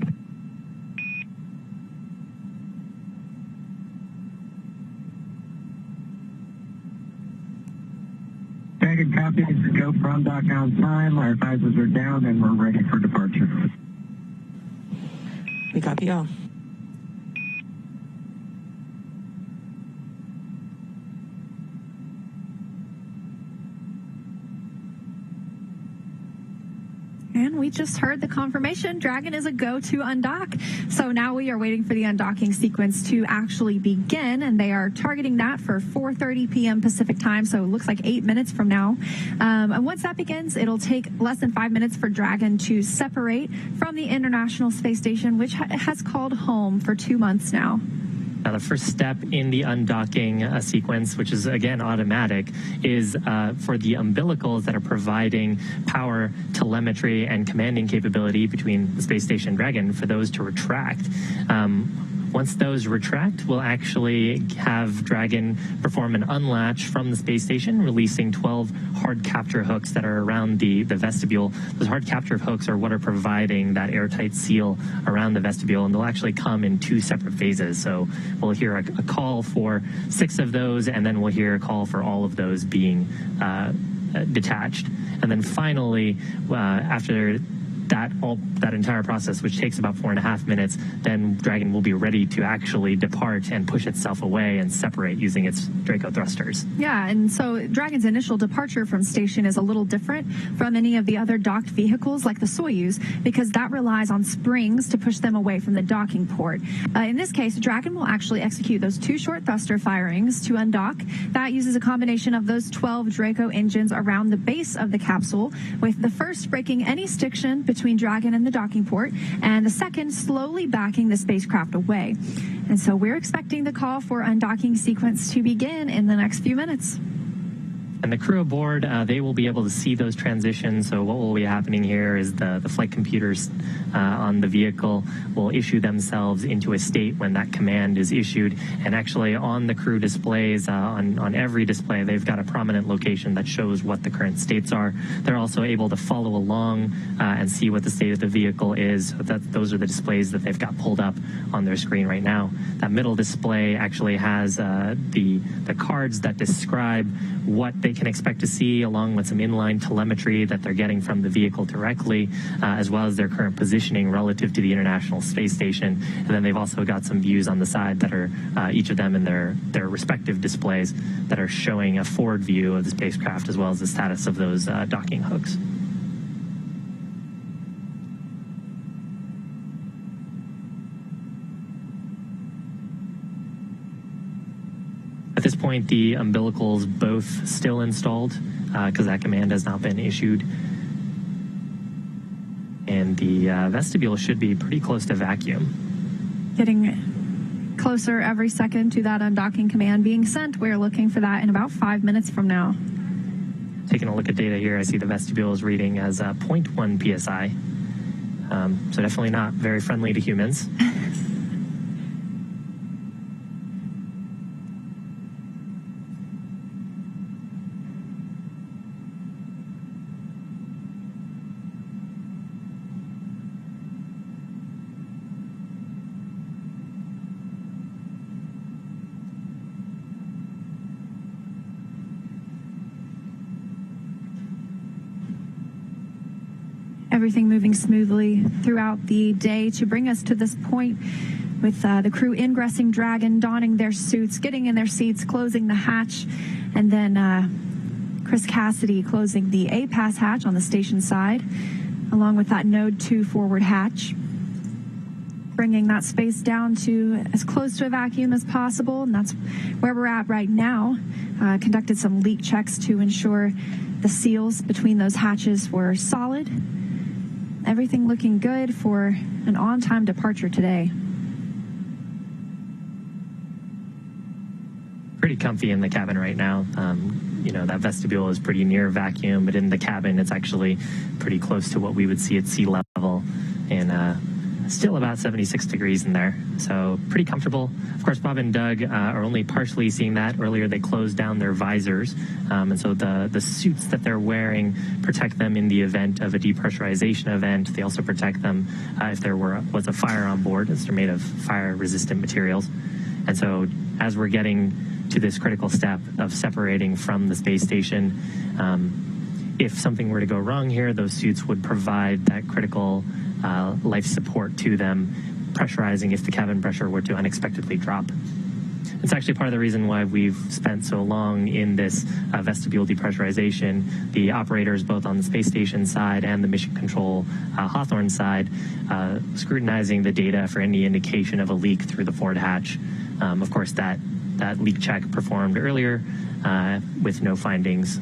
Dragon copies, go for undock on time. Our visors are down and we're ready for departure.
We copy all.
And we just heard the confirmation. Dragon is a go to undock. So now we are waiting for the undocking sequence to actually begin, and they are targeting that for 4:30 p.m. Pacific time. So it looks like 8 minutes from now. And once that begins, it'll take less than 5 minutes for Dragon to separate from the International Space Station, which has called home for 2 months now.
The first step in the undocking sequence, which is, again, automatic, is for the umbilicals that are providing power, telemetry, and commanding capability between the Space Station Dragon for those to retract. Once those retract, we'll actually have Dragon perform an unlatch from the space station, releasing 12 hard capture hooks that are around the vestibule. Those hard capture hooks are what are providing that airtight seal around the vestibule, and they'll actually come in 2 separate phases. So we'll hear a call for 6 of those, and then we'll hear a call for all of those being detached. And then finally, after that entire process, which takes about 4.5 minutes, then Dragon will be ready to actually depart and push itself away and separate using its Draco thrusters.
Yeah, and so Dragon's initial departure from station is a little different from any of the other docked vehicles like the Soyuz, because that relies on springs to push them away from the docking port. In this case, Dragon will actually execute those 2 short thruster firings to undock. That uses a combination of those 12 Draco engines around the base of the capsule, with the first breaking any stiction between Dragon and the docking port, and the second slowly backing the spacecraft away. And so we're expecting the call for undocking sequence to begin in the next few minutes.
And the crew aboard, they will be able to see those transitions. So what will be happening here is the flight computers on the vehicle will issue themselves into a state when that command is issued. And actually on the crew displays, on every display, they've got a prominent location that shows what the current states are. They're also able to follow along and see what the state of the vehicle is. Those are the displays that they've got pulled up on their screen right now. That middle display actually has the cards that describe what they can expect to see, along with some inline telemetry that they're getting from the vehicle directly, as well as their current positioning relative to the International Space Station. And then they've also got some views on the side that are each of them in their respective displays that are showing a forward view of the spacecraft, as well as the status of those docking hooks. At this point, the umbilicals both still installed because that command has not been issued. And the vestibule should be pretty close to vacuum.
Getting closer every second to that undocking command being sent. We're looking for that in about 5 minutes from now.
Taking a look at data here, I see the vestibule is reading as 0.1 psi. So definitely not very friendly to humans.
Everything moving smoothly throughout the day to bring us to this point, with the crew ingressing Dragon, donning their suits, getting in their seats, closing the hatch, and then Chris Cassidy closing the APAS hatch on the station side, along with that Node 2 forward hatch, bringing that space down to as close to a vacuum as possible, and that's where we're at right now. Conducted some leak checks to ensure the seals between those hatches were solid. Everything looking good for an on-time departure today.
Pretty comfy in the cabin right now. That vestibule is pretty near vacuum, but in the cabin, it's actually pretty close to what we would see at sea level. And still about 76 degrees in there, so pretty comfortable. Of course, Bob and Doug are only partially seeing that. Earlier, they closed down their visors, and so the suits that they're wearing protect them in the event of a depressurization event. They also protect them if there was a fire on board, as they're made of fire-resistant materials. And so as we're getting to this critical step of separating from the space station, if something were to go wrong here, those suits would provide that critical life support to them, pressurizing if the cabin pressure were to unexpectedly drop. It's actually part of the reason why we've spent so long in this vestibule depressurization. The operators, both on the space station side and the mission control Hawthorne side, scrutinizing the data for any indication of a leak through the forward hatch. Of course, that leak check performed earlier with no findings,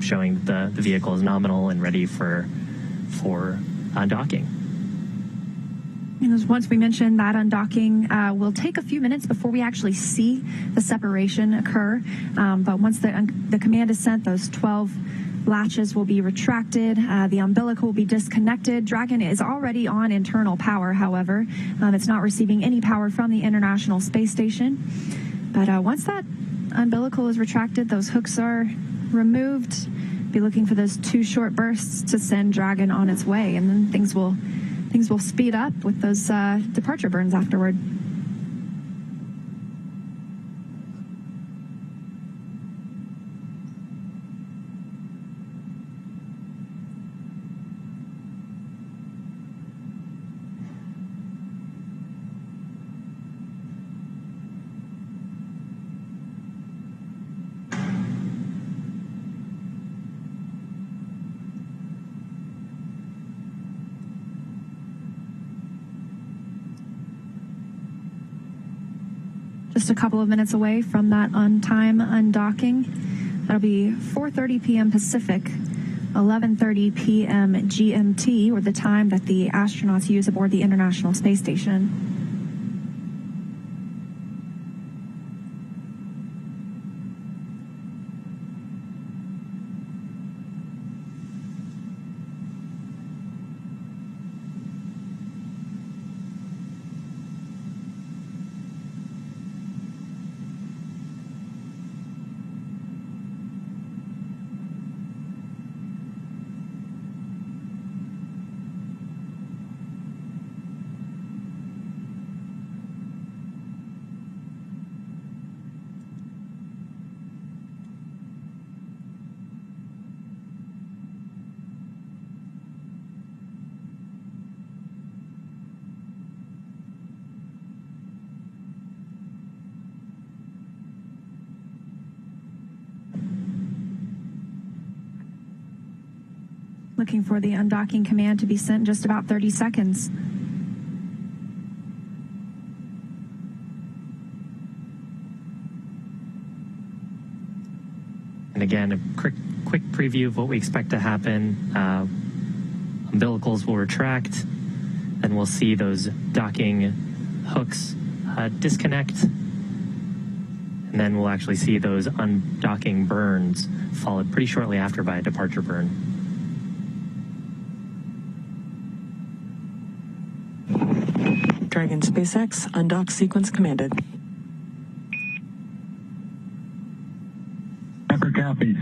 showing the vehicle is nominal and ready for undocking.
And once we mentioned that undocking will take a few minutes before we actually see the separation occur. But once the command is sent, those 12 latches will be retracted. The umbilical will be disconnected. Dragon is already on internal power, however. It's not receiving any power from the International Space Station. But once that umbilical is retracted, those hooks are removed. Be looking for those 2 short bursts to send Dragon on its way, and then things will speed up with those departure burns afterward. Just a couple of minutes away from that on-time undocking. That'll be 4:30 p.m. Pacific, 11:30 p.m. GMT, or the time that the astronauts use aboard the International Space Station. Looking for the undocking command to be sent in just about 30 seconds.
And again, a quick preview of what we expect to happen. Umbilicals will retract, and we'll see those docking hooks disconnect. And then we'll actually see those undocking burns followed pretty shortly after by a departure burn.
Dragon SpaceX, undock sequence commanded.
Upper copy.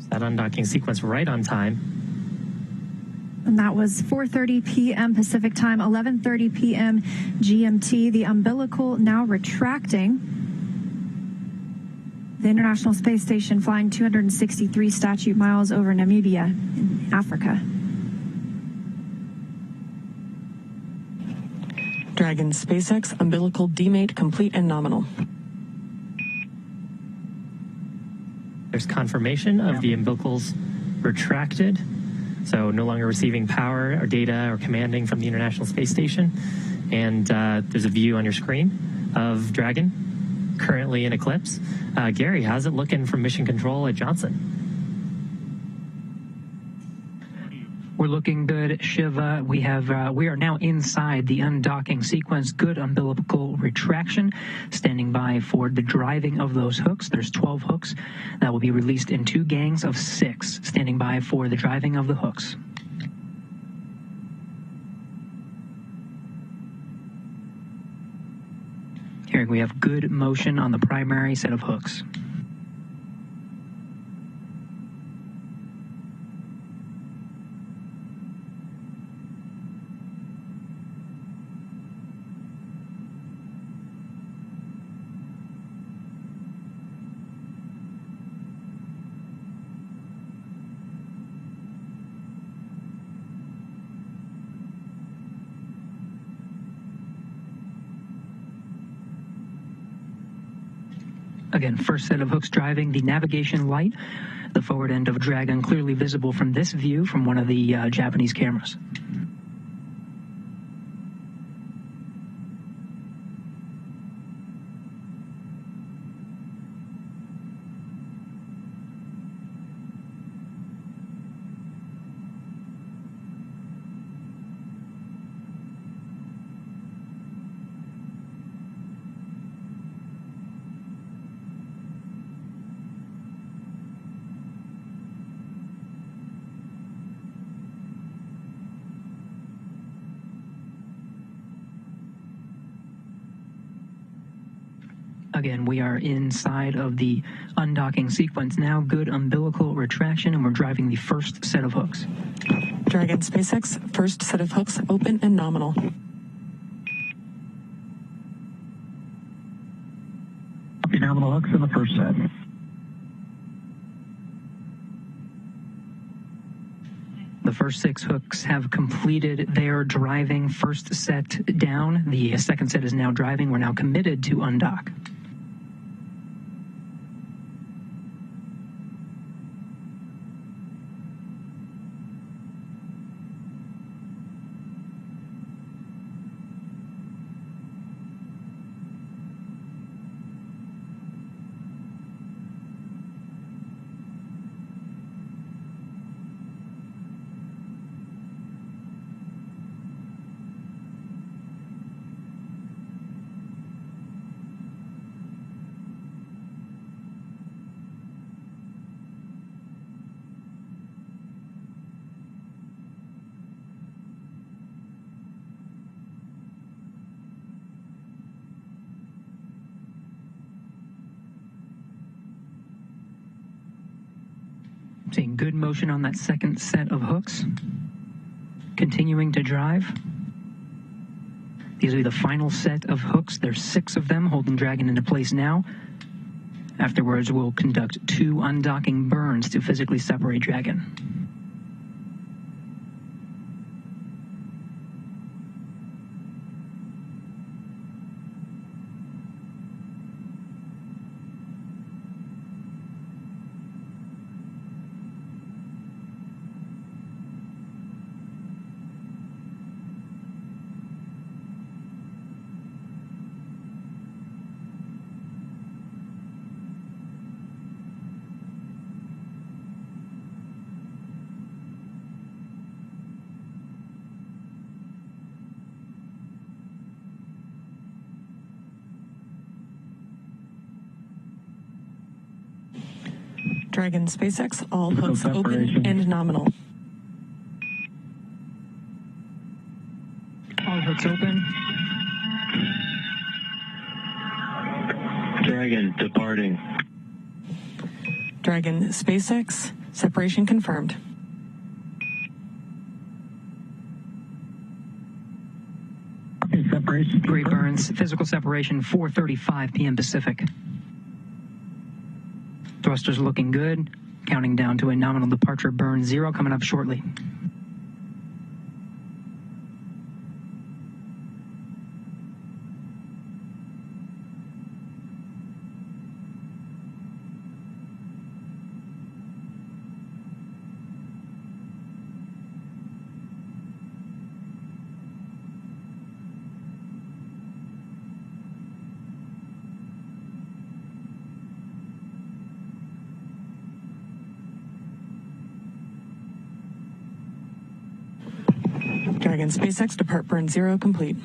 That undocking sequence right on time.
And that was 4:30 p.m. Pacific time, 11:30 p.m. GMT. The umbilical now retracting. The International Space Station flying 263 statute miles over Namibia in Africa.
Dragon SpaceX, umbilical demate complete and nominal.
There's confirmation of the umbilicals retracted, so no longer receiving power or data or commanding from the International Space Station. And there's a view on your screen of Dragon currently in eclipse. Gary, how's it looking from mission control at Johnson?
We're looking good, Shiva. We are now inside the undocking sequence. Good umbilical retraction. Standing by for the driving of those hooks. There's 12 hooks that will be released in 2 gangs of 6. Standing by for the driving of the hooks. Here we have good motion on the primary set of hooks. Again, first set of hooks driving the navigation light, the forward end of Dragon clearly visible from this view from one of the Japanese cameras. Again, we are inside of the undocking sequence now. Good umbilical retraction, and we're driving the first set of hooks.
Dragon SpaceX, first set of hooks open and nominal.
Copy nominal hooks in the first set.
The first 6 hooks have completed their driving first set down. The second set is now driving. We're now committed to undock. Seeing good motion on that second set of hooks. Continuing to drive. These will be the final set of hooks. There's 6 of them holding Dragon into place now. Afterwards, we'll conduct 2 undocking burns to physically separate Dragon.
Dragon SpaceX, all hooks open and nominal.
All hooks open.
Dragon departing.
Dragon SpaceX, separation confirmed.
Separation.
Great burns. Physical separation, 4:35 p.m. Pacific. Thrusters looking good. Counting down to a nominal departure burn 0 coming up shortly.
Dragon SpaceX depart burn 0 complete.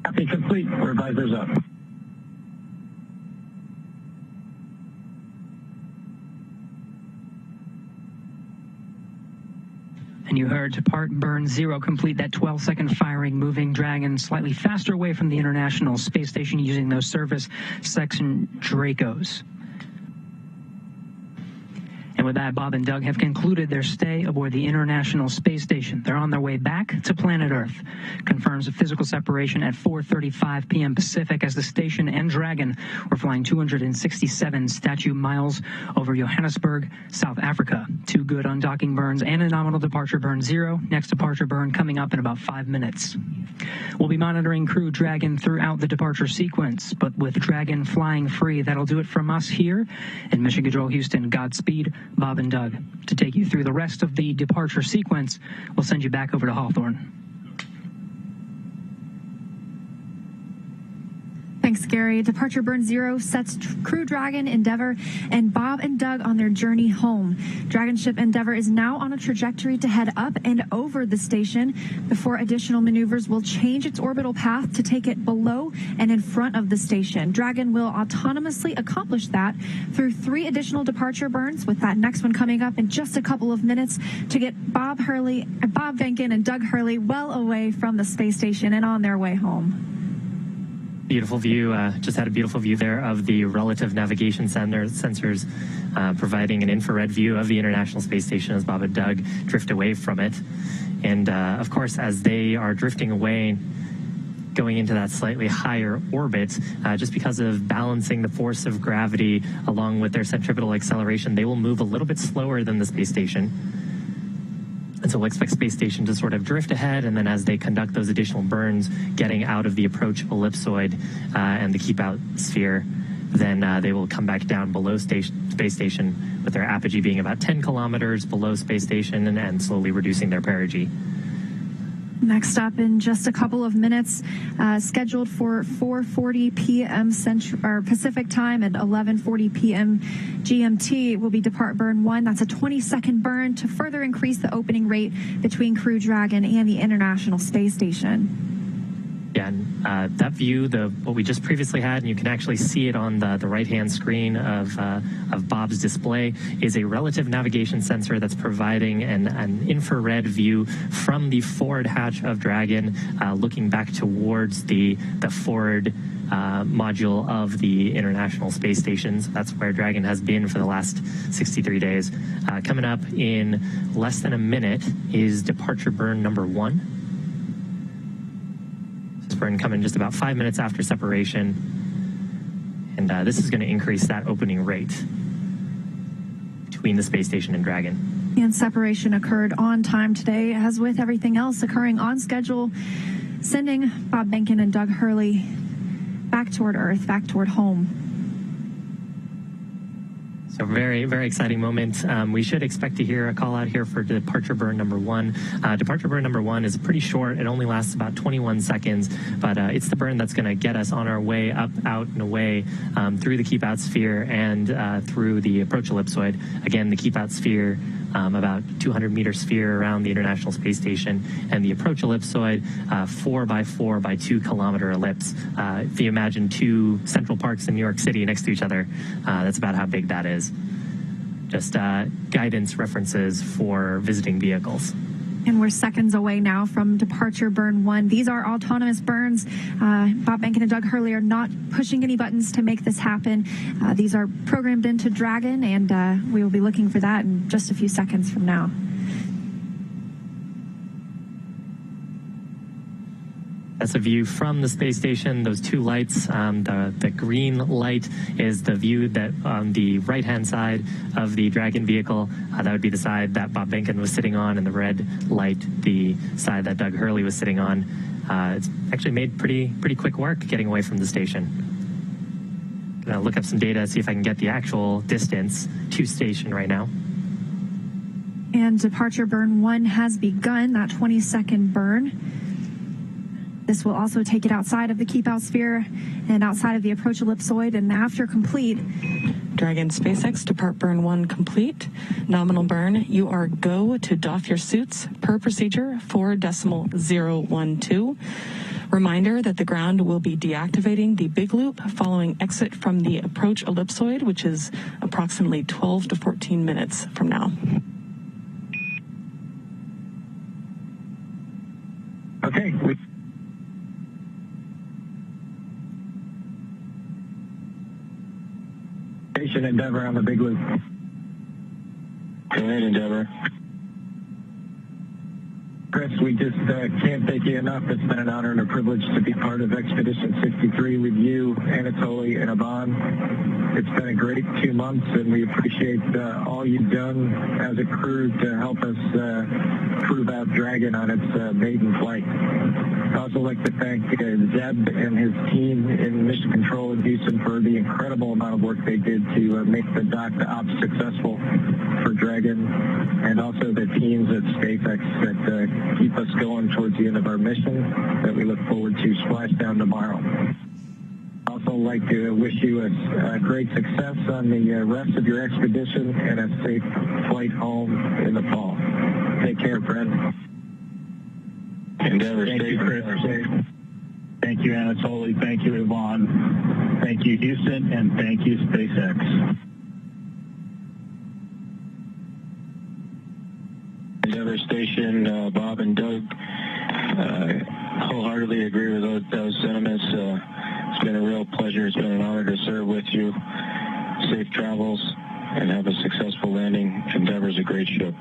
Copy complete. Revisors up.
And you heard depart burn 0 complete, that 12-second firing, moving Dragon slightly faster away from the International Space Station using those service section Dracos. And with that, Bob and Doug have concluded their stay aboard the International Space Station. They're on their way back to planet Earth. Confirms a physical separation at 4:35 p.m. Pacific as the station and Dragon were flying 267 statute miles over Johannesburg, South Africa. 2 good undocking burns and a nominal departure burn 0. Next departure burn coming up in about 5 minutes. We'll be monitoring Crew Dragon throughout the departure sequence, but with Dragon flying free, that'll do it from us here in Mission Control Houston. Godspeed, Bob and Doug. To take you through the rest of the departure sequence, we'll send you back over to Hawthorne.
Thanks, Gary. Departure burn 0 sets Crew Dragon, Endeavour, and Bob and Doug on their journey home. Dragon ship Endeavour is now on a trajectory to head up and over the station before additional maneuvers will change its orbital path to take it below and in front of the station. Dragon will autonomously accomplish that through 3 additional departure burns, with that next one coming up in just a couple of minutes to get Bob Behnken and Doug Hurley well away from the space station and on their way home.
Beautiful view. Just had a beautiful view there of the relative navigation sensors providing an infrared view of the International Space Station as Bob and Doug drift away from it. And of course, as they are drifting away, going into that slightly higher orbit, just because of balancing the force of gravity along with their centripetal acceleration, they will move a little bit slower than the space station. And so we'll expect space station to sort of drift ahead, and then as they conduct those additional burns, getting out of the approach ellipsoid and the keep out sphere, then they will come back down below space station with their apogee being about 10 kilometers below space station and slowly reducing their perigee.
Next up in just a couple of minutes, scheduled for 4:40 p.m. Pacific time and 11:40 p.m. GMT will be depart burn 1. That's a 20-second burn to further increase the opening rate between Crew Dragon and the International Space Station.
Yeah, and that view, what we just previously had, and you can actually see it on the right-hand screen of Bob's display, is a relative navigation sensor that's providing an infrared view from the forward hatch of Dragon, looking back towards the forward module of the International Space Station. So that's where Dragon has been for the last 63 days. Coming up in less than a minute is departure burn number 1. Burn coming just about 5 minutes after separation, and this is going to increase that opening rate between the space station and Dragon.
And separation occurred on time today, as with everything else occurring on schedule, sending Bob Behnken and Doug Hurley back toward Earth, back toward home.
So very, very exciting moment. We should expect to hear a call out here for departure burn number 1. Departure burn number 1 is pretty short. It only lasts about 21 seconds, but it's the burn that's going to get us on our way up, out, and away through the keep out sphere and through the approach ellipsoid. Again, the keep out sphere, about 200-meter sphere around the International Space Station, and the approach ellipsoid, 4x4 by 2 kilometer ellipse. If you imagine 2 Central Parks in New York City next to each other, that's about how big that is. Just guidance references for visiting vehicles.
And we're seconds away now from departure burn 1. These are autonomous burns. Bob Behnken and Doug Hurley are not pushing any buttons to make this happen. These are programmed into Dragon, and we will be looking for that in just a few seconds from now.
That's a view from the space station. Those 2 lights, the green light is the view that on the right-hand side of the Dragon vehicle, that would be the side that Bob Behnken was sitting on, and the red light, the side that Doug Hurley was sitting on. It's actually made pretty quick work getting away from the station. Gonna look up some data, see if I can get the actual distance to station right now.
And departure burn 1 has begun, that 20-second burn. This will also take it outside of the keep out sphere and outside of the approach ellipsoid. And after complete,
Dragon SpaceX depart burn 1 complete. Nominal burn, you are go to doff your suits per procedure 4.012. Reminder that the ground will be deactivating the big loop following exit from the approach ellipsoid, which is approximately 12 to 14 minutes from now.
Okay. Station Endeavor on the big loop.
Go ahead, Endeavor.
Chris, we just can't thank you enough. It's been an honor and a privilege to be part of Expedition 63 with you, Anatoly, and Yvonne. It's been a great 2 months, and we appreciate all you've done as a crew to help us prove out Dragon on its maiden flight. I'd also like to thank Zeb and his team in Mission Control in Houston for the incredible amount of work they did to make the dock to ops successful for Dragon, and also the teams at SpaceX that keep us going towards the end of our mission that we look forward to Splashdown tomorrow. I'd also like to wish you a great success on the rest of your expedition and a safe flight home in the fall. Take care, friend.
Endeavor,
Thank you, Chris. Thank you, Anatoly. Thank you, Yvonne. Thank you, Houston, and thank you, SpaceX.
Endeavor Station, Bob and Doug, wholeheartedly agree with those sentiments. It's been a real pleasure. It's been an honor to serve with you. Safe travels and have a successful landing. Endeavor's a great ship.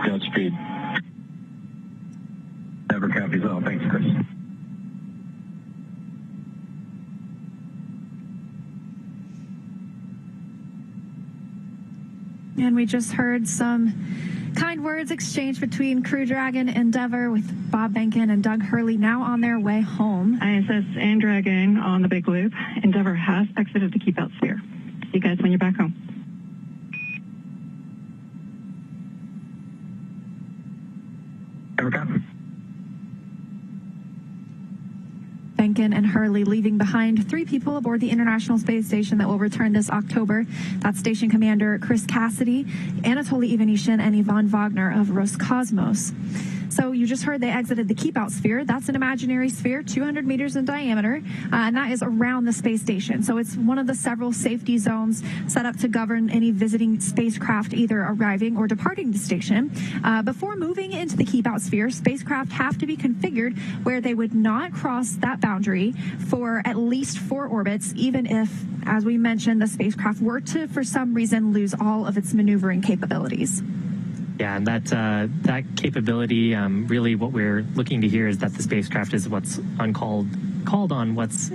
Godspeed.
Endeavor copies all. Thanks, Chris.
And we just heard some kind words exchanged between Crew Dragon Endeavor with Bob Behnken and Doug Hurley now on their way home.
ISS and Dragon on the big loop. Endeavor has exited the keep out sphere. See you guys when you're back home.
Endeavor copy.
Behnken and Hurley leaving behind 3 people aboard the International Space Station that will return this October. That's Station Commander Chris Cassidy, Anatoly Ivanishin, and Ivan Wagner of Roscosmos. So you just heard they exited the keep out sphere. That's an imaginary sphere, 200 meters in diameter, and that is around the space station. So it's one of the several safety zones set up to govern any visiting spacecraft either arriving or departing the station. Before moving into the keep out sphere, spacecraft have to be configured where they would not cross that boundary for at least 4 orbits, even if, as we mentioned, the spacecraft were to, for some reason, lose all of its maneuvering capabilities.
Yeah, and that capability, really what we're looking to hear is that the spacecraft is what's called on what's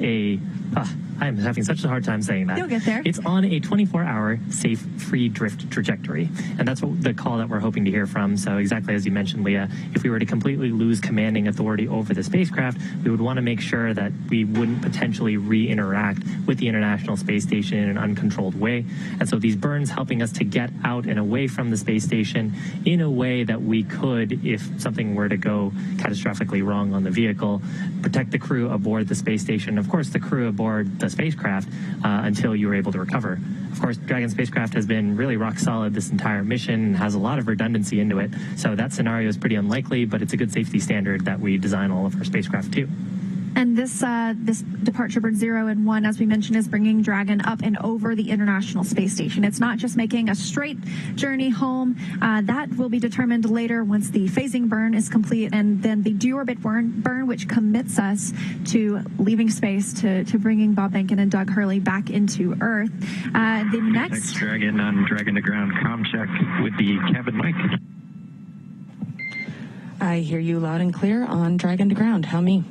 I'm having such a hard time saying that.
You'll get there.
It's on a 24-hour safe free drift trajectory, and that's what the call that we're hoping to hear from. So exactly as you mentioned, Leah, if we were to completely lose commanding authority over the spacecraft, we would want to make sure that we wouldn't potentially re-interact with the International Space Station in an uncontrolled way. And so these burns helping us to get out and away from the space station in a way that we could, if something were to go catastrophically wrong on the vehicle, protect the crew aboard the space station, of course the crew aboard the spacecraft until you were able to recover. Of course, Dragon spacecraft has been really rock solid this entire mission and has a lot of redundancy into it, so that scenario is pretty unlikely, but it's a good safety standard that we design all of our spacecraft to.
And this departure bird 0 and 1, as we mentioned, is bringing Dragon up and over the International Space Station. It's not just making a straight journey home. That will be determined later once the phasing burn is complete, and then the deorbit burn, which commits us to leaving space to bringing Bob Behnken and Doug Hurley back into Earth. The next
Dragon on Dragon to ground comm check with the cabin mic.
I hear you loud and clear on Dragon to ground. How me?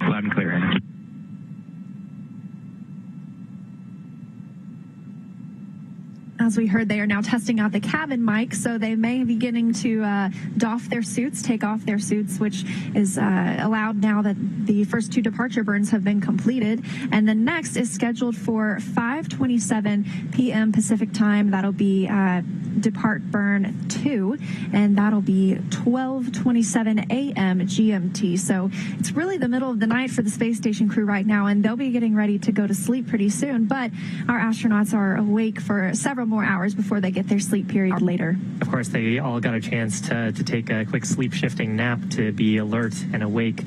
Loud and clear, Anna.
As we heard, they are now testing out the cabin mic, so they may be beginning to doff their suits, take off their suits, which is allowed now that the first 2 departure burns have been completed. And the next is scheduled for 5:27 p.m. Pacific time. That'll be depart burn 2, and that'll be 12:27 a.m. GMT. So it's really the middle of the night for the space station crew right now, and they'll be getting ready to go to sleep pretty soon. But our astronauts are awake for several more hours before they get their sleep period later.
Of course, they all got a chance to take a quick sleep shifting nap to be alert and awake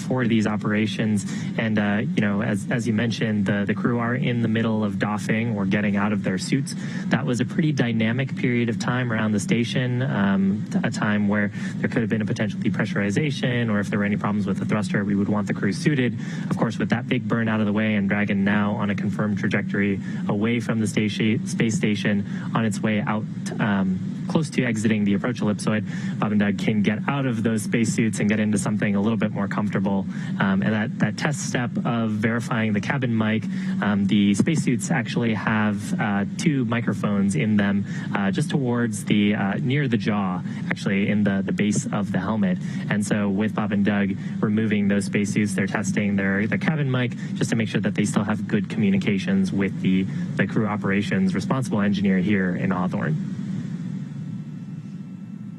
for these operations. And, as you mentioned, the crew are in the middle of doffing or getting out of their suits. That was a pretty dynamic period of time around the station, a time where there could have been a potential depressurization, or if there were any problems with the thruster, we would want the crew suited. Of course, with that big burn out of the way and Dragon now on a confirmed trajectory away from the space station on its way out, close to exiting the approach ellipsoid, Bob and Doug can get out of those spacesuits and get into something a little bit more comfortable. And that test step of verifying the cabin mic, the spacesuits actually have 2 microphones in them just towards the near the jaw, actually in the base of the helmet. And so with Bob and Doug removing those spacesuits, they're testing their cabin mic just to make sure that they still have good communications with the crew operations responsible engineer here in Hawthorne.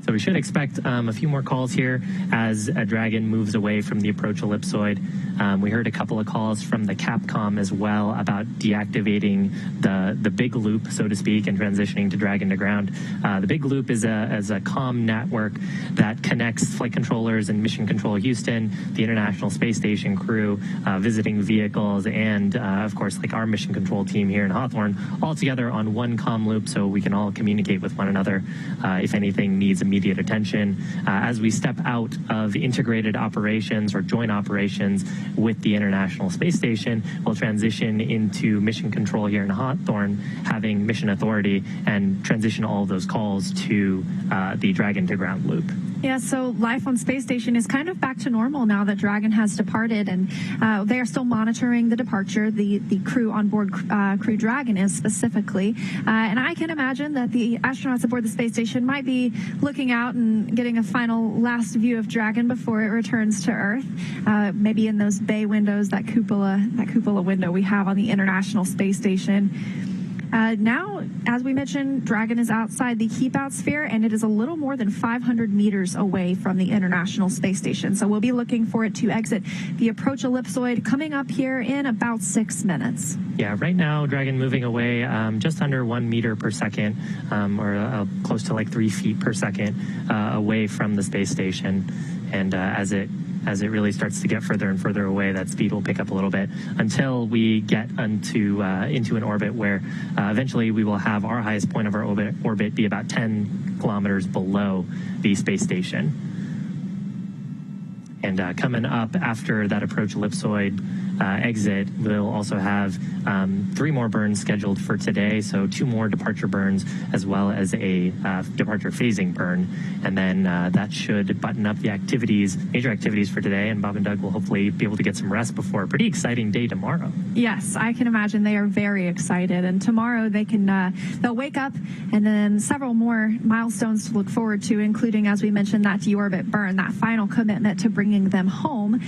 So we should expect a few more calls here as Dragon moves away from the approach ellipsoid. We heard a couple of calls from the Capcom as well about deactivating the big loop, so to speak, and transitioning to Dragon to ground. The big loop is a comm network that connects flight controllers and Mission Control Houston, the International Space Station crew, visiting vehicles, and of course, like our Mission Control team here in Hawthorne, all together on one comm loop so we can all communicate with one another if anything needs immediate attention. As we step out of integrated operations or joint operations with the International Space Station, we'll transition into mission control here in Hawthorne, having mission authority, and transition all of those calls to the Dragon to ground loop.
Yeah, so life on space station is kind of back to normal now that Dragon has departed, and they are still monitoring the departure. The crew on board Crew Dragon is specifically, and I can imagine that the astronauts aboard the space station might be looking out and getting a final last view of Dragon before it returns to Earth, maybe in those bay windows, that cupola window we have on the International Space Station. Now, as we mentioned, Dragon is outside the keep-out sphere, and it is a little more than 500 meters away from the International Space Station. So we'll be looking for it to exit the approach ellipsoid coming up here in about 6 minutes.
Yeah, right now, Dragon moving away just under 1 meter per second, or close to like 3 feet per second away from the space station. And as it really starts to get further and further away, that speed will pick up a little bit until we get into an orbit where eventually we will have our highest point of our orbit be about 10 kilometers below the space station. And coming up after that approach ellipsoid exit, we'll also have 3 more burns scheduled for today. So 2 more departure burns as well as a departure phasing burn. And then that should button up the major activities for today. And Bob and Doug will hopefully be able to get some rest before a pretty exciting day tomorrow.
Yes, I can imagine they are very excited. And tomorrow they'll wake up and then several more milestones to look forward to, including, as we mentioned, that deorbit burn, that final commitment to bringing them home.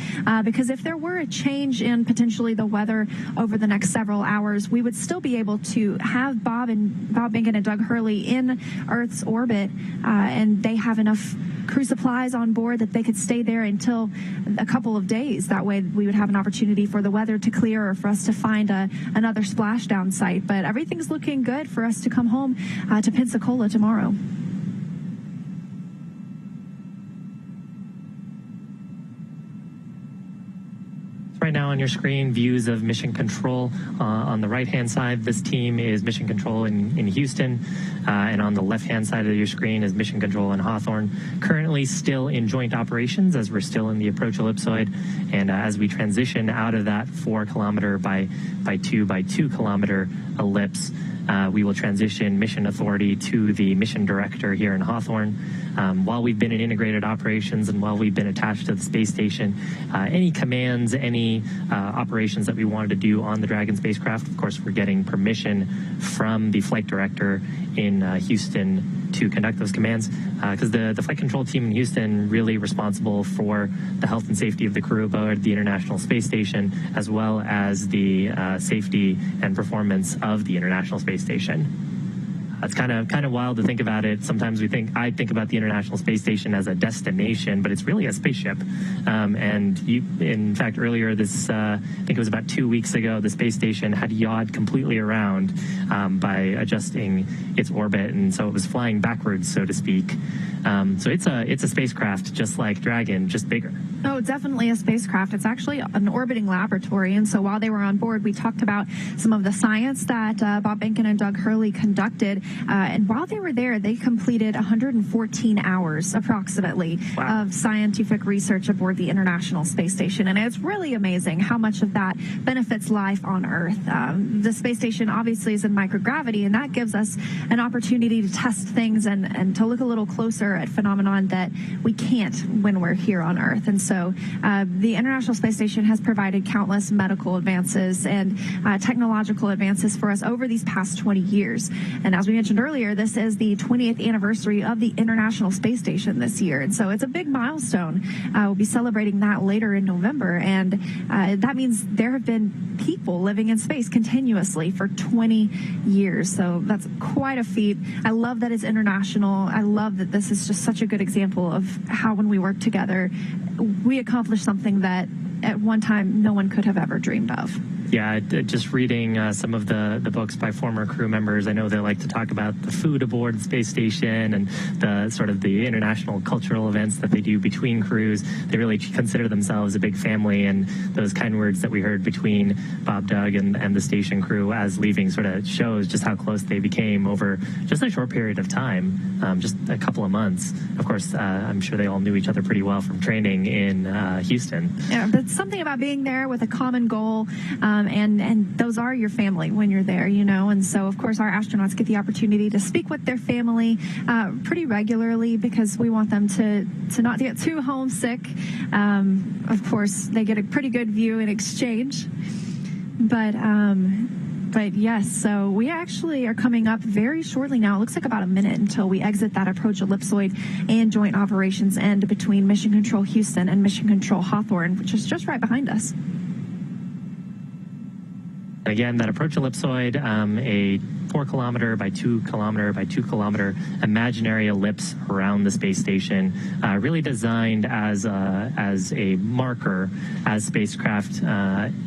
Because if there were a change in potentially the weather over the next several hours, we would still be able to have Bob Behnken and Doug Hurley in Earth's orbit, and they have enough crew supplies on board that they could stay there until a couple of days. That way we would have an opportunity for the weather to clear or for us to find another splashdown site. But everything's looking good for us to come home to Pensacola tomorrow.
Right now on your screen, views of Mission Control. On the right-hand side, this team is Mission Control in Houston, and on the left-hand side of your screen is Mission Control in Hawthorne. Currently still in joint operations as we're still in the approach ellipsoid, and as we transition out of that 4 kilometer by 2 kilometer ellipse, we will transition mission authority to the mission director here in Hawthorne. While we've been in integrated operations and while we've been attached to the space station, any commands, any operations that we wanted to do on the Dragon spacecraft, of course, we're getting permission from the flight director in Houston to conduct those commands, because the flight control team in Houston really responsible for the health and safety of the crew aboard the International Space Station, as well as the safety and performance of the International Space Station. It's kind of wild to think about it. Sometimes I think about the International Space Station as a destination, but it's really a spaceship. In fact, earlier this, I think it was about 2 weeks ago, the space station had yawed completely around by adjusting its orbit, and so it was flying backwards, so to speak. So it's a spacecraft just like Dragon, just bigger.
Oh, definitely a spacecraft. It's actually an orbiting laboratory. And so while they were on board, we talked about some of the science that Bob Behnken and Doug Hurley conducted. And while they were there, they completed 114 hours approximately of scientific research aboard the International Space Station. And it's really amazing how much of that benefits life on Earth. The space station obviously is in microgravity, and that gives us an opportunity to test things and to look a little closer at phenomenon that we can't when we're here on Earth. And so the International Space Station has provided countless medical advances and technological advances for us over these past 20 years. And as we mentioned earlier, this is the 20th anniversary of the International Space Station this year. And so it's a big milestone. We'll be celebrating that later in November. And that means there have been people living in space continuously for 20 years. So that's quite a feat. I love that it's international. I love that this is just such a good example of how when we work together, we accomplish something that at one time no one could have ever dreamed of.
Yeah, just reading some of the books by former crew members, I know they like to talk about the food aboard the space station and the sort of the international cultural events that they do between crews. They really consider themselves a big family, and those kind words that we heard between Bob, Doug, and the station crew as leaving sort of shows just how close they became over just a short period of time, just a couple of months. Of course, I'm sure they all knew each other pretty well from training in Houston.
Yeah, but something about being there with a common goal, and those are your family when you're there, you know. And so, of course, our astronauts get the opportunity to speak with their family pretty regularly because we want them to not get too homesick. Of course, they get a pretty good view in exchange. But yes, so we actually are coming up very shortly now. It looks like about a minute until we exit that approach ellipsoid and joint operations end between Mission Control Houston and Mission Control Hawthorne, which is just right behind us.
Again, that approach ellipsoid, a 4 kilometer by 2 kilometer by 2 kilometer imaginary ellipse around the space station, really designed as a marker as spacecraft,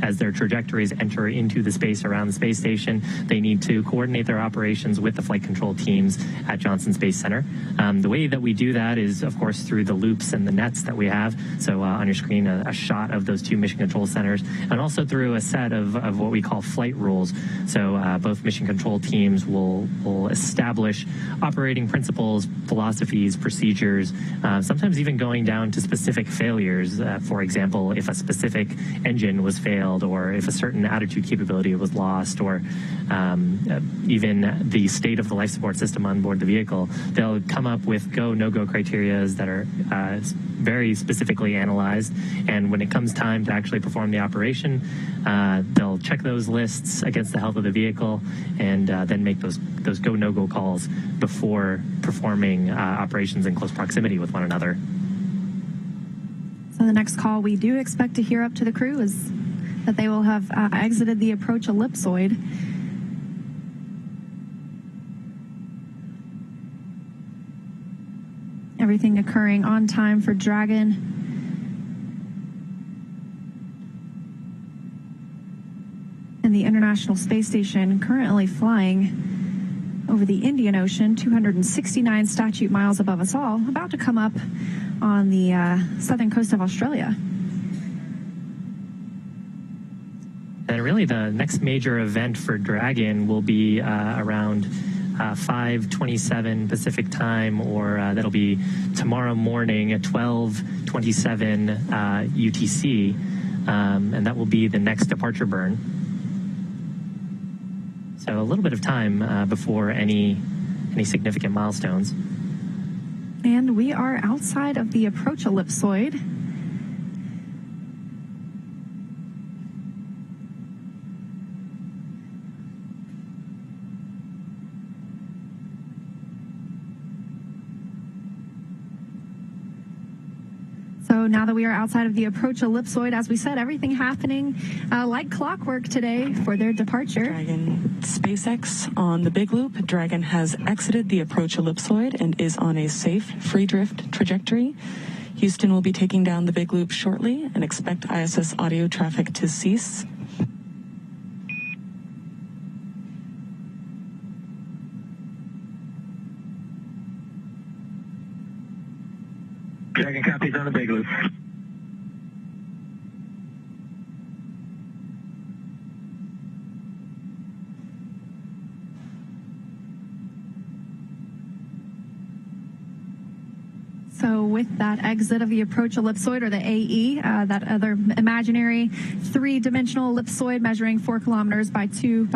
as their trajectories enter into the space around the space station. They need to coordinate their operations with the flight control teams at Johnson Space Center. The way that we do that is, of course, through the loops and the nets that we have. So on your screen, a shot of those 2 mission control centers, and also through a set of what we call flight rules. So both mission control teams will establish operating principles, philosophies, procedures, sometimes even going down to specific failures. For example, if a specific engine was failed, or if a certain attitude capability was lost, or even the state of the life support system on board the vehicle, they'll come up with go, no-go criteria that are very specifically analyzed. And when it comes time to actually perform the operation, they'll check those lists against the health of the vehicle and then make those go, no-go calls before performing operations in close proximity with one another.
So the next call we do expect to hear up to the crew is that they will have exited the approach ellipsoid. Everything occurring on time for Dragon. And the International Space Station currently flying over the Indian Ocean, 269 statute miles above us all, about to come up on the southern coast of Australia.
And really the next major event for Dragon will be around 5:27 Pacific time, or that'll be tomorrow morning at 12:27 UTC, and that will be the next departure burn. So a little bit of time before any significant milestones.
And we are outside of the approach ellipsoid. So now that we are outside of the approach ellipsoid, as we said, everything happening like clockwork today for their departure.
Dragon SpaceX on the big loop. Dragon has exited the approach ellipsoid and is on a safe free drift trajectory. Houston will be taking down the big loop shortly and expect ISS audio traffic to cease.
Dragon copies on the big loop.
So with that exit of the approach ellipsoid, or the AE, that other imaginary three-dimensional ellipsoid measuring 4 kilometers by 2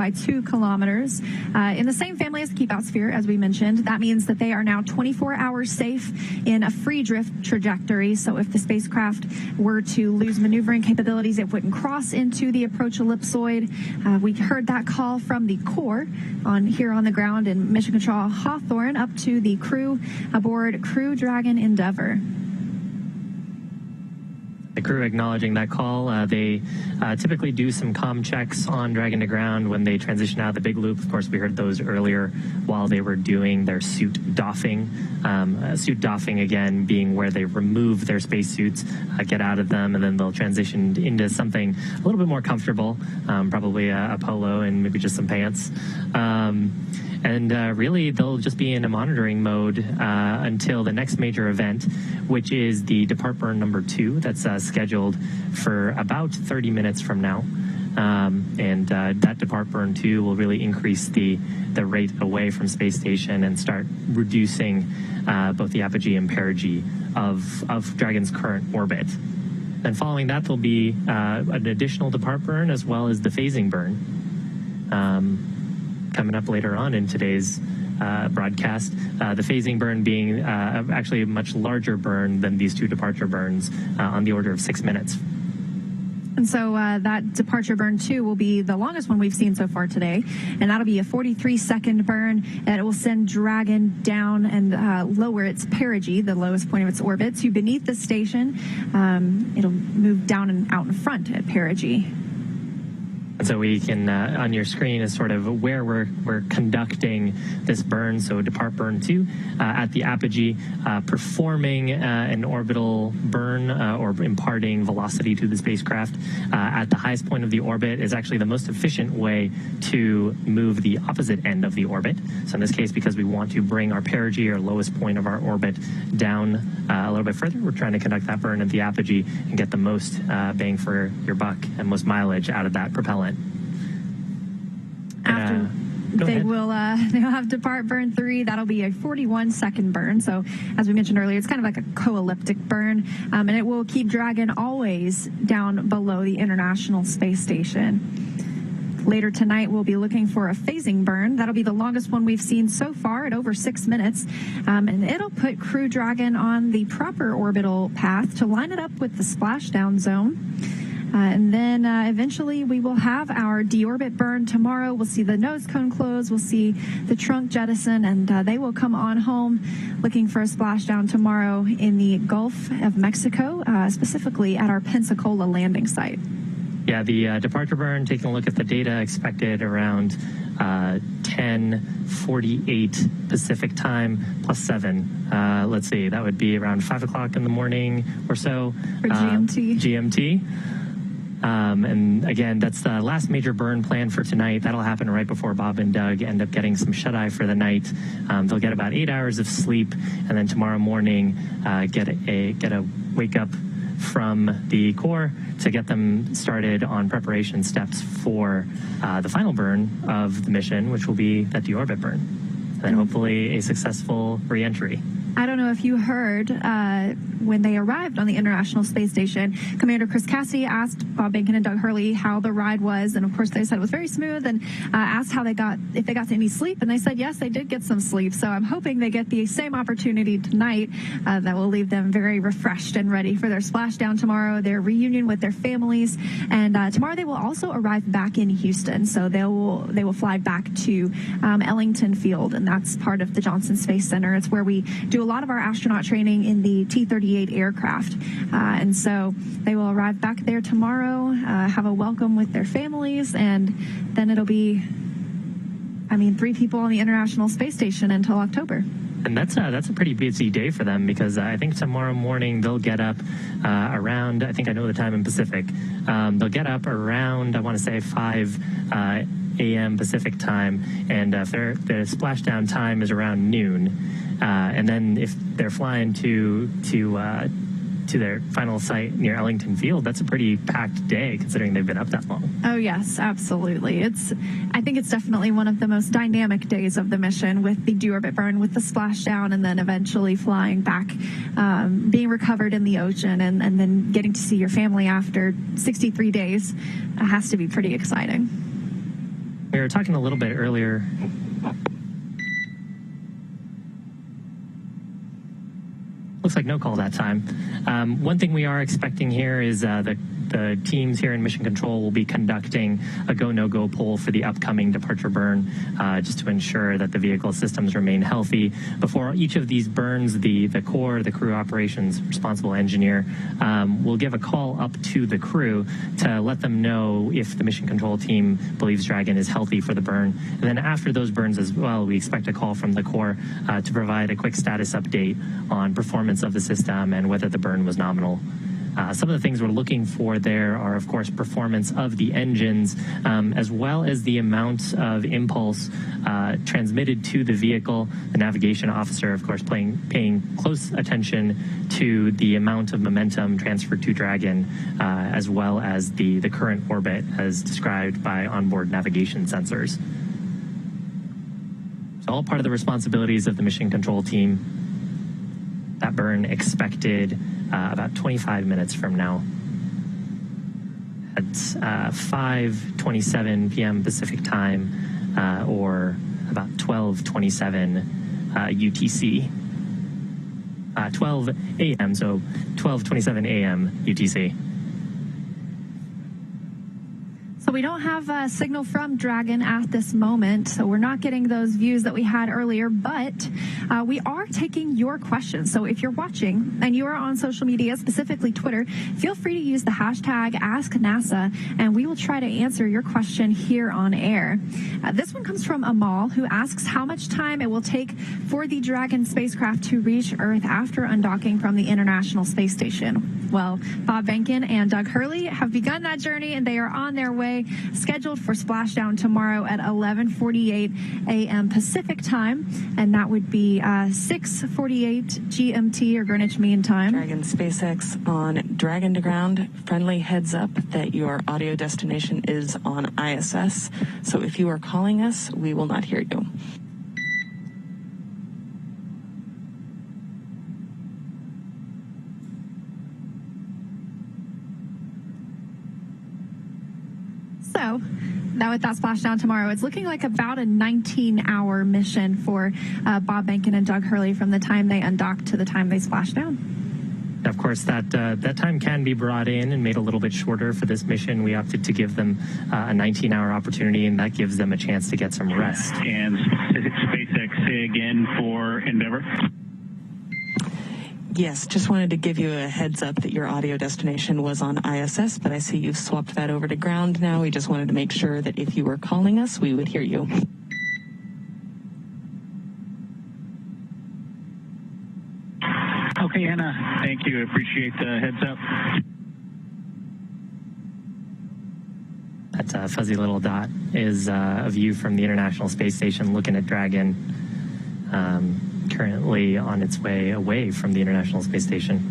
kilometers, in the same family as the keep-out sphere, as we mentioned, that means that they are now 24 hours safe in a free drift trajectory. So if the spacecraft were to lose maneuvering capabilities, it wouldn't cross into the approach ellipsoid. We heard that call from the core here on the ground in Mission Control Hawthorne up to the crew aboard Crew Dragon Endeavor.
The crew acknowledging that call. They typically do some comm checks on Dragon to ground when they transition out of the big loop. Of course, we heard those earlier while they were doing their suit doffing. Suit doffing, again, being where they remove their spacesuits, get out of them, and then they'll transition into something a little bit more comfortable, probably a polo and maybe just some pants. And really, they'll just be in a monitoring mode until the next major event, which is the depart burn number 2. That's scheduled for about 30 minutes from now. And that depart burn 2 will really increase the rate away from space station and start reducing both the apogee and perigee of Dragon's current orbit. Then following that, there'll be an additional depart burn as well as the phasing burn. Coming up later on in today's broadcast, the phasing burn being actually a much larger burn than these 2 departure burns, on the order of 6 minutes.
And so that departure burn 2 will be the longest one we've seen so far today, and that'll be a 43-second burn, and it will send Dragon down and lower its perigee, the lowest point of its orbit, to beneath the station. It'll move down and out in front at perigee.
And so we can, on your screen, is sort of where we're conducting this burn. So depart burn 2 at the apogee, performing an orbital burn or imparting velocity to the spacecraft at the highest point of the orbit is actually the most efficient way to move the opposite end of the orbit. So in this case, because we want to bring our perigee, or lowest point of our orbit, down a little bit further, we're trying to conduct that burn at the apogee and get the most bang for your buck and most mileage out of that propellant.
After they'll have depart burn 3. That'll be a 41-second burn. So as we mentioned earlier, it's kind of like a co-elliptic burn, and it will keep Dragon always down below the International Space Station. Later tonight, we'll be looking for a phasing burn. That'll be the longest one we've seen so far at over 6 minutes, and it'll put Crew Dragon on the proper orbital path to line it up with the splashdown zone. And then eventually we will have our deorbit burn tomorrow. We'll see the nose cone close. We'll see the trunk jettison, and they will come on home looking for a splashdown tomorrow in the Gulf of Mexico, specifically at our Pensacola landing site.
Yeah, the departure burn, taking a look at the data, expected around 10:48 Pacific time plus 7. Let's see, that would be around 5 o'clock in the morning or so.
For GMT.
And again, that's the last major burn plan for tonight. That'll happen right before Bob and Doug end up getting some shut-eye for the night. They'll get about 8 hours of sleep, and then tomorrow morning get a wake up from the core to get them started on preparation steps for the final burn of the mission, which will be that deorbit burn, and then hopefully a successful re-entry.
I don't know if you heard, when they arrived on the International Space Station, Commander Chris Cassidy asked Bob Behnken and Doug Hurley how the ride was, and of course they said it was very smooth, and asked if they got to any sleep, and they said yes, they did get some sleep. So I'm hoping they get the same opportunity tonight that will leave them very refreshed and ready for their splashdown tomorrow, their reunion with their families, and tomorrow they will also arrive back in Houston. So they will fly back to Ellington Field, and that's part of the Johnson Space Center. It's where we do a lot of our astronaut training in the T-38 aircraft, and so they will arrive back there tomorrow, have a welcome with their families, and then it'll be 3 people on the International Space Station until October.
And that's a pretty busy day for them, because I think tomorrow morning they'll get up around, I think I know the time in Pacific, they'll get up around, I want to say 5 a.m. Pacific time, and their splashdown time is around noon. And then if they're flying to their final site near Ellington Field, that's a pretty packed day considering they've been up that long.
Oh yes, absolutely. I think it's definitely one of the most dynamic days of the mission, with the deorbit burn, with the splashdown, and then eventually flying back, being recovered in the ocean, and then getting to see your family after 63 days. It has to be pretty exciting.
We were talking a little bit earlier. Looks like no call that time. One thing we are expecting here is the teams here in Mission Control will be conducting a go-no-go poll for the upcoming departure burn, just to ensure that the vehicle systems remain healthy. Before each of these burns, the core, the crew operations responsible engineer, will give a call up to the crew to let them know if the Mission Control team believes Dragon is healthy for the burn. And then after those burns as well, we expect a call from the core to provide a quick status update on performance of the system and whether the burn was nominal. Some of the things we're looking for there are, of course, performance of the engines, as well as the amount of impulse transmitted to the vehicle. The navigation officer, of course, paying close attention to the amount of momentum transferred to Dragon, as well as the current orbit as described by onboard navigation sensors. It's all part of the responsibilities of the Mission Control team. That burn expected about 25 minutes from now at 5:27 p.m. Pacific time, or about 12:27 UTC. 12 a.m., so 12:27 a.m. UTC.
So we don't have a signal from Dragon at this moment, so we're not getting those views that we had earlier, but we are taking your questions. So if you're watching and you are on social media, specifically Twitter, feel free to use the hashtag AskNASA, and we will try to answer your question here on air. This one comes from Amal, who asks how much time it will take for the Dragon spacecraft to reach Earth after undocking from the International Space Station. Well, Bob Behnken and Doug Hurley have begun that journey, and they are on their way, scheduled for splashdown tomorrow at 11:48 a.m. Pacific time, and that would be 6:48 GMT, or Greenwich Mean Time.
Dragon SpaceX on Dragon to ground. Friendly heads up that your audio destination is on ISS. So if you are calling us, we will not hear you.
So, now with that splashdown tomorrow, it's looking like about a 19-hour mission for Bob Behnken and Doug Hurley from the time they undocked to the time they splashed down.
Of course, that time can be brought in and made a little bit shorter for this mission. We opted to give them a 19-hour opportunity, and that gives them a chance to get some rest.
And is it SpaceX say again for Endeavour?
Yes, just wanted to give you a heads up that your audio destination was on ISS, but I see you've swapped that over to ground now. We just wanted to make sure that if you were calling us, we would hear you.
Okay, Anna, thank you. Appreciate the heads up.
That fuzzy little dot is a view from the International Space Station looking at Dragon, currently on its way away from the International Space Station.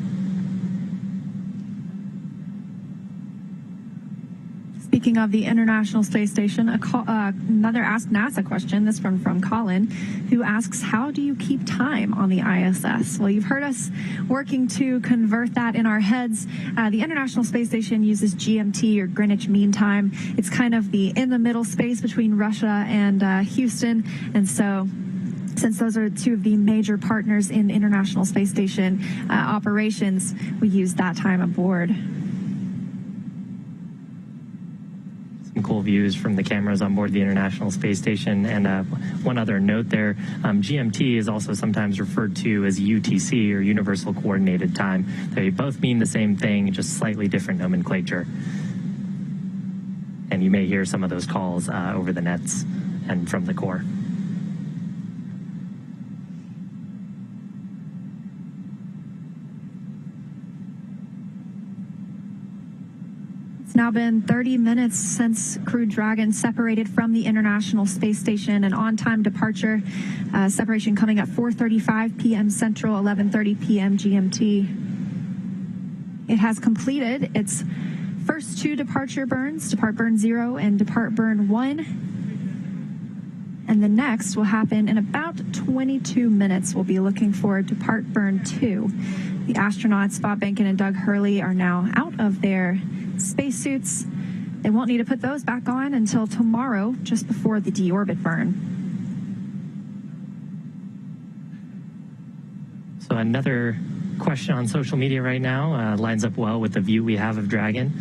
Speaking of the International Space Station, another Ask NASA question, this from Colin, who asks, how do you keep time on the ISS? Well, you've heard us working to convert that in our heads. The International Space Station uses GMT, or Greenwich Mean Time. It's kind of the in-the-middle space between Russia and Houston, and so since those are two of the major partners in International Space Station operations, we use that time aboard.
Some cool views from the cameras on board the International Space Station. And one other note there, GMT is also sometimes referred to as UTC, or Universal Coordinated Time. They both mean the same thing, just slightly different nomenclature. And you may hear some of those calls over the nets and from the core.
It's now been 30 minutes since Crew Dragon separated from the International Space Station, an on-time departure. Separation coming at 4:35 p.m. Central, 11:30 p.m. GMT. It has completed its first two departure burns, Depart Burn 0 and Depart Burn 1. And the next will happen in about 22 minutes. We'll be looking for Depart Burn 2. The astronauts, Bob Behnken and Doug Hurley, are now out of their spacesuits. They won't need to put those back on until tomorrow, just before the deorbit burn.
So another question on social media right now lines up well with the view we have of Dragon.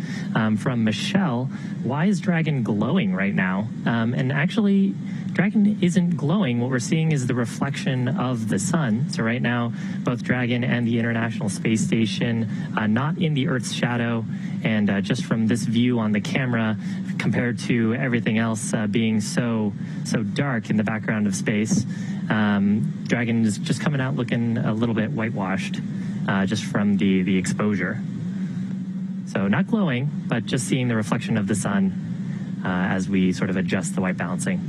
From Michelle, why is Dragon glowing right now? And actually, Dragon isn't glowing. What we're seeing is the reflection of the sun. So right now, both Dragon and the International Space Station not in the Earth's shadow. And just from this view on the camera, compared to everything else being so dark in the background of space, Dragon is just coming out looking a little bit whitewashed just from the exposure. So not glowing, but just seeing the reflection of the sun as we sort of adjust the white balancing.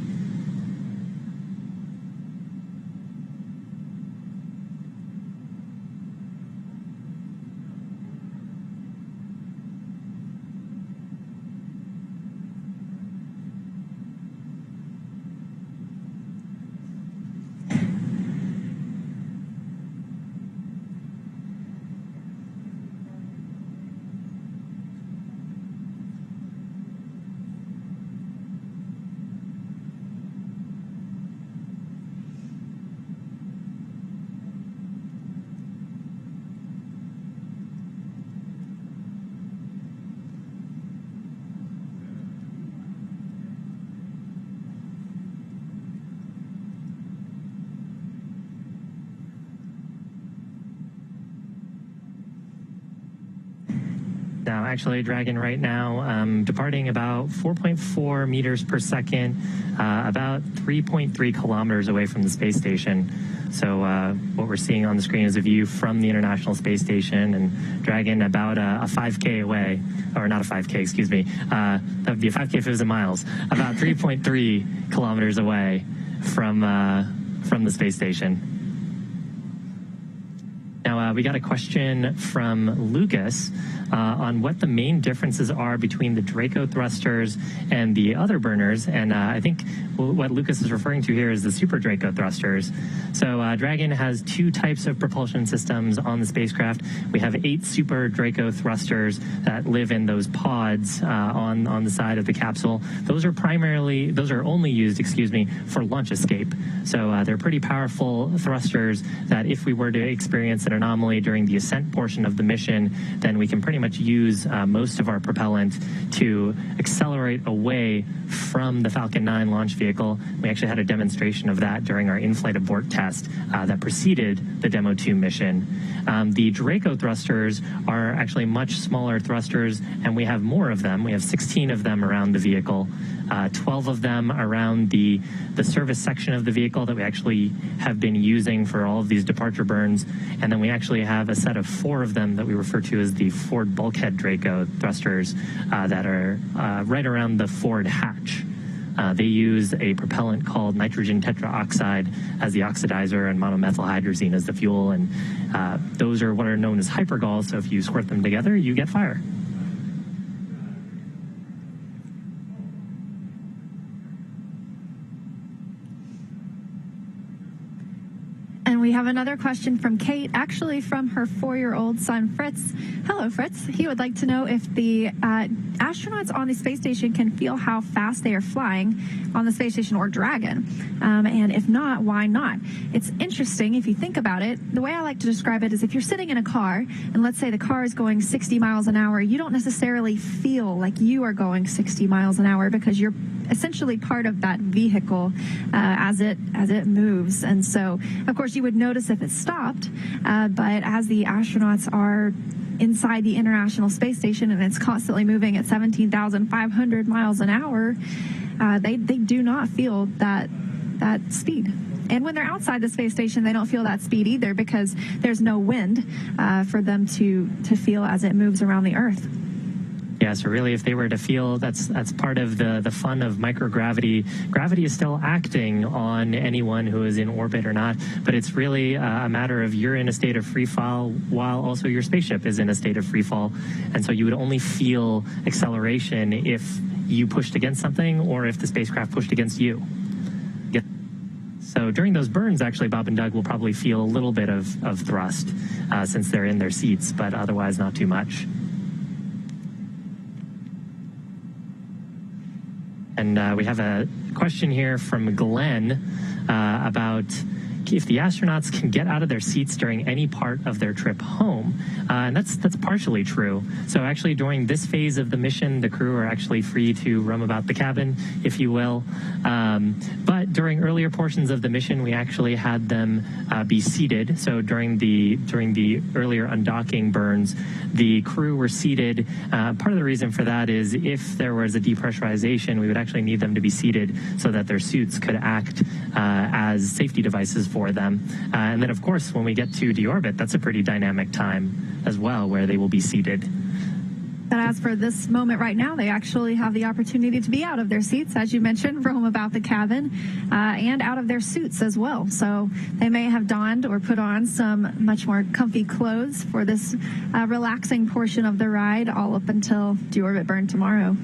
Now, actually, Dragon right now departing about 4.4 meters per second, about 3.3 kilometers away from the space station. So what we're seeing on the screen is a view from the International Space Station, and Dragon about a 5K away, or not a 5K, excuse me. That would be a 5K if it was in miles. About 3.3 kilometers away from the space station. Now, we got a question from Lucas on what the main differences are between the Draco thrusters and the other burners. And I think what Lucas is referring to here is the Super Draco thrusters. So Dragon has two types of propulsion systems on the spacecraft. We have 8 Super Draco thrusters that live in those pods on the side of the capsule. Those are only used, for launch escape. So they're pretty powerful thrusters that if we were to experience an anomaly during the ascent portion of the mission, then we can pretty much use most of our propellant to accelerate away from the Falcon 9 launch vehicle. We actually had a demonstration of that during our in-flight abort test that preceded the Demo 2 mission. The Draco thrusters are actually much smaller thrusters, and we have more of them. We have 16 of them around the vehicle, 12 of them around the service section of the vehicle that we actually have been using for all of these departure burns. And then we actually have a set of 4 of them that we refer to as the Ford bulkhead Draco thrusters that are right around the Ford hatch. They use a propellant called nitrogen tetraoxide as the oxidizer and monomethylhydrazine as the fuel, and those are what are known as hypergols, so if you squirt them together, you get fire.
have another question from Kate, actually from her 4-year-old son, Fritz. Hello, Fritz. He would like to know if the astronauts on the space station can feel how fast they are flying on the space station or Dragon. And if not, why not? It's interesting if you think about it. The way I like to describe it is if you're sitting in a car, and let's say the car is going 60 miles an hour, you don't necessarily feel like you are going 60 miles an hour because you're essentially part of that vehicle as it moves. And so, of course, you would notice if it stopped, but as the astronauts are inside the International Space Station and it's constantly moving at 17,500 miles an hour, they do not feel that speed. And when they're outside the space station, they don't feel that speed either because there's no wind for them to feel as it moves around the Earth.
Yeah, so really if they were to feel, that's part of the fun of microgravity. Gravity is still acting on anyone who is in orbit or not, but it's really a matter of you're in a state of free fall while also your spaceship is in a state of free fall. And so you would only feel acceleration if you pushed against something or if the spacecraft pushed against you. So during those burns, actually, Bob and Doug will probably feel a little bit of thrust since they're in their seats, but otherwise not too much. And we have a question here from Glenn about if the astronauts can get out of their seats during any part of their trip home. And that's partially true. So actually during this phase of the mission, the crew are actually free to roam about the cabin, if you will. But during earlier portions of the mission, we actually had them be seated. So during the earlier undocking burns, the crew were seated. Part of the reason for that is if there was a depressurization, we would actually need them to be seated so that their suits could act as safety devices for them. And then, of course, when we get to deorbit, that's a pretty dynamic time as well, where they will be seated.
But as for this moment right now, they actually have the opportunity to be out of their seats, as you mentioned, roam about the cabin, and out of their suits as well. So they may have donned or put on some much more comfy clothes for this relaxing portion of the ride, all up until deorbit burn tomorrow.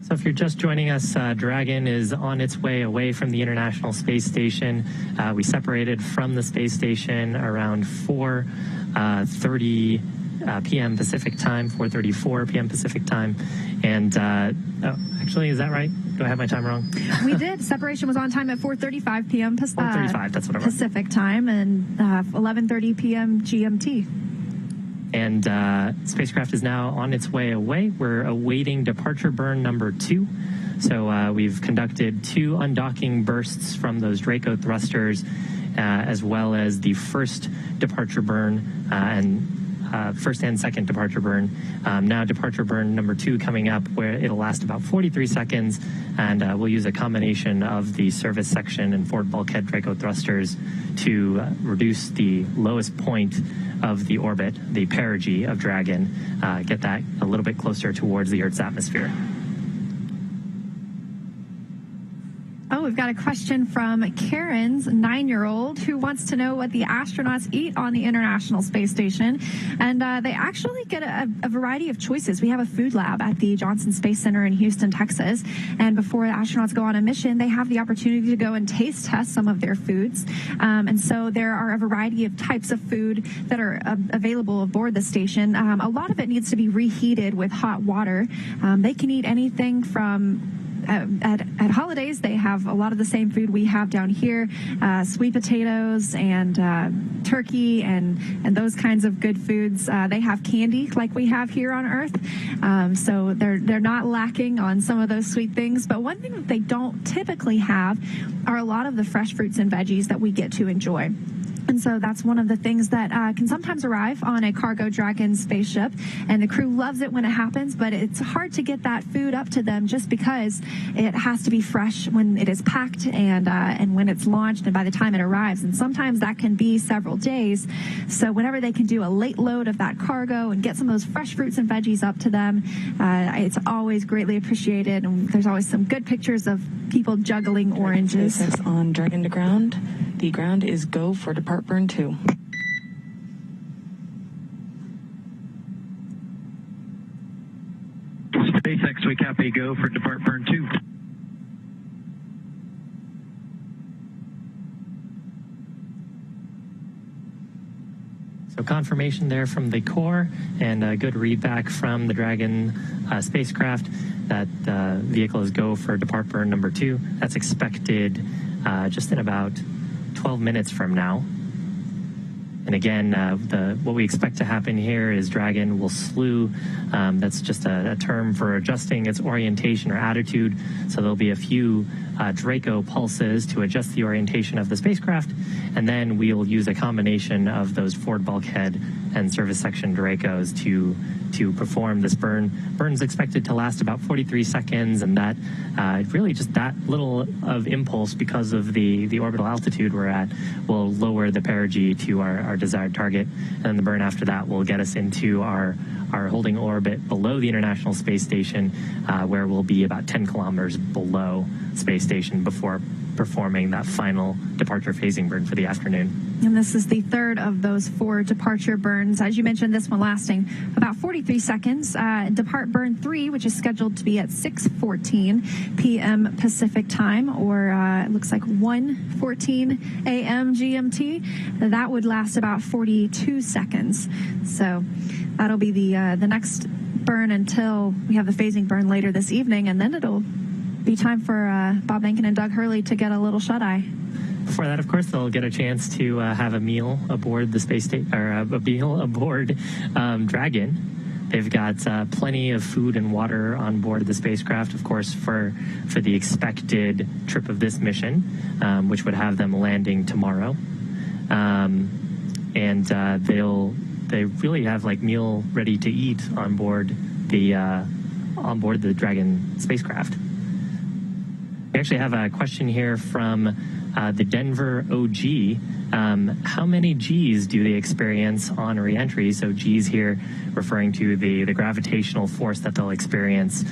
So if you're just joining us, Dragon is on its way away from the International Space Station. We separated from the space station around 4:30 p.m. Pacific time, 4:34 p.m. Pacific time. And actually, is that right? Do I have my time wrong?
We did. Separation was on time at 4:35 p.m.
4:35, that's what it was.
Pacific time, and 11:30 p.m. GMT.
And spacecraft is now on its way away. We're awaiting departure burn number 2. So we've conducted 2 undocking bursts from those Draco thrusters, as well as the first departure burn first and second departure burn. Now departure burn number 2 coming up, where it'll last about 43 seconds, and we'll use a combination of the service section and forward bulkhead Draco thrusters to reduce the lowest point of the orbit, the perigee of Dragon, get that a little bit closer towards the Earth's atmosphere.
Oh, we've got a question from Karen's 9-year-old who wants to know what the astronauts eat on the International Space Station. And they actually get a variety of choices. We have a food lab at the Johnson Space Center in Houston, Texas. And before the astronauts go on a mission, they have the opportunity to go and taste test some of their foods. And so there are a variety of types of food that are available aboard the station. A lot of it needs to be reheated with hot water. They can eat anything from at holidays, they have a lot of the same food we have down here, sweet potatoes and turkey and those kinds of good foods. They have candy like we have here on Earth, so they're not lacking on some of those sweet things. But one thing that they don't typically have are a lot of the fresh fruits and veggies that we get to enjoy. And so that's one of the things that can sometimes arrive on a cargo Dragon spaceship, and the crew loves it when it happens, but it's hard to get that food up to them just because it has to be fresh when it is packed and when it's launched and by the time it arrives. And sometimes that can be several days. So whenever they can do a late load of that cargo and get some of those fresh fruits and veggies up to them, it's always greatly appreciated. And there's always some good pictures of people juggling oranges.
On Dragon to ground. The ground is go for depart burn 2.
we copy go for depart burn 2.
So confirmation there from the core and a good readback from the Dragon spacecraft that vehicle is go for depart burn number 2. That's expected just in about 12 minutes from now. And again, what we expect to happen here is Dragon will slew. That's just a term for adjusting its orientation or attitude. So there'll be a few Draco pulses to adjust the orientation of the spacecraft. And then we'll use a combination of those forward bulkhead and service section Dracos to perform this burn. Burn's expected to last about 43 seconds, and that really just that little of impulse because of the orbital altitude we're at will lower the perigee to our desired target, and then the burn after that will get us into our holding orbit below the International Space Station, where we'll be about 10 kilometers below Space Station before performing that final departure phasing burn for the afternoon.
And this is the third of those 4 departure burns. As you mentioned, this one lasting about 43 seconds. Depart burn 3, which is scheduled to be at 6:14 p.m. Pacific time, or it looks like 1:14 a.m. GMT. That would last about 42 seconds. So that'll be the next burn until we have the phasing burn later this evening, and then it'll be time for Bob Behnken and Doug Hurley to get a little shut-eye.
Before that, of course, they'll get a chance to have a meal aboard the space station, or a meal aboard Dragon. They've got plenty of food and water on board the spacecraft, of course, for the expected trip of this mission, which would have them landing tomorrow. They really have like meal ready to eat on board the Dragon spacecraft. We actually have a question here from the Denver OG. How many G's do they experience on re-entry? So G's here referring to the gravitational force that they'll experience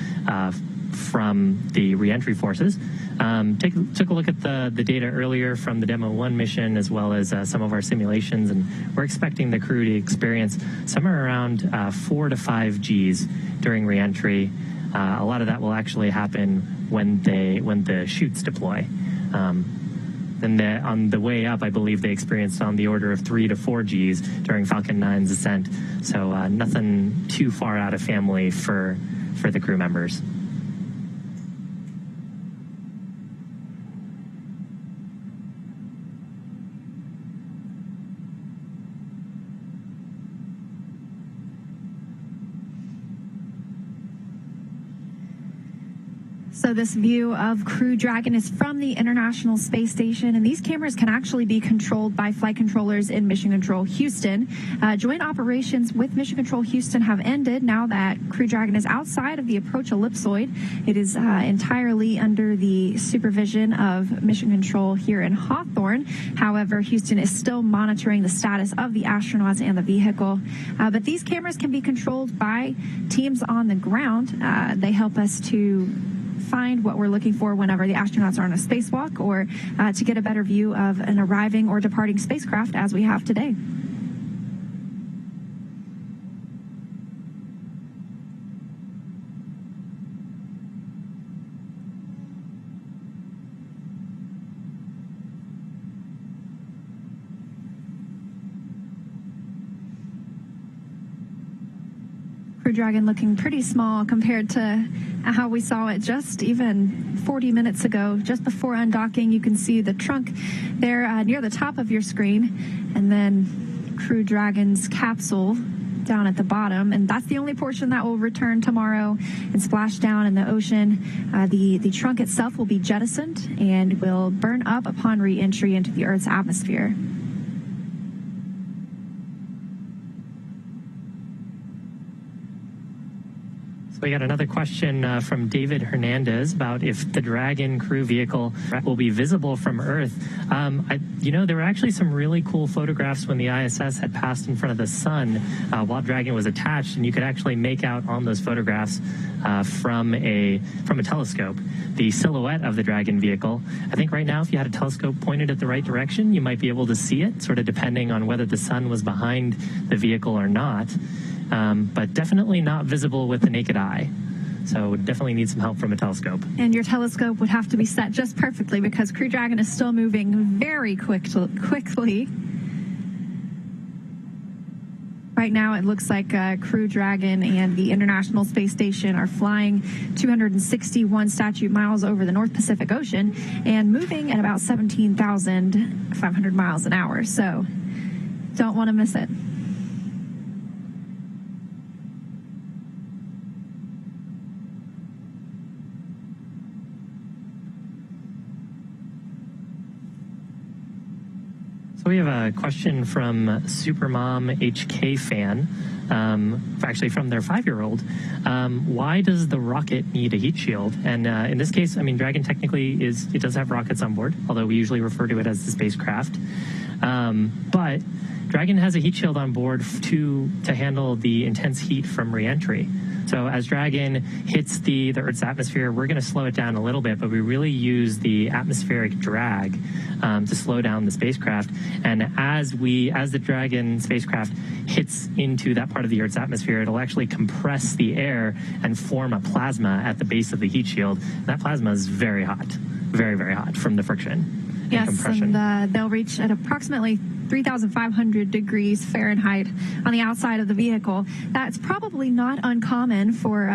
from the re-entry forces. Took a look at the data earlier from the Demo 1 mission, as well as some of our simulations, and we're expecting the crew to experience somewhere around 4 to 5 G's during re-entry. A lot of that will actually happen when the chutes deploy. And on the way up, I believe they experienced on the order of 3 to 4 G's during Falcon 9's ascent. So nothing too far out of family for the crew members.
So this view of Crew Dragon is from the International Space Station, and these cameras can actually be controlled by flight controllers in Mission Control Houston. Joint operations with Mission Control Houston have ended now that Crew Dragon is outside of the approach ellipsoid. It is entirely under the supervision of Mission Control here in Hawthorne. However, Houston is still monitoring the status of the astronauts and the vehicle. But these cameras can be controlled by teams on the ground. They help us to find what we're looking for whenever the astronauts are on a spacewalk, or to get a better view of an arriving or departing spacecraft as we have today. Crew Dragon looking pretty small compared to how we saw it just even 40 minutes ago. Just before undocking, you can see the trunk there near the top of your screen, and then Crew Dragon's capsule down at the bottom, and that's the only portion that will return tomorrow and splash down in the ocean. The trunk itself will be jettisoned and will burn up upon re-entry into the Earth's atmosphere.
So we got another question from David Hernandez about if the Dragon crew vehicle will be visible from Earth. There were actually some really cool photographs when the ISS had passed in front of the sun while Dragon was attached, and you could actually make out on those photographs from a telescope the silhouette of the Dragon vehicle. I think right now, if you had a telescope pointed at the right direction, you might be able to see it, sort of depending on whether the sun was behind the vehicle or not. But definitely not visible with the naked eye. So definitely need some help from a telescope.
And your telescope would have to be set just perfectly because Crew Dragon is still moving very quickly. Right now, it looks like Crew Dragon and the International Space Station are flying 261 statute miles over the North Pacific Ocean and moving at about 17,500 miles an hour. So don't want to miss it.
So we have a question from Supermom HK fan, actually from their 5-year-old. Why does the rocket need a heat shield? And in this case, I mean, Dragon technically it does have rockets on board, although we usually refer to it as the spacecraft. But Dragon has a heat shield on board to handle the intense heat from re-entry. So as Dragon hits the Earth's atmosphere, we're going to slow it down a little bit, but we really use the atmospheric drag to slow down the spacecraft. And as the Dragon spacecraft hits into that part of the Earth's atmosphere, it'll actually compress the air and form a plasma at the base of the heat shield. And that plasma is very hot, very, very hot from the friction and compression.
And they'll reach at approximately 3,500 degrees Fahrenheit on the outside of the vehicle. That's probably not uncommon for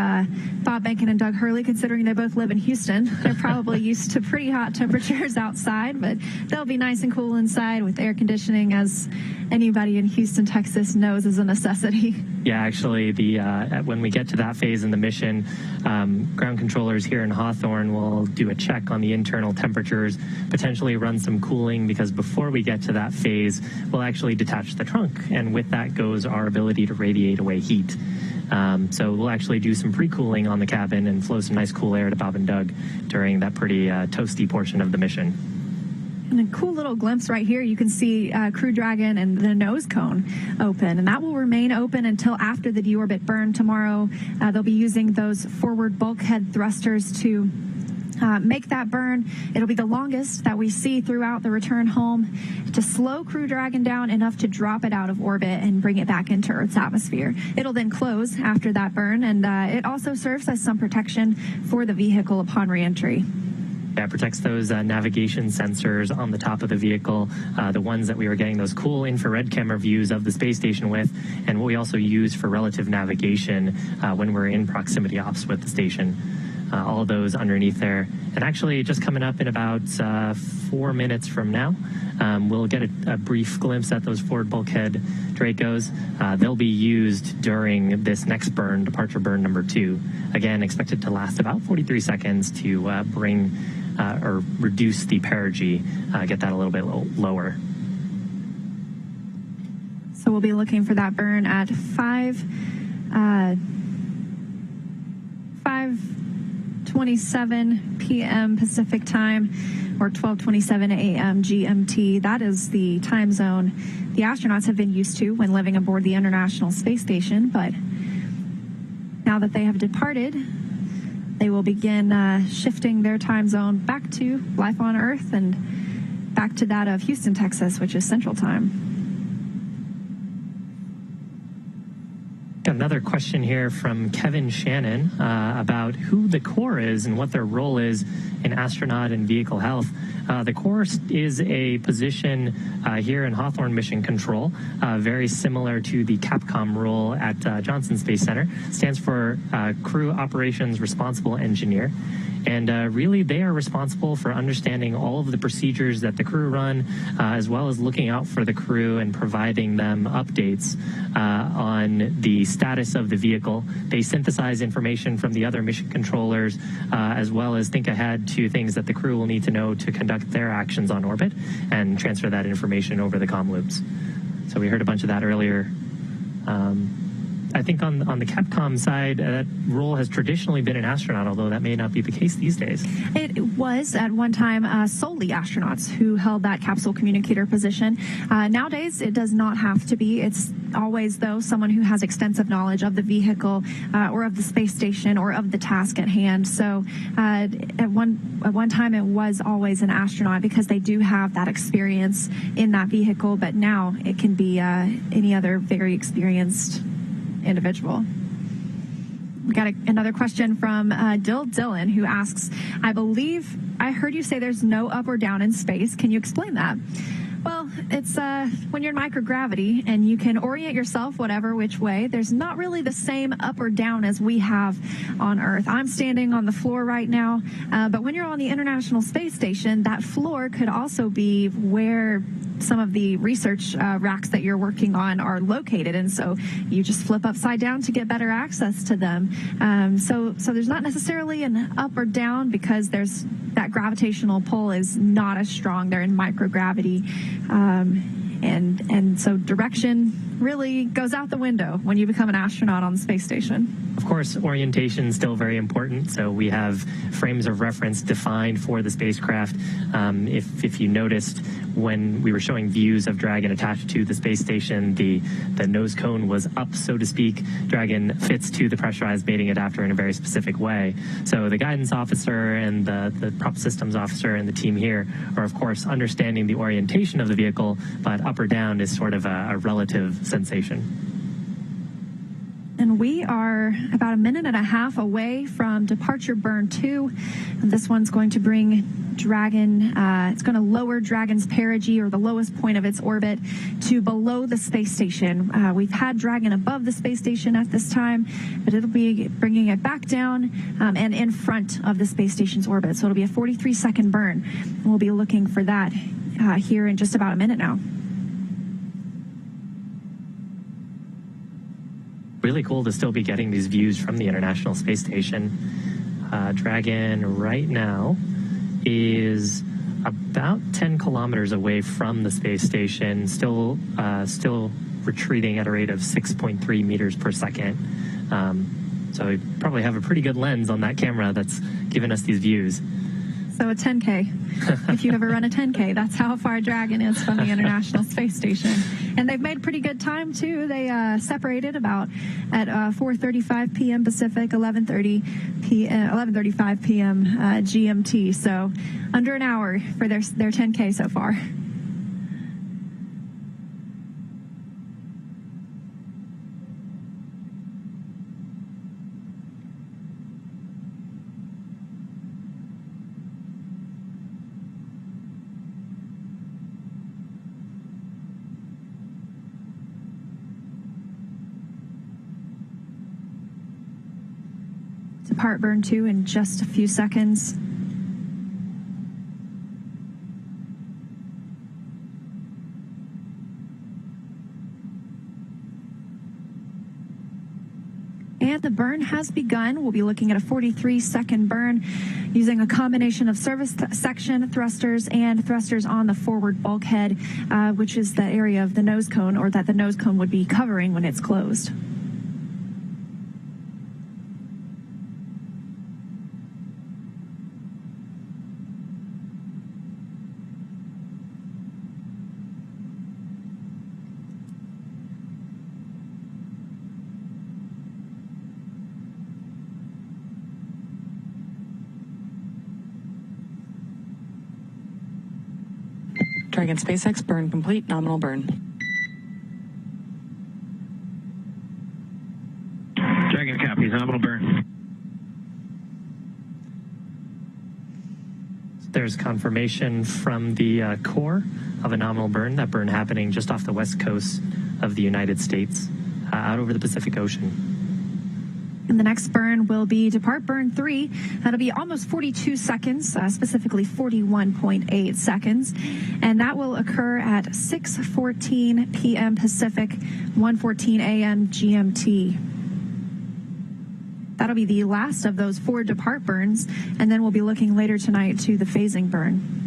Bob Behnken and Doug Hurley, considering they both live in Houston. They're probably used to pretty hot temperatures outside, but they'll be nice and cool inside with air conditioning, as anybody in Houston, Texas knows is a necessity.
Yeah, actually, when we get to that phase in the mission, ground controllers here in Hawthorne will do a check on the internal temperatures, potentially run some cooling, because before we get to that phase, we'll actually detach the trunk, and with that goes our ability to radiate away heat. So we'll actually do some pre-cooling on the cabin and flow some nice cool air to Bob and Doug during that pretty toasty portion of the mission.
And a cool little glimpse right here, you can see Crew Dragon and the nose cone open, and that will remain open until after the deorbit burn tomorrow. They'll be using those forward bulkhead thrusters to make that burn. It'll be the longest that we see throughout the return home to slow Crew Dragon down enough to drop it out of orbit and bring it back into Earth's atmosphere. It'll then close after that burn, and it also serves as some protection for the vehicle upon re-entry.
Yeah, it protects those navigation sensors on the top of the vehicle, the ones that we were getting those cool infrared camera views of the space station with, and what we also use for relative navigation when we're in proximity ops with the station. All of those underneath there. And actually, just coming up in about 4 minutes from now, we'll get a brief glimpse at those forward bulkhead Dracos. They'll be used during this next burn, departure burn number 2. Again, expected to last about 43 seconds to bring or reduce the perigee, get that a little bit lower.
So we'll be looking for that burn at 5:27 p.m. Pacific time, or 12:27 a.m. GMT. That is the time zone the astronauts have been used to when living aboard the International Space Station. But now that they have departed, they will begin shifting their time zone back to life on Earth and back to that of Houston, Texas, which is Central Time.
Another question here from Kevin Shannon about who the Corps is and what their role is in astronaut and vehicle health. The Corps is a position here in Hawthorne Mission Control, very similar to the Capcom role at Johnson Space Center. Stands for Crew Operations Responsible Engineer. And really, they are responsible for understanding all of the procedures that the crew run, as well as looking out for the crew and providing them updates on the status of the vehicle. They synthesize information from the other mission controllers, as well as think ahead to things that the crew will need to know to conduct their actions on orbit and transfer that information over the comm loops. So we heard a bunch of that earlier. I think on the Capcom side, that role has traditionally been an astronaut, although that may not be the case these days.
It was at one time solely astronauts who held that capsule communicator position. Nowadays, it does not have to be. It's always, though, someone who has extensive knowledge of the vehicle or of the space station or of the task at hand. So at one time, it was always an astronaut because they do have that experience in that vehicle. But now it can be any other very experienced individual. We got another question from Dylan, who asks, I believe I heard you say there's no up or down in space. Can you explain that? Well, it's when you're in microgravity and you can orient yourself whatever which way. There's not really the same up or down as we have on Earth. I'm standing on the floor right now, but when you're on the International Space Station, that floor could also be where some of the research racks that you're working on are located, and so you just flip upside down to get better access to them. So there's not necessarily an up or down because there's that gravitational pull is not as strong. They're in microgravity, and so direction really goes out the window when you become an astronaut on the space station.
Of course, orientation is still very important. So we have frames of reference defined for the spacecraft. If you noticed when we were showing views of Dragon attached to the space station, the nose cone was up, so to speak. Dragon fits to the pressurized mating adapter in a very specific way. So the guidance officer and the prop systems officer and the team here are, of course, understanding the orientation of the vehicle, but up or down is sort of a relative sensation.
And we are about a minute and a half away from departure burn 2. And this one's going to bring Dragon, it's going to lower Dragon's perigee, or the lowest point of its orbit, to below the space station. We've had Dragon above the space station at this time, but it'll be bringing it back down and in front of the space station's orbit. So it'll be a 43-second burn. And we'll be looking for that here in just about a minute now.
Really cool to still be getting these views from the International Space Station. Dragon right now is about 10 kilometers away from the space station, still retreating at a rate of 6.3 meters per second. So we probably have a pretty good lens on that camera that's giving us these views.
So a 10K. If you ever run a 10K, that's how far Dragon is from the International Space Station. And they've made pretty good time, too. They separated about at 4:35 p.m. Pacific, 11:35 p.m. GMT. So under an hour for their 10K so far. Depart burn 2 in just a few seconds. And the burn has begun. We'll be looking at a 43-second burn using a combination of service section thrusters and thrusters on the forward bulkhead, which is the area of the nose cone, or that the nose cone would be covering when it's closed.
Dragon SpaceX burn complete, nominal burn.
Dragon copies, nominal burn.
There's confirmation from the core of a nominal burn, that burn happening just off the west coast of the United States, out over the Pacific Ocean.
And the next burn will be depart burn 3. That'll be almost 42 seconds, specifically 41.8 seconds. And that will occur at 6:14 p.m. Pacific, 1:14 a.m. GMT. That'll be the last of those 4 depart burns. And then we'll be looking later tonight to the phasing burn.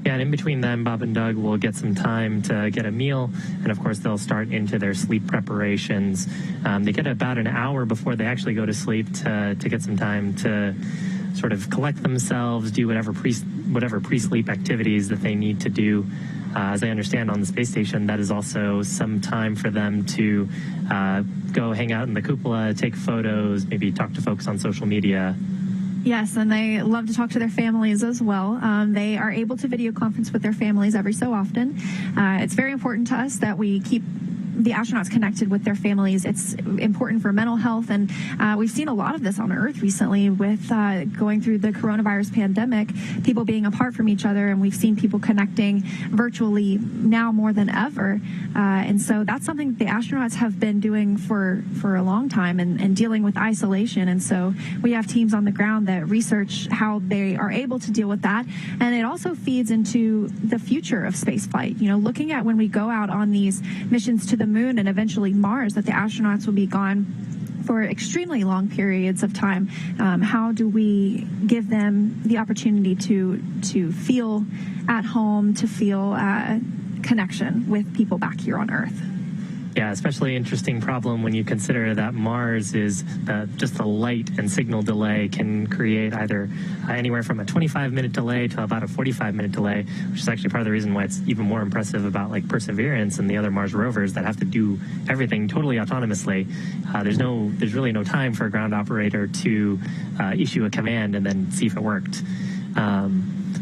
Yeah, and in between them, Bob and Doug will get some time to get a meal, and of course they'll start into their sleep preparations. They get about an hour before they actually go to sleep to get some time to sort of collect themselves, do whatever pre-sleep activities that they need to do. As I understand, on the space station, that is also some time for them to go hang out in the cupola, take photos, maybe talk to folks on social media.
Yes, and they love to talk to their families as well. They are able to video conference with their families every so often. It's very important to us that we keep the astronauts connected with their families. It's important for mental health, and we've seen a lot of this on Earth recently with going through the coronavirus pandemic, people being apart from each other, and we've seen people connecting virtually now more than ever. And so that's something that the astronauts have been doing for a long time, and dealing with isolation. And so we have teams on the ground that research how they are able to deal with that. And it also feeds into the future of spaceflight. You know, looking at when we go out on these missions to the moon and eventually Mars, that the astronauts will be gone for extremely long periods of time. How do we give them the opportunity to feel at home, to feel connection with people back here on Earth?
Yeah, especially interesting problem when you consider that Mars is just the light and signal delay can create either anywhere from a 25-minute delay to about a 45-minute delay, which is actually part of the reason why it's even more impressive about like Perseverance and the other Mars rovers that have to do everything totally autonomously. There's really no time for a ground operator to issue a command and then see if it worked.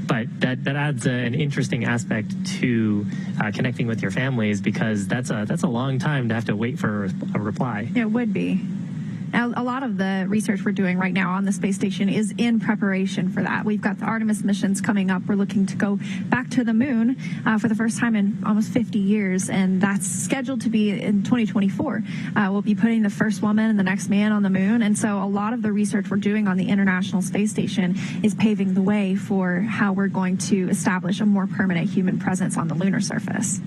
But that adds an interesting aspect to connecting with your families, because that's a long time to have to wait for a reply.
It would be. Now, a lot of the research we're doing right now on the space station is in preparation for that. We've got the Artemis missions coming up. We're looking to go back to the moon for the first time in almost 50 years, and that's scheduled to be in 2024. We'll be putting the first woman and the next man on the moon, and so a lot of the research we're doing on the International Space Station is paving the way for how we're going to establish a more permanent human presence on the lunar surface.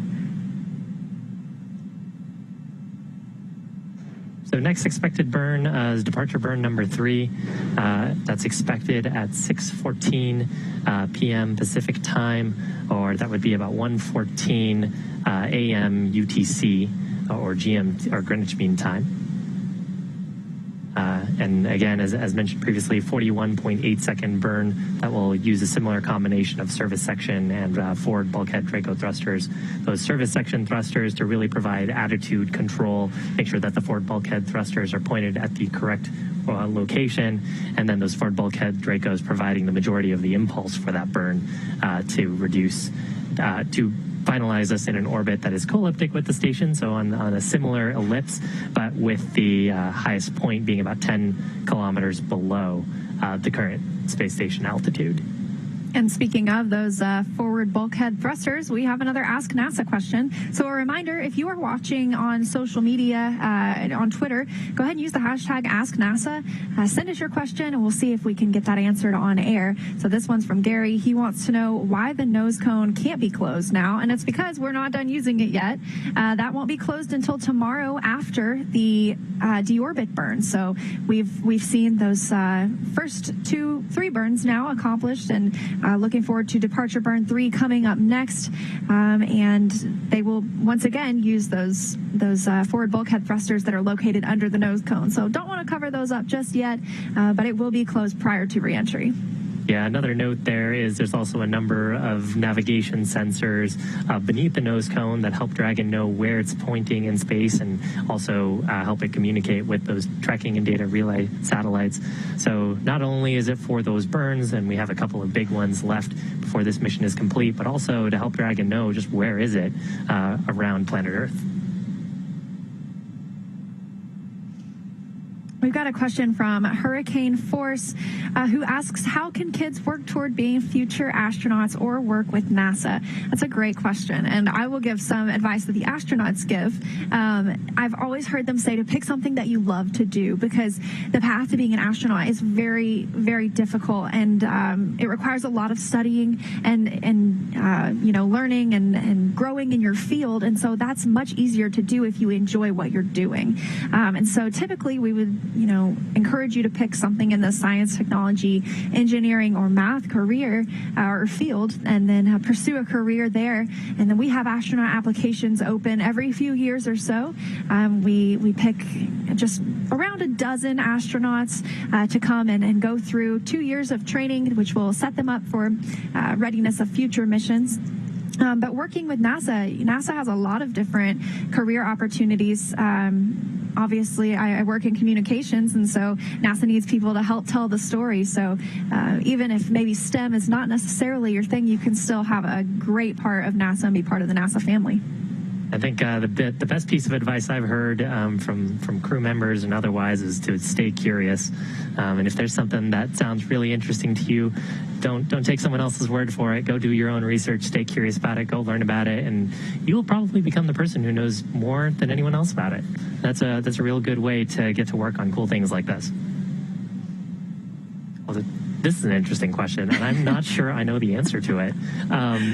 So next expected burn is departure burn number 3. That's expected at 6:14 p.m. Pacific time, or that would be about 1:14 a.m. UTC or GMT or Greenwich Mean Time. And again, as mentioned previously, 41.8 second burn that will use a similar combination of service section and forward bulkhead Draco thrusters. Those service section thrusters to really provide attitude control, make sure that the forward bulkhead thrusters are pointed at the correct location, and then those forward bulkhead Dracos providing the majority of the impulse for that burn to reduce, to finalize us in an orbit that is co-elliptic with the station, so on a similar ellipse, but with the highest point being about 10 kilometers below the current space station altitude.
And speaking of those forward bulkhead thrusters, we have another Ask NASA question. So a reminder, if you are watching on social media, on Twitter, go ahead and use the hashtag AskNASA. Send us your question, and we'll see if we can get that answered on air. So this one's from Gary. He wants to know why the nose cone can't be closed now, and it's because we're not done using it yet. That won't be closed until tomorrow after the deorbit burn. So we've seen those first 2-3 burns now accomplished, and looking forward to departure burn 3 coming up next, and they will once again use those forward bulkhead thrusters that are located under the nose cone. So don't want to cover those up just yet, but it will be closed prior to reentry.
Yeah, another note there is there's also a number of navigation sensors beneath the nose cone that help Dragon know where it's pointing in space, and also help it communicate with those tracking and data relay satellites. So not only is it for those burns, and we have a couple of big ones left before this mission is complete, but also to help Dragon know just where is it around planet Earth.
We've got a question from Hurricane Force, who asks, how can kids work toward being future astronauts or work with NASA? That's a great question, and I will give some advice that the astronauts give. I've always heard them say to pick something that you love to do, because the path to being an astronaut is very, very difficult, and it requires a lot of studying and learning and growing in your field, and so that's much easier to do if you enjoy what you're doing. And so typically we would encourage you to pick something in the science, technology, engineering, or math career or field, and then pursue a career there. And then we have astronaut applications open every few years or so. We pick just around a dozen astronauts to come and go through 2 years of training, which will set them up for readiness of future missions. But working with NASA has a lot of different career opportunities. Obviously, I work in communications, and so NASA needs people to help tell the story. So even if maybe STEM is not necessarily your thing, you can still have a great part of NASA and be part of the NASA family.
I think the best piece of advice I've heard from crew members and otherwise is to stay curious. And if there's something that sounds really interesting to you, don't take someone else's word for it. Go do your own research. Stay curious about it. Go learn about it, and you will probably become the person who knows more than anyone else about it. That's a real good way to get to work on cool things like this. Well, this is an interesting question, and I'm not sure I know the answer to it.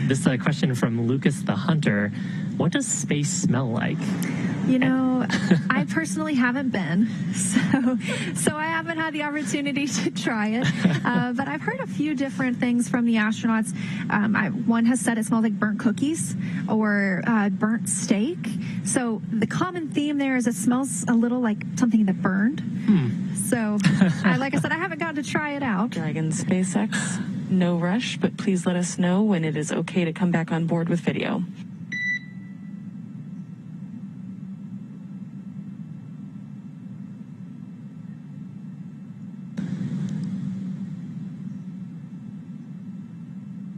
This is a question from Lucas the Hunter. What does space smell like?
You know, I personally haven't been, so I haven't had the opportunity to try it. But I've heard a few different things from the astronauts. One has said it smells like burnt cookies or burnt steak. So the common theme there is it smells a little like something that burned. So, like I said, I haven't gotten to try it out.
Dragon SpaceX, no rush, but please let us know when it is okay to come back on board with video.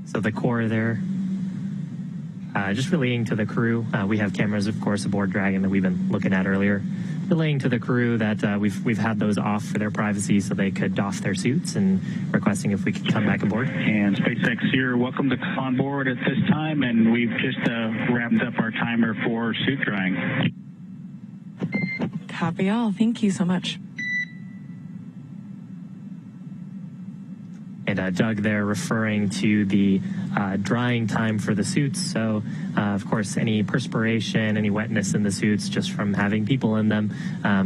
So the core there, just relaying to the crew. We have cameras, of course, aboard Dragon that we've been looking at earlier. Relaying to the crew that we've had those off for their privacy so they could doff their suits, and requesting if we could come back aboard.
And SpaceX here, welcome to come on board at this time, and we've just wrapped up our timer for suit drying.
Copy all. Thank you so much.
And Doug there referring to the drying time for the suits. So, of course, any perspiration, any wetness in the suits just from having people in them,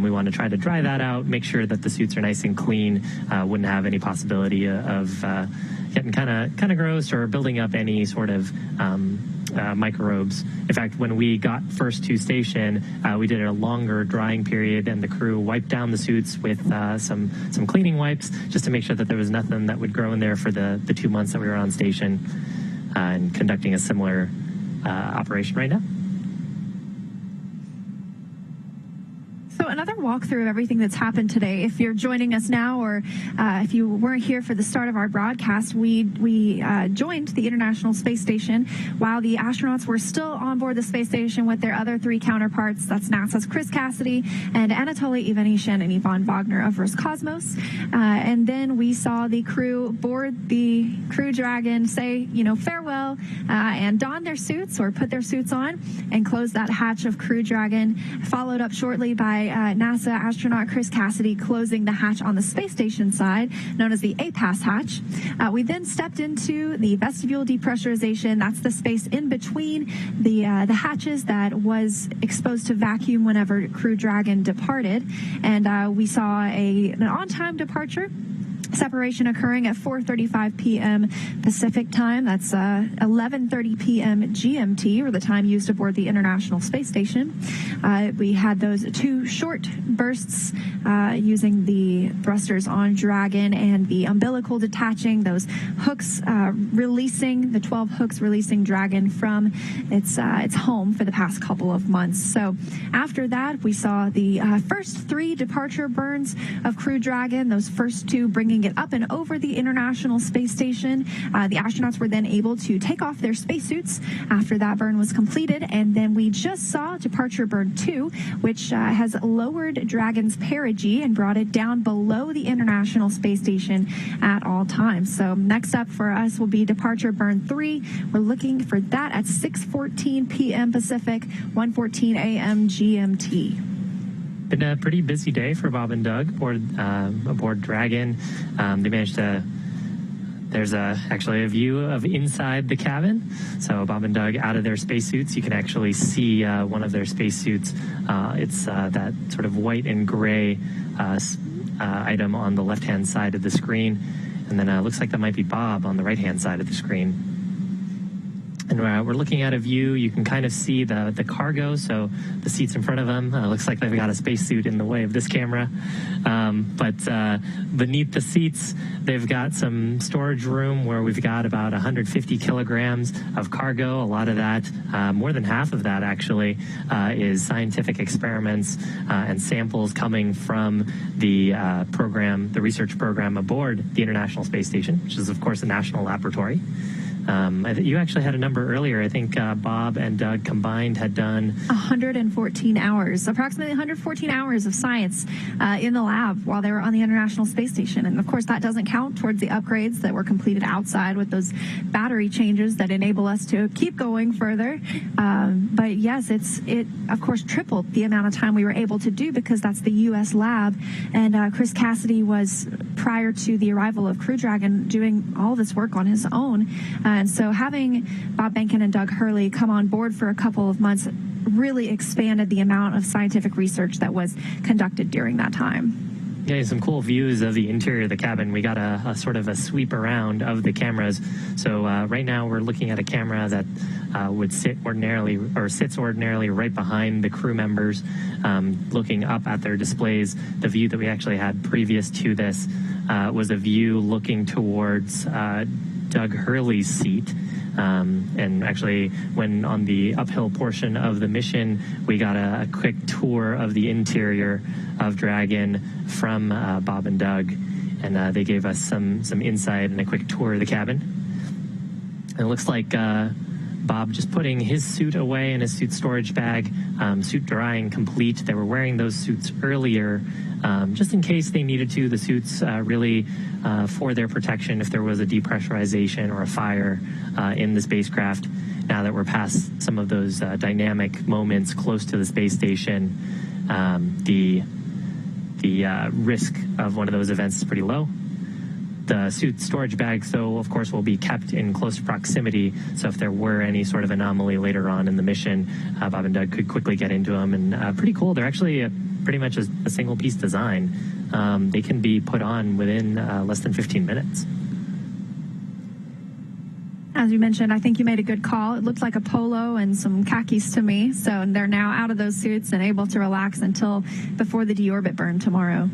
we want to try to dry that out, make sure that the suits are nice and clean, wouldn't have any possibility of getting kind of gross or building up any sort of microbes. In fact, when we got first to station, we did a longer drying period, and the crew wiped down the suits with some cleaning wipes just to make sure that there was nothing that would grow in there for the 2 months that we were on station, and conducting a similar operation right now.
So another walkthrough of everything that's happened today. If you're joining us now, or if you weren't here for the start of our broadcast, we joined the International Space Station while the astronauts were still on board the space station with their other three counterparts. That's NASA's Chris Cassidy and Anatoly Ivanishin and Ivan Wagner of Roscosmos. And then we saw the crew board the Crew Dragon, say, farewell, and don their suits or put their suits on and close that hatch of Crew Dragon, followed up shortly by NASA astronaut Chris Cassidy closing the hatch on the space station side, known as the APAS hatch. We then stepped into the vestibule depressurization. That's the space in between the hatches that was exposed to vacuum whenever Crew Dragon departed. And we saw an on-time departure. Separation occurring at 4:35 p.m. Pacific time. That's 11:30 p.m. GMT, or the time used aboard the International Space Station. We had those two short bursts using the thrusters on Dragon and the umbilical detaching, those hooks releasing, the 12 hooks releasing Dragon from its home for the past couple of months. So after that, we saw the first three departure burns of Crew Dragon, those first two bringing it up and over the International Space Station. The astronauts were then able to take off their spacesuits after that burn was completed, and then we just saw departure burn 2, which has lowered Dragon's perigee and brought it down below the International Space Station at all times. So next up for us will be departure burn 3. We're looking for that at 6:14 p.m. Pacific, 1:14 a.m. GMT.
Been a pretty busy day for Bob and Doug aboard Dragon. They managed to. There's actually a view of inside the cabin. So Bob and Doug out of their spacesuits. You can actually see one of their spacesuits. It's that sort of white and gray item on the left-hand side of the screen, and then it looks like that might be Bob on the right-hand side of the screen. And we're looking at a view. You can kind of see the cargo, so the seats in front of them. Looks like they've got a spacesuit in the way of this camera. But beneath the seats, they've got some storage room where we've got about 150 kilograms of cargo. A lot of that, more than half of that actually, is scientific experiments and samples coming from the program, the research program aboard the International Space Station, which is, of course, a national laboratory. You actually had a number earlier. I think Bob and Doug combined had done
114 hours, approximately 114 hours of science in the lab while they were on the International Space Station. And of course, that doesn't count towards the upgrades that were completed outside with those battery changes that enable us to keep going further. But yes, it of course tripled the amount of time we were able to do because that's the U.S. lab. And Chris Cassidy was, prior to the arrival of Crew Dragon, doing all this work on his own. And so having Bob Behnken and Doug Hurley come on board for a couple of months really expanded the amount of scientific research that was conducted during that time.
Yeah, some cool views of the interior of the cabin. We got a sort of a sweep around of the cameras. So right now we're looking at a camera that sits ordinarily right behind the crew members, looking up at their displays. The view that we actually had previous to this was a view looking towards Doug Hurley's seat. And actually, when on the uphill portion of the mission, we got a quick tour of the interior of Dragon from Bob and Doug, and they gave us some insight and a quick tour of the cabin. And it looks like Bob just putting his suit away in his suit storage bag, suit drying complete. They were wearing those suits earlier, just in case they needed to. The suits really for their protection if there was a depressurization or a fire in the spacecraft. Now that we're past some of those dynamic moments close to the space station, the risk of one of those events is pretty low. The suit storage bags, though, of course, will be kept in close proximity. So if there were any sort of anomaly later on in the mission, Bob and Doug could quickly get into them. And pretty cool. They're actually pretty much a single-piece design. They can be put on within less than 15 minutes.
As you mentioned, I think you made a good call. It looked like a polo and some khakis to me. So they're now out of those suits and able to relax until before the deorbit burn tomorrow.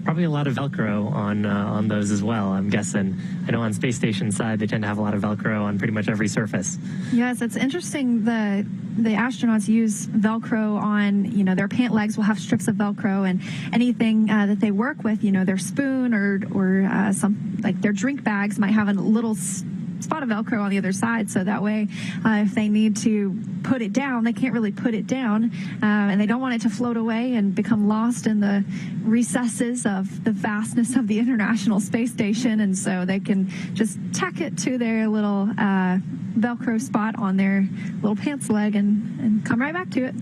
Probably a lot of Velcro on those as well, I'm guessing. I know on space station side, they tend to have a lot of Velcro on pretty much every surface.
Yes, it's interesting. The astronauts use Velcro on, their pant legs will have strips of Velcro, and anything that they work with, their spoon or some, like their drink bags might have a little spot of Velcro on the other side, so that way if they need to put it down, they can't really put it down, and they don't want it to float away and become lost in the recesses of the vastness of the International Space Station, and so they can just tack it to their little Velcro spot on their little pants leg and come right back to it.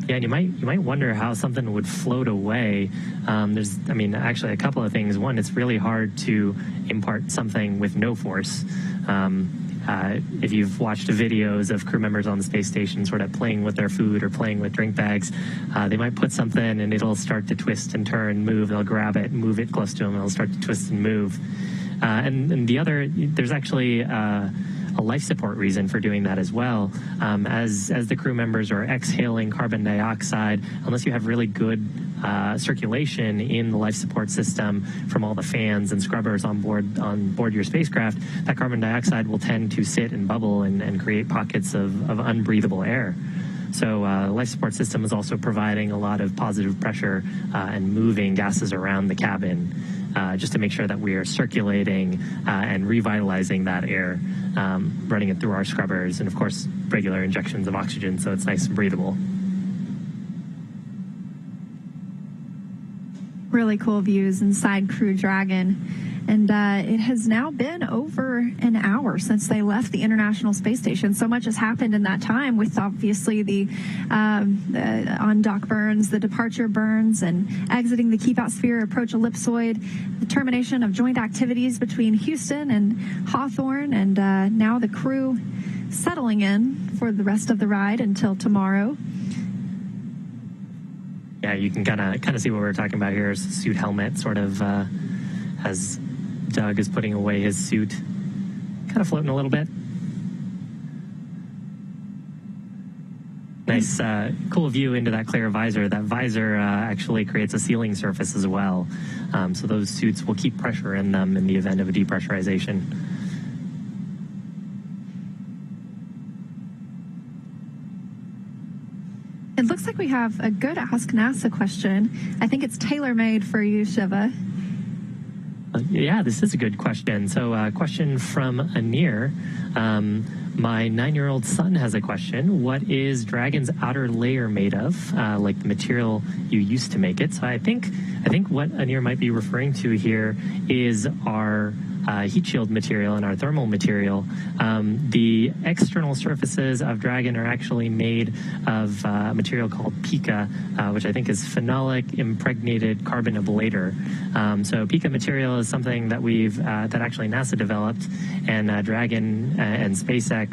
Yeah, and you might wonder how something would float away. There's actually a couple of things. One, it's really hard to impart something with no force. If you've watched videos of crew members on the space station sort of playing with their food or playing with drink bags, they might put something and it'll start to twist and turn, move. They'll grab it, move it close to them, and it'll start to twist and move. And the other, there's actually a life support reason for doing that as well. As the crew members are exhaling carbon dioxide, unless you have really good circulation in the life support system from all the fans and scrubbers on board your spacecraft, that carbon dioxide will tend to sit and bubble and create pockets of unbreathable air. So the life support system is also providing a lot of positive pressure and moving gases around the cabin just to make sure that we are circulating and revitalizing that air, running it through our scrubbers, and of course regular injections of oxygen so it's nice and breathable.
Really cool views inside Crew Dragon. And it has now been over an hour since they left the International Space Station. So much has happened in that time with obviously the on-dock burns, the departure burns, and exiting the keep-out sphere approach ellipsoid, the termination of joint activities between Houston and Hawthorne, and now the crew settling in for the rest of the ride until tomorrow.
Yeah, you can kind of see what we're talking about here. Is the suit helmet sort of as Doug is putting away his suit, kind of floating a little bit. Nice, cool view into that clear visor. That visor actually creates a sealing surface as well. So those suits will keep pressure in them in the event of a depressurization.
It looks like we have a good Ask NASA question. I think it's tailor-made for you, Shiva.
Yeah, this is a good question. So a question from Anir. My 9-year-old son has a question. What is Dragon's outer layer made of? Like the material you used to make it. So I think what Anir might be referring to here is our heat shield material and our thermal material. The external surfaces of Dragon are actually made of a material called pica, which I think is phenolic impregnated carbon ablator. So pica material is something that that actually NASA developed, and Dragon and SpaceX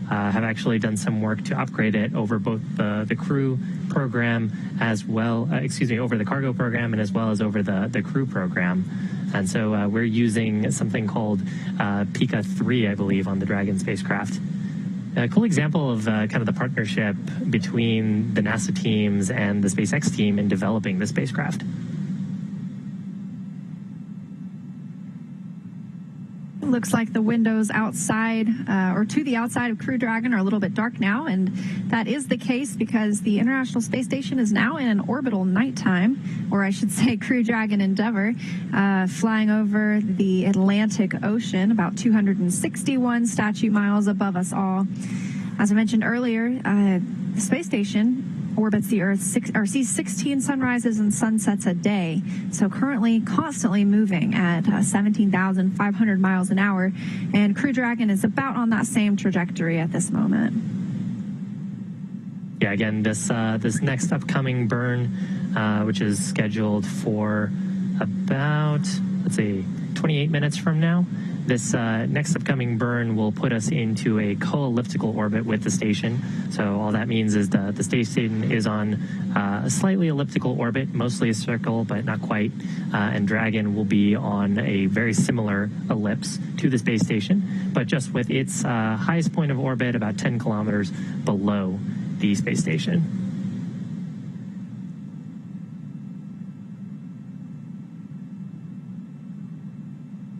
have actually done some work to upgrade it over both the crew program as well, over the cargo program and as well as over the crew program. And so we're using something called Pica 3, I believe, on the Dragon spacecraft. A cool example of kind of the partnership between the NASA teams and the SpaceX team in developing the spacecraft.
It looks like the windows outside or to the outside of Crew Dragon are a little bit dark now, and that is the case because the International Space Station is now in an orbital nighttime, or I should say Crew Dragon Endeavour, flying over the Atlantic Ocean, about 261 statute miles above us all. As I mentioned earlier, the space station orbits the Earth sees 16 sunrises and sunsets a day, so currently constantly moving at 17,500 miles an hour, and Crew Dragon is about on that same trajectory at this moment.
Yeah, again, this next upcoming burn, which is scheduled for about, 28 minutes from now. This next upcoming burn will put us into a co-elliptical orbit with the station. So all that means is the station is on a slightly elliptical orbit, mostly a circle, but not quite. And Dragon will be on a very similar ellipse to the space station, but just with its highest point of orbit about 10 kilometers below the space station.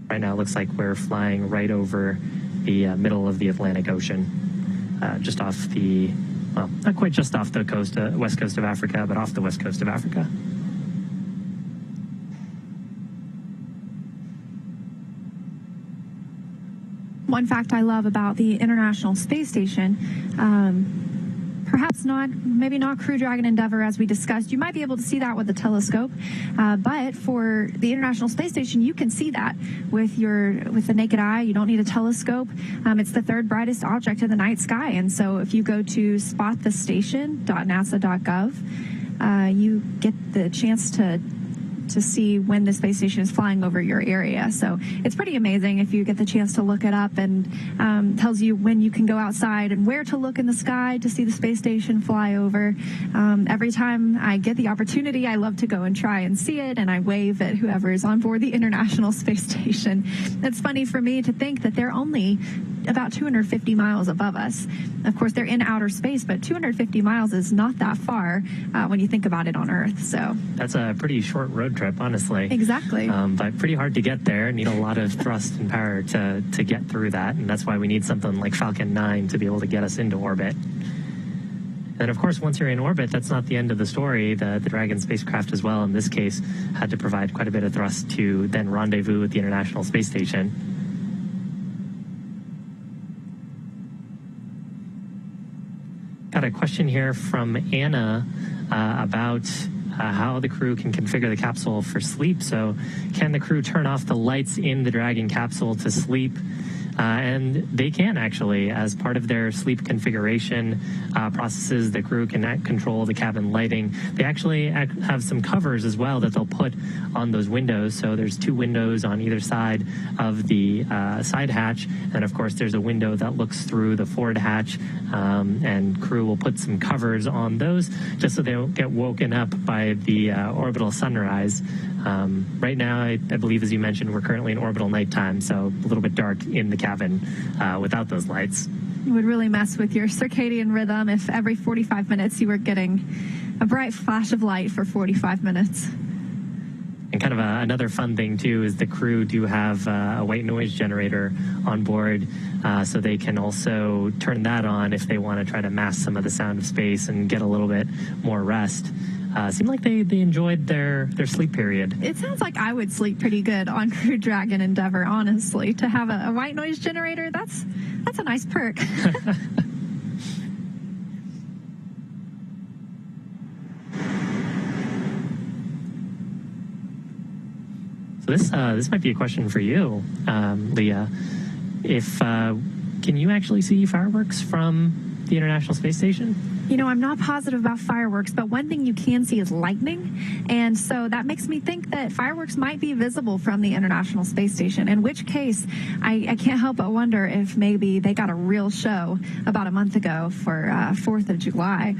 Right now, it looks like we're flying right over the middle of the Atlantic Ocean, just off not quite just off the coast, west coast of Africa, but off the west coast of Africa.
One fact I love about the International Space Station, maybe not Crew Dragon Endeavour as we discussed. You might be able to see that with a telescope, but for the International Space Station, you can see that with the naked eye. You don't need a telescope. It's the third brightest object in the night sky, and so if you go to spotthestation.nasa.gov, you get the chance to see when the space station is flying over your area. So it's pretty amazing if you get the chance to look it up, and tells you when you can go outside and where to look in the sky to see the space station fly over. Every time I get the opportunity, I love to go and try and see it, and I wave at whoever is on board the International Space Station. It's funny for me to think that they're only about 250 miles above us. Of course, they're in outer space, but 250 miles is not that far when you think about it on Earth. So
that's a pretty short road trip, honestly.
Exactly.
But pretty hard to get there. Need a lot of thrust and power to get through that, and that's why we need something like Falcon 9 to be able to get us into orbit. And of course, once you're in orbit, that's not the end of the story. The Dragon spacecraft as well, in this case, had to provide quite a bit of thrust to then rendezvous with the International Space Station. Got a question here from Anna about how the crew can configure the capsule for sleep. So can the crew turn off the lights in the Dragon capsule to sleep? And they can, actually, as part of their sleep configuration processes. The crew can control the cabin lighting. They actually have some covers as well that they'll put on those windows. So there's 2 windows on either side of the side hatch, and of course there's a window that looks through the forward hatch, and crew will put some covers on those just so they don't get woken up by the orbital sunrise. Right now, I believe, as you mentioned, we're currently in orbital nighttime, so a little bit dark in the cabin without those lights.
It would really mess with your circadian rhythm if every 45 minutes you were getting a bright flash of light for 45 minutes.
And kind of another fun thing, too, is the crew do have a white noise generator on board, so they can also turn that on if they want to try to mask some of the sound of space and get a little bit more rest. seemed like they enjoyed their sleep period.
It sounds like I would sleep pretty good on Crew Dragon Endeavor, honestly. To have a white noise generator, that's a nice perk.
So this might be a question for you, Leah. If can you actually see fireworks from the International Space Station?
You know, I'm not positive about fireworks, but one thing you can see is lightning. And so that makes me think that fireworks might be visible from the International Space Station, in which case I can't help but wonder if maybe they got a real show about a month ago for 4th of July.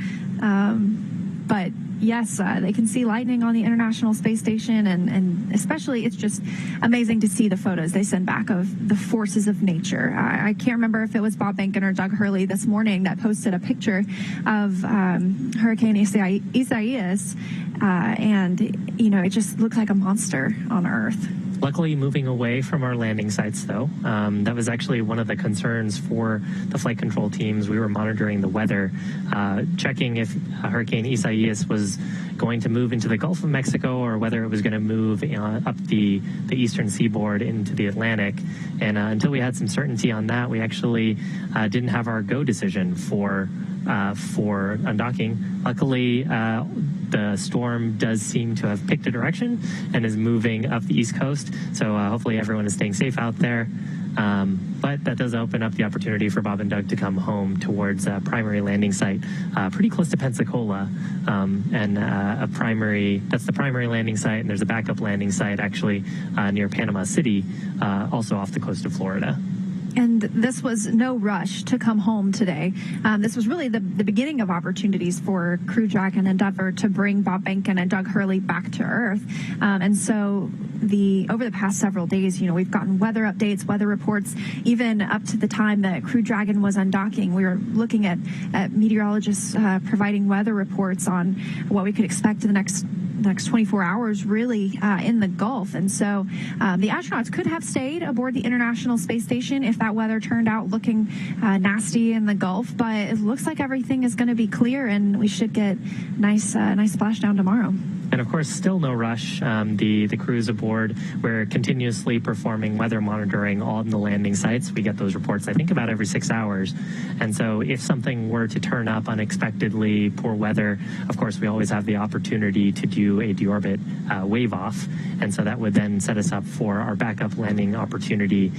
But yes, they can see lightning on the International Space Station, and especially it's just amazing to see the photos they send back of the forces of nature. I can't remember if it was Bob Behnken or Doug Hurley this morning that posted a picture of Hurricane Isaias, and, you know, it just looks like a monster on Earth.
Luckily, moving away from our landing sites, though, that was actually one of the concerns for the flight control teams. We were monitoring the weather, checking if Hurricane Isaias was going to move into the Gulf of Mexico or whether it was going to move up the eastern seaboard into the Atlantic. And until we had some certainty on that, we actually didn't have our go decision for undocking. Luckily, the storm does seem to have picked a direction and is moving up the East Coast. So hopefully everyone is staying safe out there. But that does open up the opportunity for Bob and Doug to come home towards a primary landing site, pretty close to Pensacola, and that's the primary landing site, and there's a backup landing site actually near Panama City, also off the coast of Florida.
And this was no rush to come home today. This was really the beginning of opportunities for Crew Dragon Endeavor to bring Bob Behnken and Doug Hurley back to Earth. And so over the past several days, you know, we've gotten weather updates, weather reports, even up to the time that Crew Dragon was undocking. We were looking at meteorologists providing weather reports on what we could expect in the next 24 hours, really, in the Gulf. And so the astronauts could have stayed aboard the International Space Station if that weather turned out looking nasty in the Gulf. But it looks like everything is going to be clear, and we should get nice splashdown tomorrow.
And of course, still no rush. The crews aboard, we're continuously performing weather monitoring on the landing sites. We get those reports, I think, about every 6 hours. And so if something were to turn up unexpectedly, poor weather, of course, we always have the opportunity to do a deorbit wave off. And so that would then set us up for our backup landing opportunity,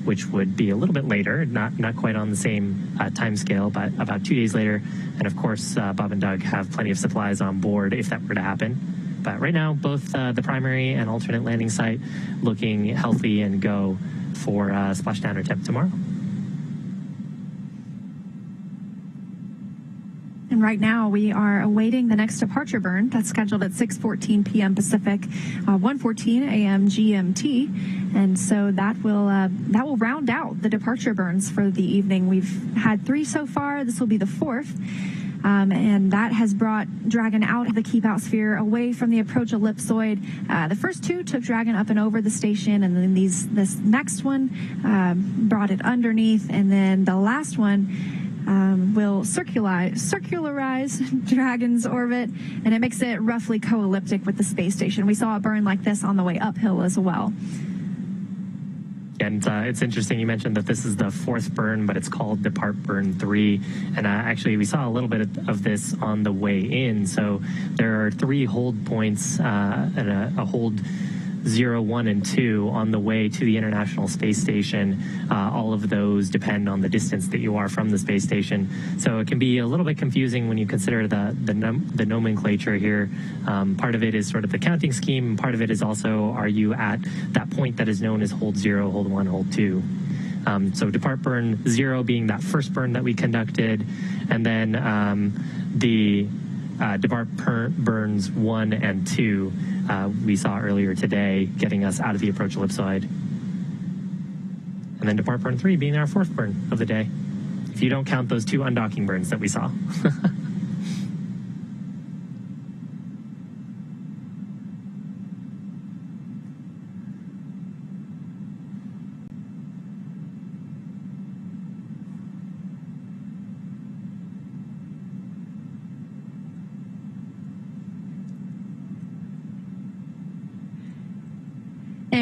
which would be a little bit later, not quite on the same time scale, but about 2 days later. And of course, Bob and Doug have plenty of supplies on board if that were to happen. But right now, both the primary and alternate landing site looking healthy and go for splashdown attempt tomorrow.
And right now, we are awaiting the next departure burn that's scheduled at 6:14 p.m. Pacific, 1:14 a.m. GMT, and so that will round out the departure burns for the evening. We've had 3 so far. This will be the 4th. And that has brought Dragon out of the keep out sphere, away from the approach ellipsoid. The first 2 took Dragon up and over the station, and then this next one brought it underneath, and then the last one will circularize Dragon's orbit, and it makes it roughly co-elliptic with the space station. We saw a burn like this on the way uphill as well.
And it's interesting you mentioned that this is the 4th burn, but it's called Depart Burn 3. And actually, we saw a little bit of this on the way in. So there are 3 hold points and a hold 0, 1, and 2 on the way to the International Space Station. All of those depend on the distance that you are from the space station. So it can be a little bit confusing when you consider the nomenclature here. Part of it is sort of the counting scheme, and part of it is also, are you at that point that is known as hold 0, hold 1, hold 2. So depart burn 0 being that first burn that we conducted, and then the depart burns 1 and 2 we saw earlier today, getting us out of the approach ellipsoid. And then depart burn 3 being our 4th burn of the day, if you don't count those 2 undocking burns that we saw.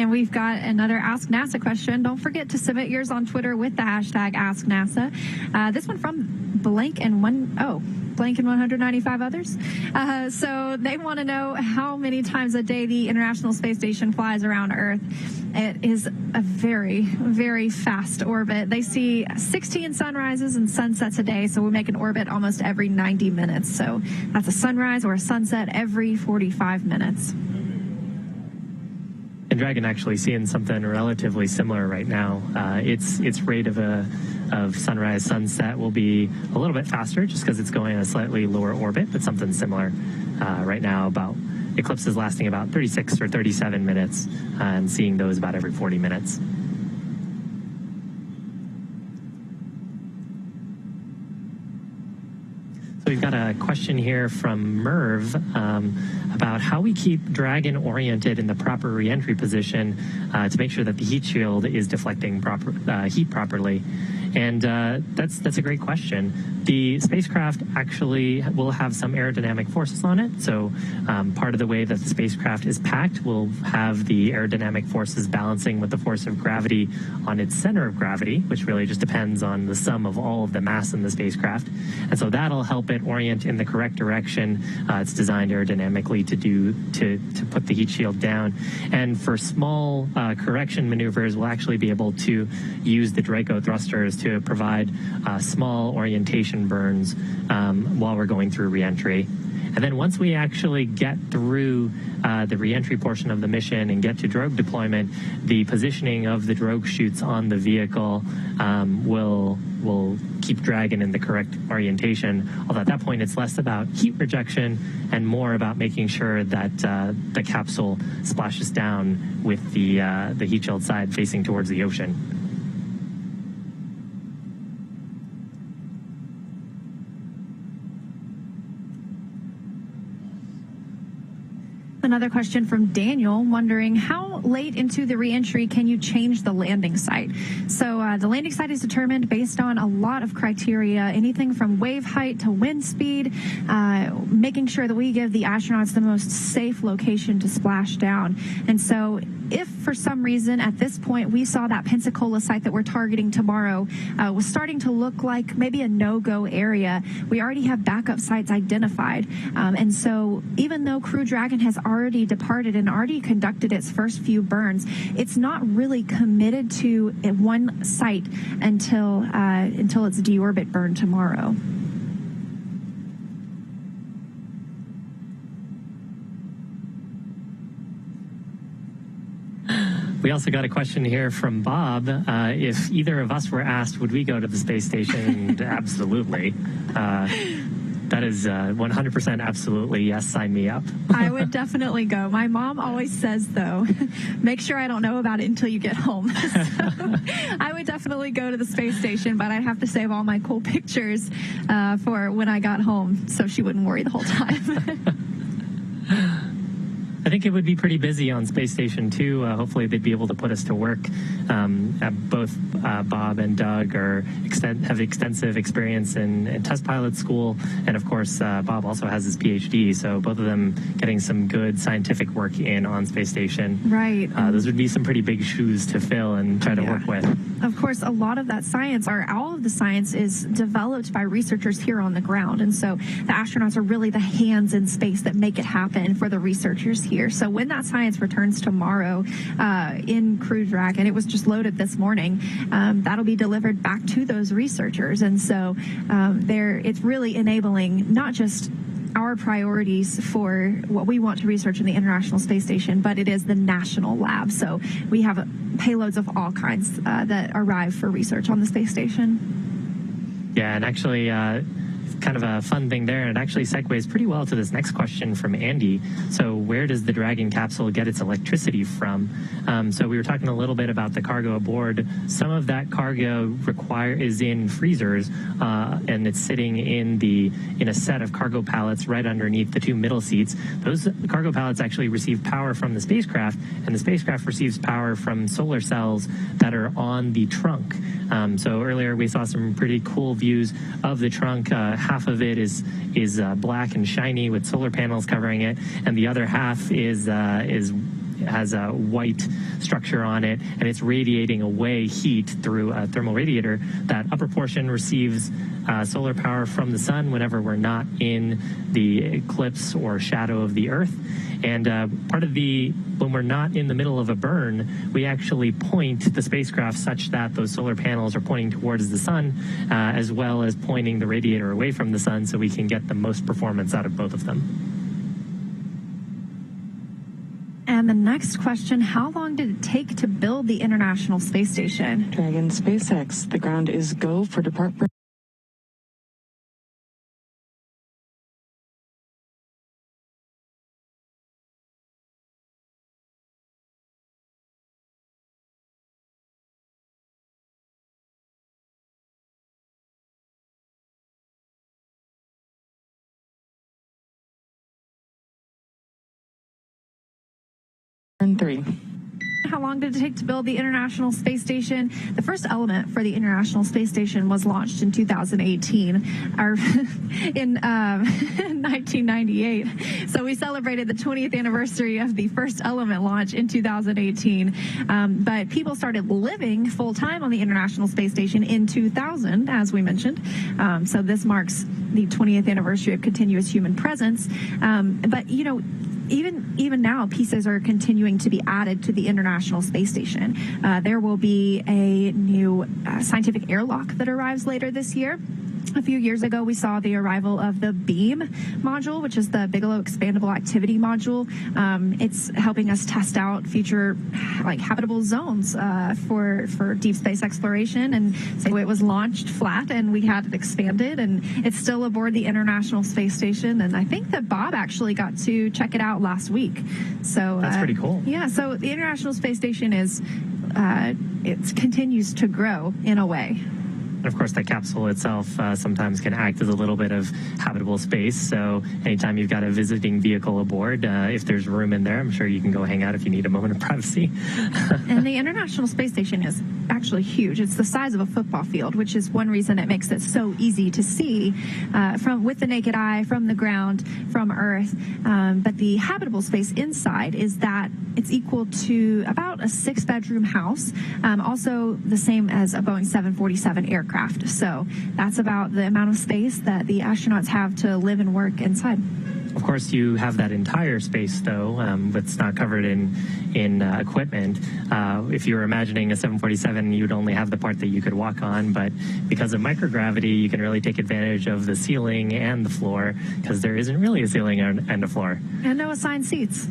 And we've got another Ask NASA question. Don't forget to submit yours on Twitter with the hashtag AskNASA. This one from Blank and 195 others. So they want to know how many times a day the International Space Station flies around Earth. It is a very, very fast orbit. They see 16 sunrises and sunsets a day, so we make an orbit almost every 90 minutes. So that's a sunrise or a sunset every 45 minutes.
And Dragon actually seeing something relatively similar right now. Its rate of sunrise sunset will be a little bit faster just because it's going in a slightly lower orbit, but something similar right now. About eclipses lasting about 36 or 37 minutes and seeing those about every 40 minutes. So we've got a question here from Merv about how we keep Dragon oriented in the proper reentry position to make sure that the heat shield is deflecting heat properly. And that's a great question. The spacecraft actually will have some aerodynamic forces on it. So part of the way that the spacecraft is packed will have the aerodynamic forces balancing with the force of gravity on its center of gravity, which really just depends on the sum of all of the mass in the spacecraft. And so that'll help it orient in the correct direction. It's designed aerodynamically to put the heat shield down. And for small correction maneuvers, we'll actually be able to use the Draco thrusters to provide small orientation burns while we're going through reentry. And then once we actually get through the reentry portion of the mission and get to drogue deployment, the positioning of the drogue chutes on the vehicle will keep Dragon in the correct orientation. Although at that point, it's less about heat rejection and more about making sure that the capsule splashes down with the heat shield side facing towards the ocean.
Another question from Daniel wondering how late into the reentry can you change the landing site? So the landing site is determined based on a lot of criteria, anything from wave height to wind speed, making sure that we give the astronauts the most safe location to splash down. And so if for some reason at this point we saw that Pensacola site that we're targeting tomorrow was starting to look like maybe a no-go area, we already have backup sites identified. And so even though Crew Dragon has already departed and already conducted its first few burns, it's not really committed to one site until its deorbit burn tomorrow.
We also got a question here from Bob. If either of us were asked, would we go to the space station? Absolutely. That is 100% absolutely yes, sign me up.
I would definitely go. My mom always says, though, make sure I don't know about it until you get home. So I would definitely go to the space station, but I'd have to save all my cool pictures for when I got home so she wouldn't worry the whole time.
I think it would be pretty busy on Space Station 2. Hopefully they'd be able to put us to work. Both Bob and Doug have extensive experience in test pilot school. And of course, Bob also has his PhD. So both of them getting some good scientific work in on Space Station.
Right.
Those would be some pretty big shoes to fill and try to work with.
Of course, a lot of that science, or all of the science, is developed by researchers here on the ground. And so the astronauts are really the hands in space that make it happen for the researchers here. So when that science returns tomorrow in Crew Dragon, it was just loaded this morning, that'll be delivered back to those researchers. And so it's really enabling not just our priorities for what we want to research in the International Space Station, but it is the national lab. So we have payloads of all kinds that arrive for research on the space station.
Yeah, and actually kind of a fun thing there, and it actually segues pretty well to this next question from Andy. So where does the Dragon capsule get its electricity from? So we were talking a little bit about the cargo aboard. Some of that cargo is in freezers, and it's sitting in a set of cargo pallets right underneath the two middle seats. Those cargo pallets actually receive power from the spacecraft, and the spacecraft receives power from solar cells that are on the trunk. So earlier we saw some pretty cool views of the trunk. Half of it is black and shiny with solar panels covering it, and the other half is has a white structure on it, and it's radiating away heat through a thermal radiator. That upper portion receives solar power from the sun whenever we're not in the eclipse or shadow of the Earth. And when we're not in the middle of a burn, we actually point the spacecraft such that those solar panels are pointing towards the sun, as well as pointing the radiator away from the sun, so we can get the most performance out of both of them.
And the next question, how long did it take to build the International Space Station?
Dragon SpaceX, the ground is go for departure. Turn 3.
How long did it take to build the International Space Station? The first element for the International Space Station was launched in 2018, or in 1998. So we celebrated the 20th anniversary of the first element launch in 2018. But people started living full-time on the International Space Station in 2000, as we mentioned. So this marks the 20th anniversary of continuous human presence. But, you know, even now, pieces are continuing to be added to the International Space Station. There will be a new scientific airlock that arrives later this year. A few years ago, we saw the arrival of the BEAM module, which is the Bigelow Expandable Activity Module. It's helping us test out future habitable zones for deep space exploration. And so it was launched flat, and we had it expanded, and it's still aboard the International Space Station. And I think that Bob actually got to check it out last week. So
that's pretty cool.
Yeah. So the International Space Station it continues to grow in a way.
And of course, the capsule itself sometimes can act as a little bit of habitable space. So anytime you've got a visiting vehicle aboard, if there's room in there, I'm sure you can go hang out if you need a moment of privacy.
And the International Space Station is actually huge. It's the size of a football field, which is one reason it makes it so easy to see with the naked eye, from the ground, from Earth. But the habitable space inside is that it's equal to about a 6-bedroom house, also the same as a Boeing 747 aircraft. So that's about the amount of space that the astronauts have to live and work inside.
Of course, you have that entire space, though, that's not covered in equipment. If you were imagining a 747, you'd only have the part that you could walk on. But because of microgravity, you can really take advantage of the ceiling and the floor, because there isn't really a ceiling and a floor.
And no assigned seats.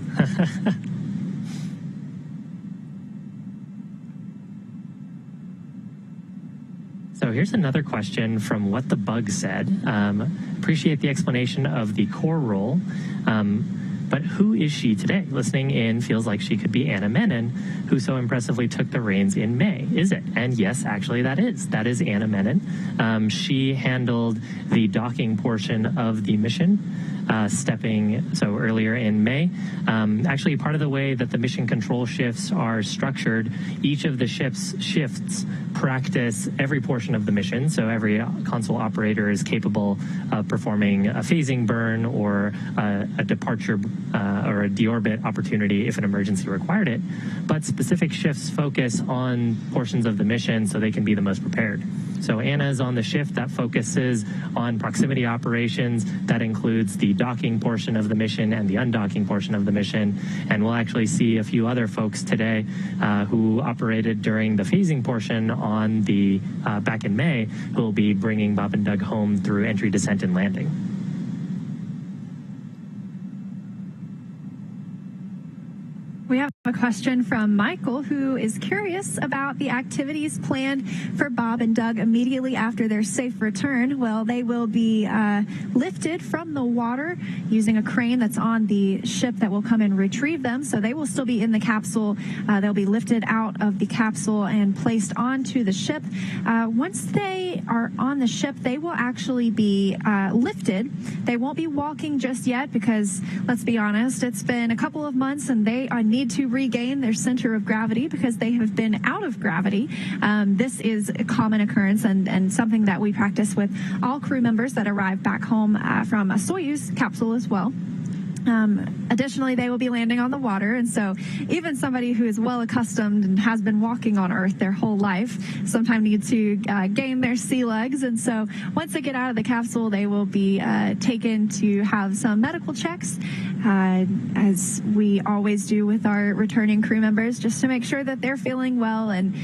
So here's another question from What the Bug Said. Appreciate the explanation of the core role, but who is she today? Listening in feels like she could be Anna Menon, who so impressively took the reins in May. Is it? And yes, actually that is Anna Menon. She handled the docking portion of the mission, earlier in May. Actually, part of the way that the mission control shifts are structured, each of the shifts practice every portion of the mission. So every console operator is capable of performing a phasing burn or a departure or a deorbit opportunity if an emergency required it. But specific shifts focus on portions of the mission so they can be the most prepared. So Anna is on the shift that focuses on proximity operations. That includes the docking portion of the mission and the undocking portion of the mission. And we'll actually see a few other folks today who operated during the phasing portion on the back in May, who will be bringing Bob and Doug home through entry, descent, and landing.
We have a question from Michael, who is curious about the activities planned for Bob and Doug immediately after their safe return. Well, they will be lifted from the water using a crane that's on the ship that will come and retrieve them. So they will still be in the capsule. They'll be lifted out of the capsule and placed onto the ship. Once they are on the ship, they will actually be lifted. They won't be walking just yet because, let's be honest, it's been a couple of months and they need to regain their center of gravity because they have been out of gravity. This is a common occurrence and something that we practice with all crew members that arrive back home from a Soyuz capsule as well. Additionally, they will be landing on the water, and so even somebody who is well accustomed and has been walking on Earth their whole life sometimes needs to gain their sea legs. And so once they get out of the capsule, they will be taken to have some medical checks, as we always do with our returning crew members, just to make sure that they're feeling well and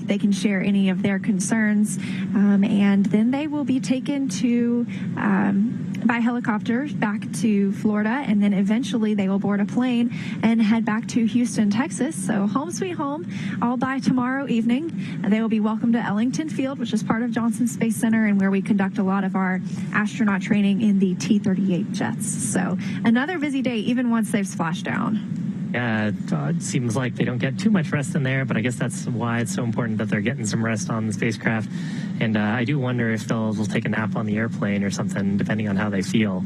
they can share any of their concerns. And then they will be taken to by helicopter back to Florida, and then eventually they will board a plane and head back to Houston, Texas. So home sweet home, all by tomorrow evening. They will be welcomed to Ellington Field, which is part of Johnson Space Center and where we conduct a lot of our astronaut training in the T-38 jets. So another busy day, even once they've splashed down.
Yeah, it seems like they don't get too much rest in there, but I guess that's why it's so important that they're getting some rest on the spacecraft. And I do wonder if they'll take a nap on the airplane or something, depending on how they feel.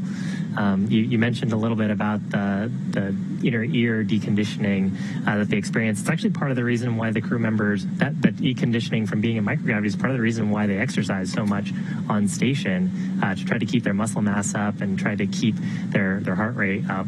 You mentioned a little bit about the inner ear deconditioning that they experience. It's actually part of the reason why the crew members, that deconditioning from being in microgravity is part of the reason why they exercise so much on station, to try to keep their muscle mass up and try to keep their heart rate up.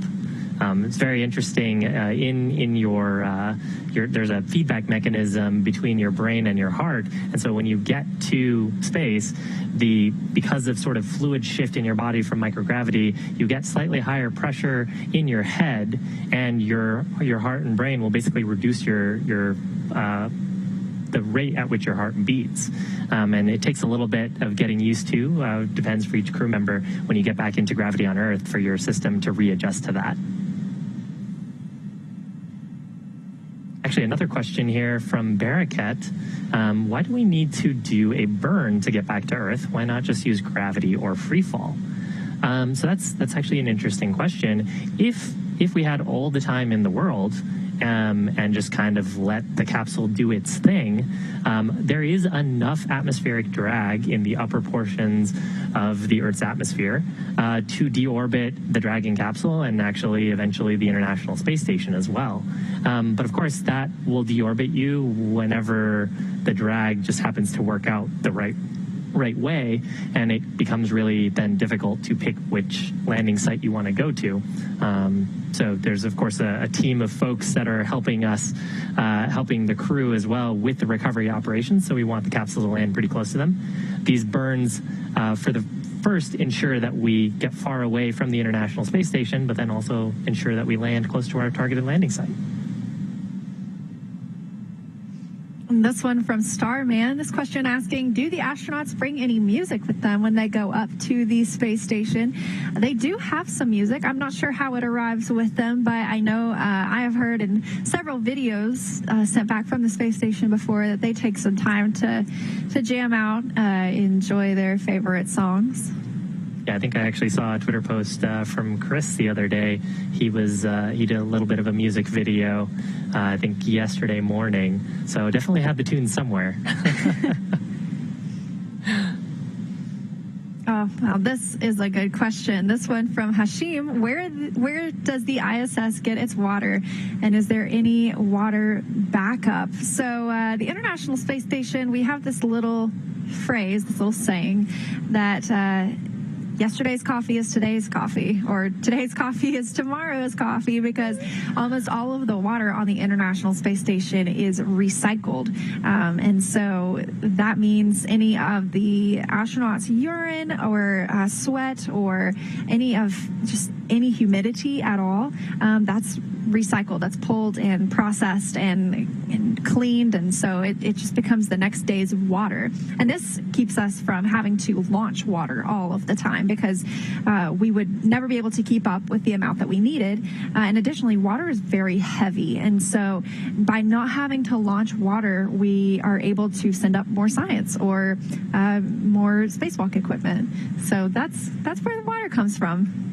It's very interesting. In your there's a feedback mechanism between your brain and your heart, and so when you get to space, because of sort of fluid shift in your body from microgravity, you get slightly higher pressure in your head, and your heart and brain will basically reduce the rate at which your heart beats. And it takes a little bit of getting used to, depends for each crew member, when you get back into gravity on Earth, for your system to readjust to that. Actually, another question here from Baraket. Why do we need to do a burn to get back to Earth? Why not just use gravity or free fall? So that's actually an interesting question. If we had all the time in the world, and just kind of let the capsule do its thing, there is enough atmospheric drag in the upper portions of the Earth's atmosphere to deorbit the Dragon capsule and actually eventually the International Space Station as well. But of course, that will deorbit you whenever the drag just happens to work out the right way, and it becomes really then difficult to pick which landing site you want to go to. So there's, of course, a team of folks that are helping us, helping the crew as well with the recovery operations, so we want the capsule to land pretty close to them. These burns, for the first, ensure that we get far away from the International Space Station, but then also ensure that we land close to our targeted landing site.
This one from Starman. This question asking, do the astronauts bring any music with them when they go up to the space station? They do have some music. I'm not sure how it arrives with them, but I know I have heard in several videos sent back from the space station before that they take some time to jam out, enjoy their favorite songs.
Yeah, I think I actually saw a Twitter post from Chris the other day. He did a little bit of a music video, I think yesterday morning. So definitely had the tune somewhere.
Oh, well, this is a good question. This one from Hashim. Where does the ISS get its water, and is there any water backup? So the International Space Station, we have this little phrase, this little saying that yesterday's coffee is today's coffee, or today's coffee is tomorrow's coffee, because almost all of the water on the International Space Station is recycled. And so that means any of the astronauts' urine or sweat or any humidity at all, that's recycled, that's pulled and processed and cleaned, and so it just becomes the next day's water. And this keeps us from having to launch water all of the time, because we would never be able to keep up with the amount that we needed. And additionally, water is very heavy, and so by not having to launch water, we are able to send up more science or more spacewalk equipment. So that's where the water comes from.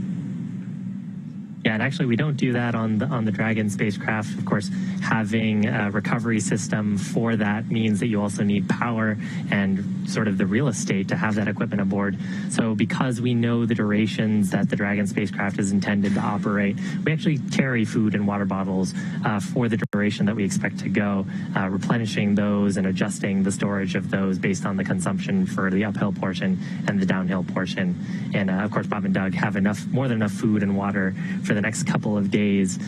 Yeah, and actually we don't do that on the Dragon spacecraft. Of course, having a recovery system for that means that you also need power and sort of the real estate to have that equipment aboard. So because we know the durations that the Dragon spacecraft is intended to operate, we actually carry food and water bottles for the duration duration that we expect to go, replenishing those and adjusting the storage of those based on the consumption for the uphill portion and the downhill portion. And of course, Bob and Doug have more than enough food and water for the next couple of days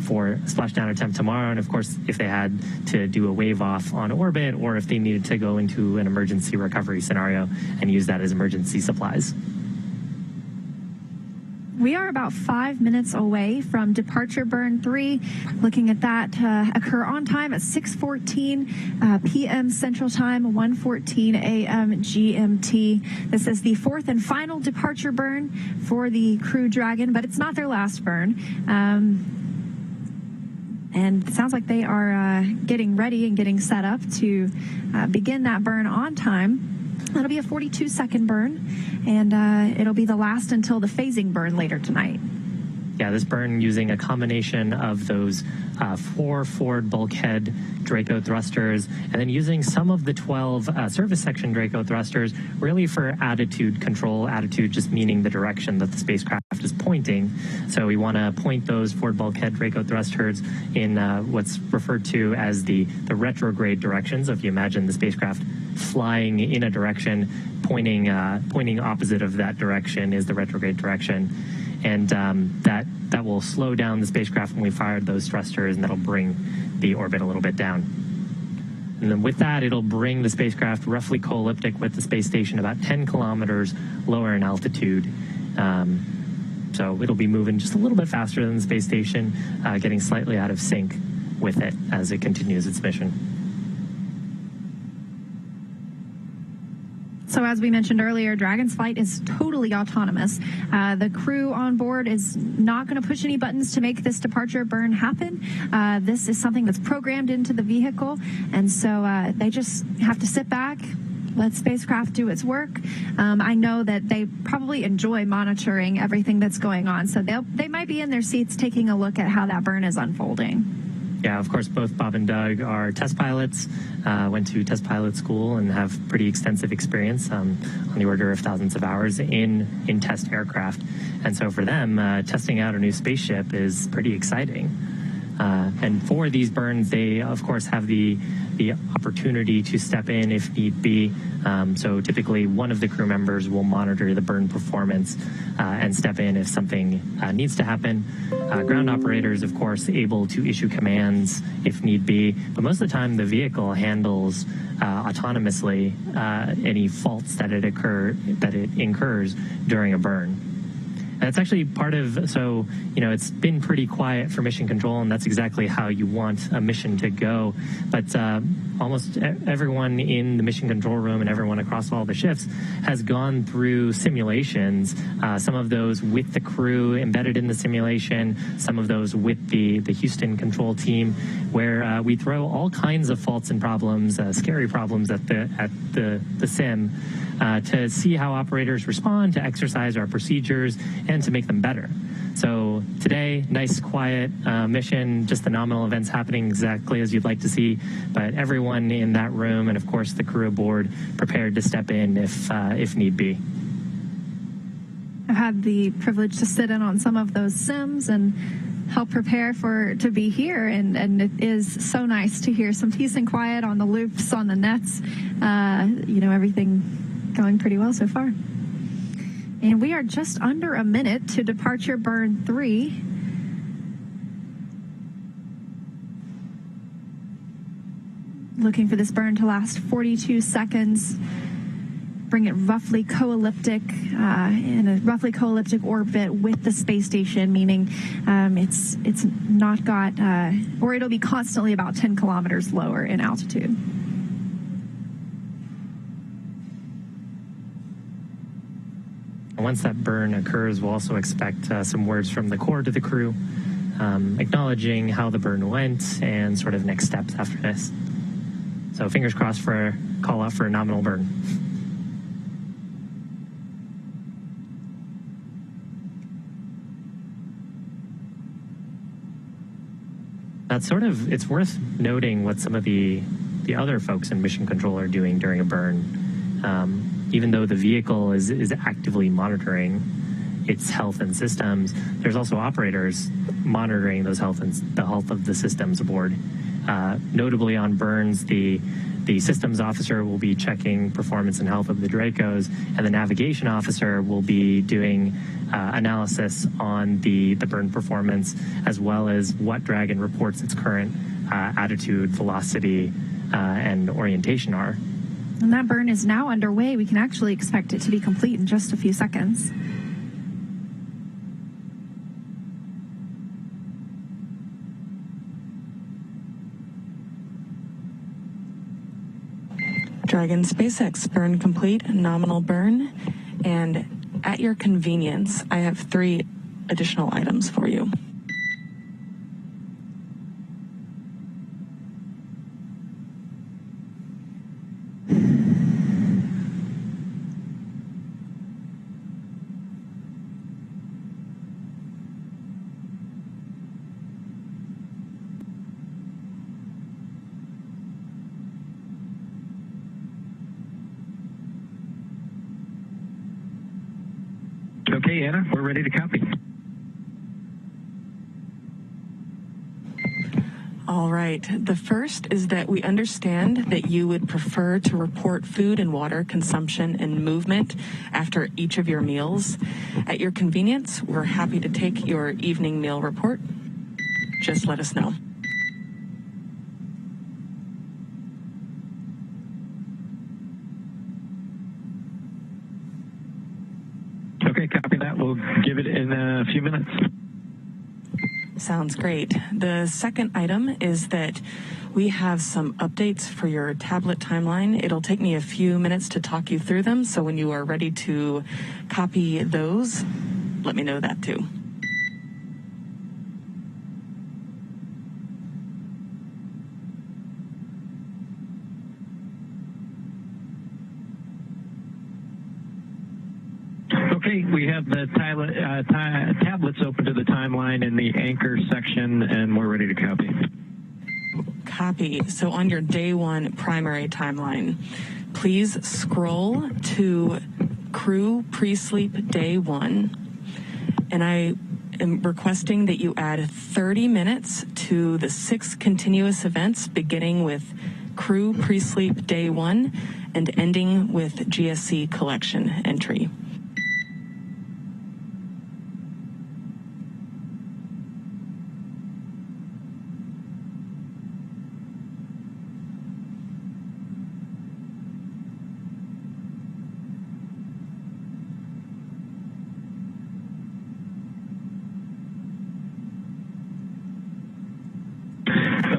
for a splashdown attempt tomorrow. And of course, if they had to do a wave off on orbit, or if they needed to go into an emergency recovery scenario and use that as emergency supplies.
We are about 5 minutes away from departure burn 3. Looking at that occur on time at 6:14 p.m. Central Time, 1:14 a.m. GMT. This is the fourth and final departure burn for the Crew Dragon, but it's not their last burn. And it sounds like they are getting ready and getting set up to begin that burn on time. That'll be a 42-second burn, and it'll be the last until the phasing burn later tonight.
Yeah, this burn using a combination of those 4 forward bulkhead Draco thrusters, and then using some of the 12 service section Draco thrusters really for attitude control. Attitude just meaning the direction that the spacecraft is pointing. So we want to point those forward bulkhead Draco thrusters in what's referred to as the retrograde direction. So if you imagine the spacecraft flying in a direction, pointing opposite of that direction is the retrograde direction. And that will slow down the spacecraft when we fire those thrusters, and that'll bring the orbit a little bit down. And then with that, it'll bring the spacecraft roughly co-elliptic with the space station, about 10 kilometers lower in altitude. So it'll be moving just a little bit faster than the space station, getting slightly out of sync with it as it continues its mission.
So as we mentioned earlier, Dragon's flight is totally autonomous. The crew on board is not going to push any buttons to make this departure burn happen. This is something that's programmed into the vehicle, and so they just have to sit back, let spacecraft do its work. I know that they probably enjoy monitoring everything that's going on, so they might be in their seats taking a look at how that burn is unfolding.
Yeah, of course, both Bob and Doug are test pilots, went to test pilot school and have pretty extensive experience on the order of thousands of hours in test aircraft. And so for them, testing out a new spaceship is pretty exciting. And for these burns, they, of course, have the opportunity to step in if need be. So typically, one of the crew members will monitor the burn performance and step in if something needs to happen. Ground operators, of course, able to issue commands if need be. But most of the time, the vehicle handles autonomously any faults that it incurs during a burn. And it's actually part of, so, it's been pretty quiet for mission control, and that's exactly how you want a mission to go. But almost everyone in the mission control room and everyone across all the shifts has gone through simulations, some of those with the crew embedded in the simulation, some of those with the Houston control team, where we throw all kinds of faults and problems, scary problems at the sim, to see how operators respond, to exercise our procedures, and to make them better. So today, nice, quiet mission, just the nominal events happening exactly as you'd like to see, but everyone in that room and, of course, the crew aboard prepared to step in if need be.
I've had the privilege to sit in on some of those sims and help prepare to be here, and it is so nice to hear some peace and quiet on the loops, on the nets, everything going pretty well so far. And we are just under a minute to departure burn 3. Looking for this burn to last 42 seconds. Bring it roughly co-elliptic, in a roughly co-elliptic orbit with the space station, meaning it's not got, or it'll be constantly about 10 kilometers lower in altitude.
Once that burn occurs, we'll also expect some words from the core to the crew, acknowledging how the burn went and sort of next steps after this. So fingers crossed for a call out for a nominal burn. That's it's worth noting what some of the other folks in mission control are doing during a burn. Even though the vehicle is actively monitoring, its health and systems. There's also operators monitoring those health and the health of the systems aboard. Notably on burns, the systems officer will be checking performance and health of the Dracos, and the navigation officer will be doing analysis on the burn performance, as well as what Dragon reports its current attitude, velocity, and orientation are.
And that burn is now underway. We can actually expect it to be complete in just a few seconds.
Dragon SpaceX burn complete, nominal burn, and at your convenience, I have 3 additional items for you.
Okay, Anna, we're ready to copy.
All right. The first is that we understand that you would prefer to report food and water consumption and movement after each of your meals. At your convenience, we're happy to take your evening meal report. Just let us know.
Okay, copy that. We'll give it in a few minutes.
Sounds great. The second item is that we have some updates for your tablet timeline. It'll take me a few minutes to talk you through them, so when you are ready to copy those, let me know that too.
Okay, we have the tablets open to the timeline in the anchor section, and we're ready to copy.
Copy. So on your day 1 primary timeline, please scroll to crew pre-sleep day 1, and I am requesting that you add 30 minutes to the 6 continuous events, beginning with crew pre-sleep day 1 and ending with GSC collection entry.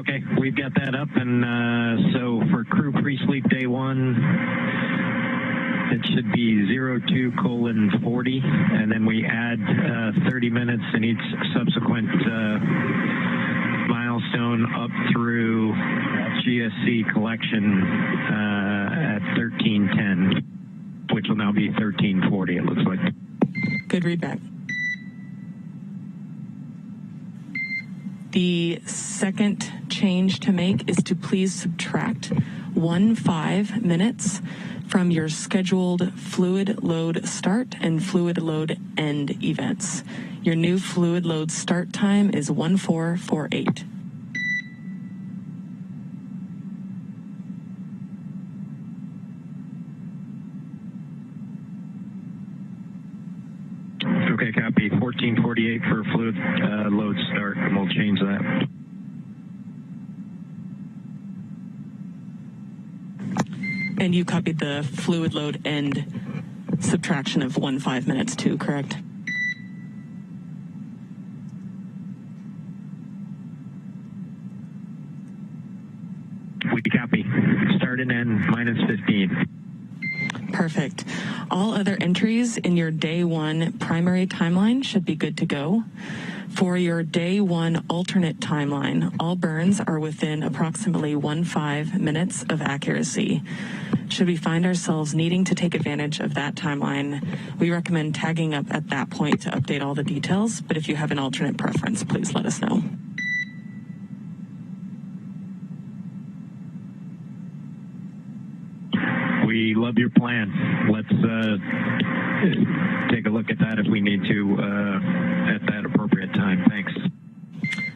Okay, we've got that up, and so for crew pre-sleep day 1, it should be 02:40, and then we add 30 minutes in each subsequent milestone up through GSC collection at 13:10, which will now be 13:40, it looks like.
Good readback. The second change to make is to please subtract 15 minutes from your scheduled fluid load start and fluid load end events. Your new fluid load start time is 1448.
Okay, copy. 1448 for fluid load start, and we'll change that.
And you copied the fluid load end subtraction of 15 minutes too, correct?
We copy. Start and end minus 15.
Perfect. All other entries in your day 1 primary timeline should be good to go. For your day 1 alternate timeline, all burns are within approximately 15 minutes of accuracy. Should we find ourselves needing to take advantage of that timeline, we recommend tagging up at that point to update all the details, but if you have an alternate preference, please let us know.
We love your plan. Let's take a look at that if we need to at that appropriate time. Thanks.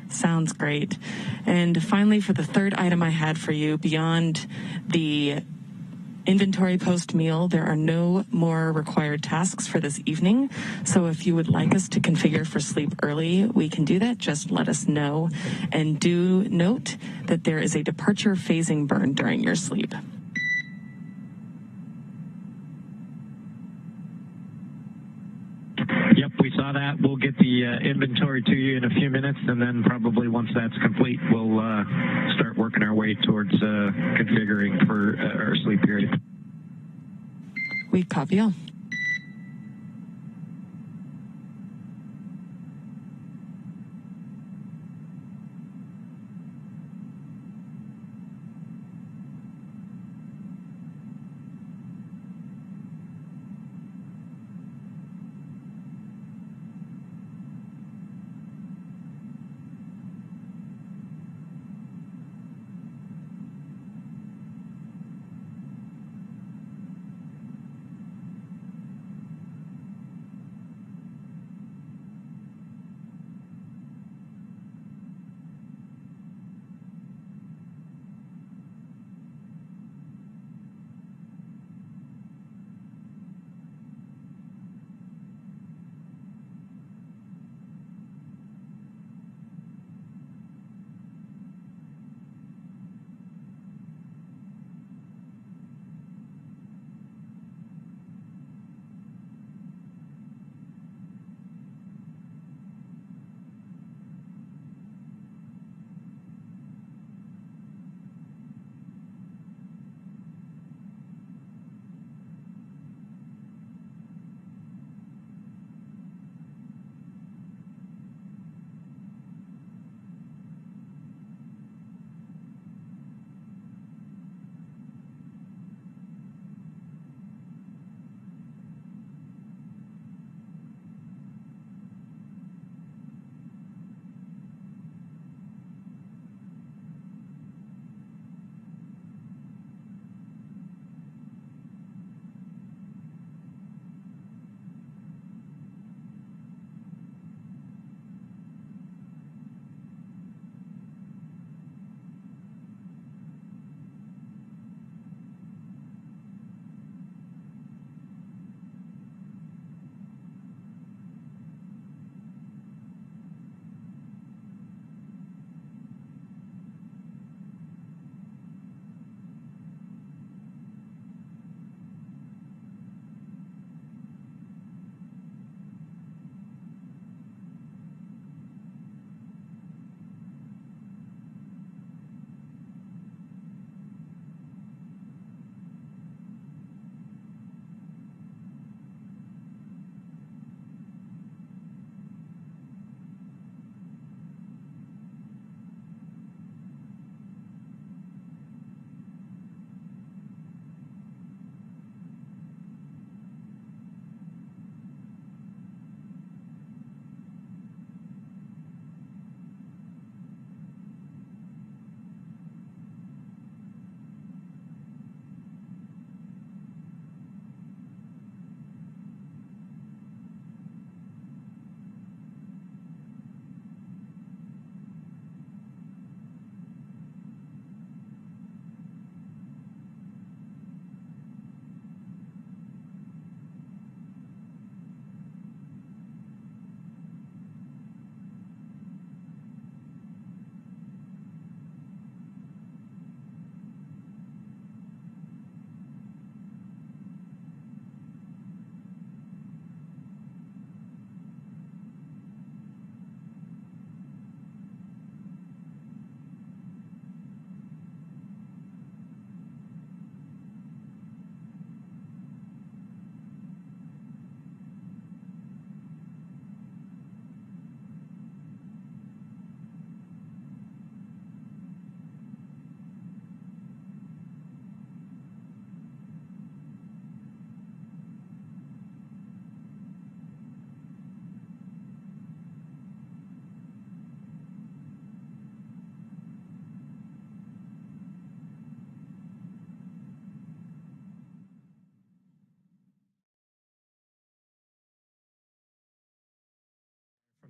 Sounds great. And finally, for the third item I had for you, beyond the inventory post-meal, there are no more required tasks for this evening. So if you would like us to configure for sleep early, we can do that. Just let us know. And do note that there is a departure phasing burn during your sleep.
Yep, we saw that. We'll get the inventory to you in a few minutes, and then probably once that's complete, we'll start working our way towards configuring for our sleep period.
We copy all.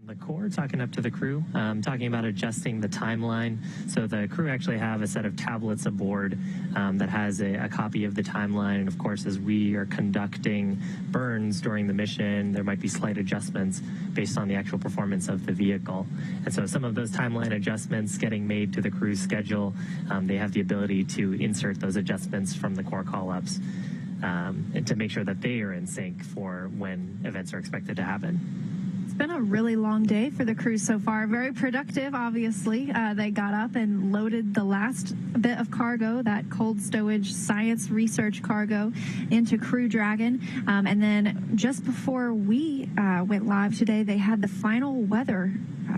The core talking up to the crew, talking about adjusting the timeline. So the crew actually have a set of tablets aboard that has a copy of the timeline. And of course, as we are conducting burns during the mission, there might be slight adjustments based on the actual performance of the vehicle. And so some of those timeline adjustments getting made to the crew's schedule, they have the ability to insert those adjustments from the core call-ups and to make sure that they are in sync for when events are expected to happen.
It's been a really long day for the crew so far. Very productive, obviously. They got up and loaded the last bit of cargo, that cold stowage science research cargo, into Crew Dragon. And then just before we went live today, they had the final weather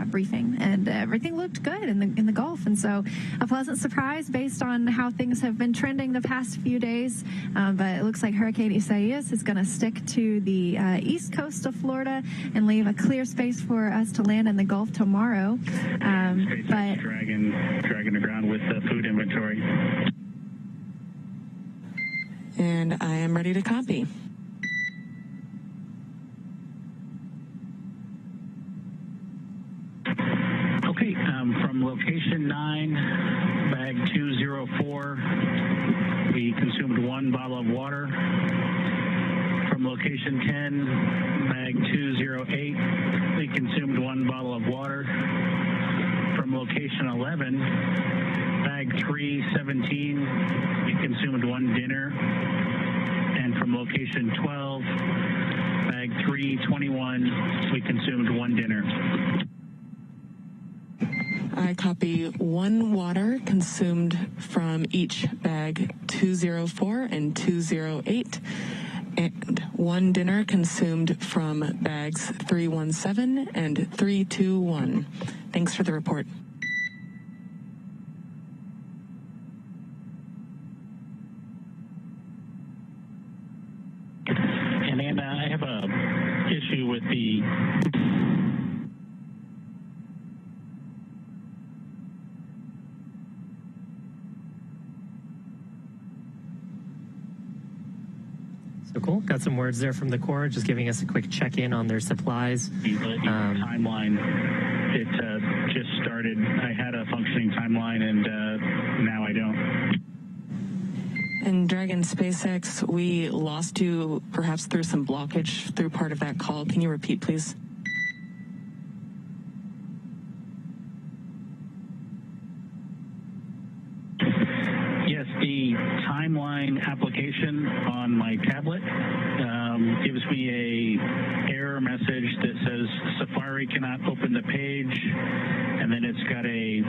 briefing, and everything looked good in the Gulf. And so a pleasant surprise based on how things have been trending the past few days. But it looks like Hurricane Isaias is going to stick to the east coast of Florida and leave a clear space for us to land in the Gulf tomorrow. But
Dragon to ground with the food inventory.
And I am ready to copy.
Okay, from location 9, bag 204, we consumed 1 bottle of water. From location 10, bag 208, we consumed 1 bottle of water. From location 11, bag 317, we consumed 1 dinner. And from location 12, bag 321, we consumed 1 dinner.
I copy 1 water consumed from each bag 204 and 208, and 1 dinner consumed from bags 317 and 321. Thanks for the report.
And Anna, I have a issue with the
So cool. Got some words there from the Corps, just giving us a quick check-in on their supplies.
Timeline. It just started. I had a functioning timeline, and now I don't.
And Dragon SpaceX, we lost you perhaps through some blockage through part of that call. Can you repeat, please?
Yes, the timeline application on my tablet gives me a error message that says Safari cannot open the page, and then it's got a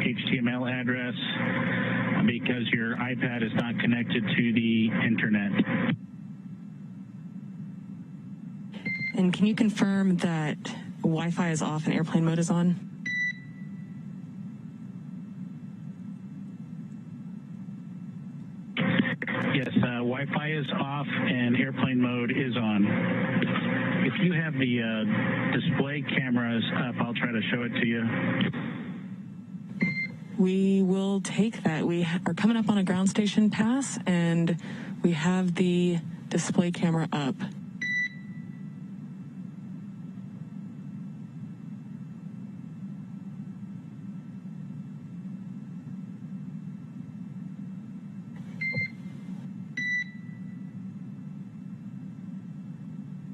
HTML address because your iPad is not connected to the internet.
And can you confirm that Wi-Fi is off and airplane mode is on?
Yes, Wi-Fi is off and airplane mode is on. If you have the display cameras up, I'll try to show it to you.
We will take that. We are coming up on a ground station pass, and we have the display camera up.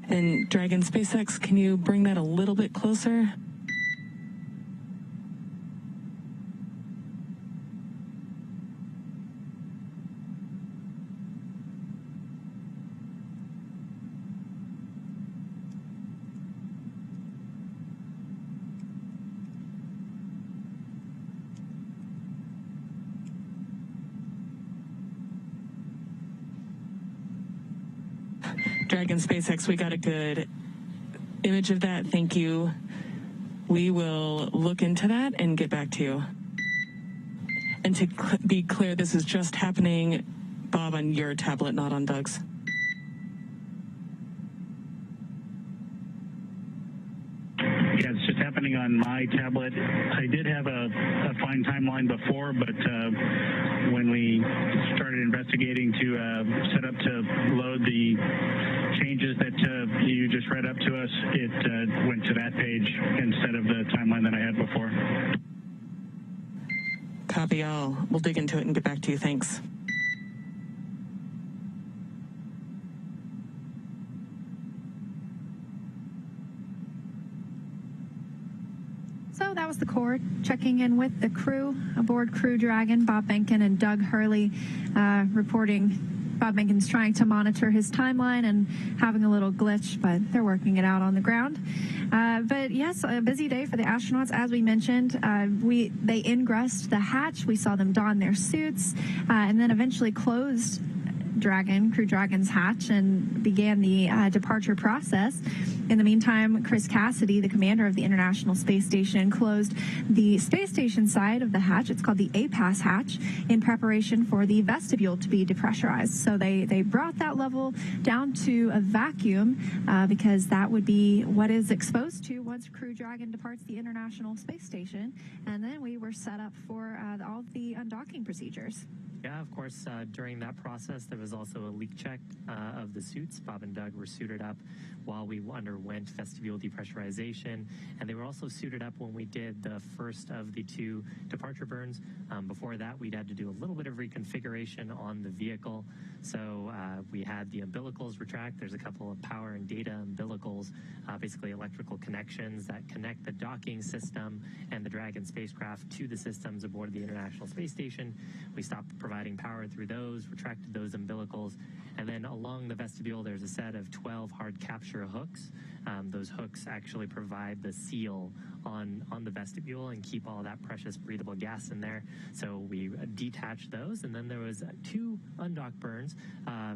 And Dragon SpaceX, can you bring that a little bit closer? Dragon SpaceX, we got a good image of that. Thank you. We will look into that and get back to you. And to be clear, this is just happening, Bob, on your tablet, not on Doug's.
Yeah, it's just happening on my tablet. I did have a fine timeline before, but when we started investigating to set up to load the changes that you just read up to us, it went to that page instead of the timeline that I had before.
Copy all. We'll dig into it and get back to you. Thanks.
So that was the Corps checking in with the crew aboard Crew Dragon. Bob Behnken and Doug Hurley reporting. Bob Behnken's trying to monitor his timeline and having a little glitch, but they're working it out on the ground. But yes, a busy day for the astronauts. As we mentioned, they ingressed the hatch. We saw them don their suits and then eventually closed Crew Dragon's hatch and began the departure process. In the meantime, Chris Cassidy, the commander of the International Space Station, closed the space station side of the hatch. It's called the appx hatch in preparation for the vestibule to be depressurized. So they brought that level down to a vacuum because that would be what is exposed to once Crew Dragon departs the International Space Station. And then we were set up for all the undocking procedures.
Yeah, of course, during that process, there was also a leak check of the suits. Bob and Doug were suited up while we underwent vestibule depressurization, and they were also suited up when we did the first of the 2 departure burns. Before that, we'd had to do a little bit of reconfiguration on the vehicle. So we had the umbilicals retract. There's a couple of power and data umbilicals, basically electrical connections that connect the docking system and the Dragon spacecraft to the systems aboard the International Space Station. We stopped providing power through those, retracted those umbilicals, and then along the vestibule there's a set of 12 hard capture hooks. Those hooks actually provide the seal on the vestibule and keep all that precious breathable gas in there. So we detached those, and then there was 2 undock burns,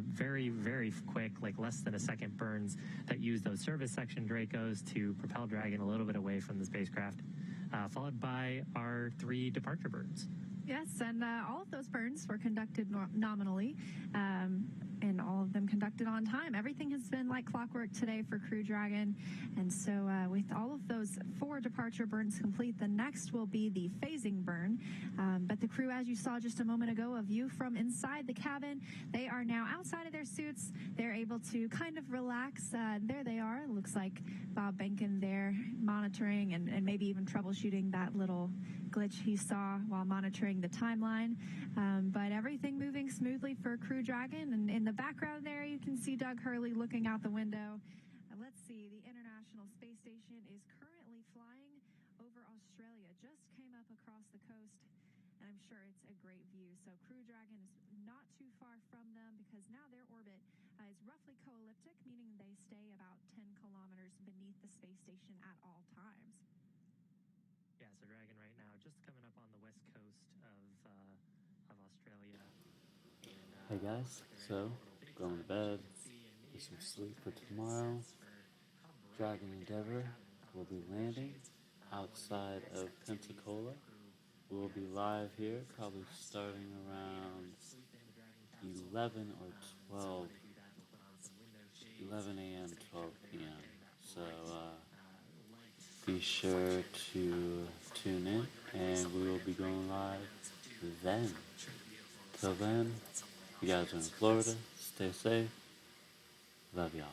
very, very quick, like less than a second burns that used those service section Dracos to propel Dragon a little bit away from the spacecraft, followed by our 3 departure burns.
Yes, and all of those burns were conducted nominally, and all of them conducted on time. Everything has been like clockwork today for Crew Dragon, and so with all of those 4 departure burns complete, the next will be the phasing burn. But the crew, as you saw just a moment ago, a view from inside the cabin, they are now outside of their suits. They're able to kind of relax. There they are. It looks like Bob Behnken there monitoring and maybe even troubleshooting that little glitch he saw while monitoring the timeline, but everything moving smoothly for Crew Dragon. And in the background there, you can see Doug Hurley looking out the window. Let's see, the International Space Station is currently flying over Australia, just came up across the coast, and I'm sure it's a great view. So Crew Dragon is not too far from them because now their orbit is roughly co-elliptic, meaning they stay about 10 kilometers beneath the space station at all times.
Yeah, so Dragon right now just coming up on the west coast of Australia. And,
hey guys, so going to bed, get some sleep for tomorrow. Dragon Endeavour will be landing outside of Pensacola. We'll be live here, probably starting around 11 or 12, 11 a.m., 12 p.m. So, be sure to tune in, and we will be going live then. Till then, you guys are in Florida. Stay safe. Love y'all.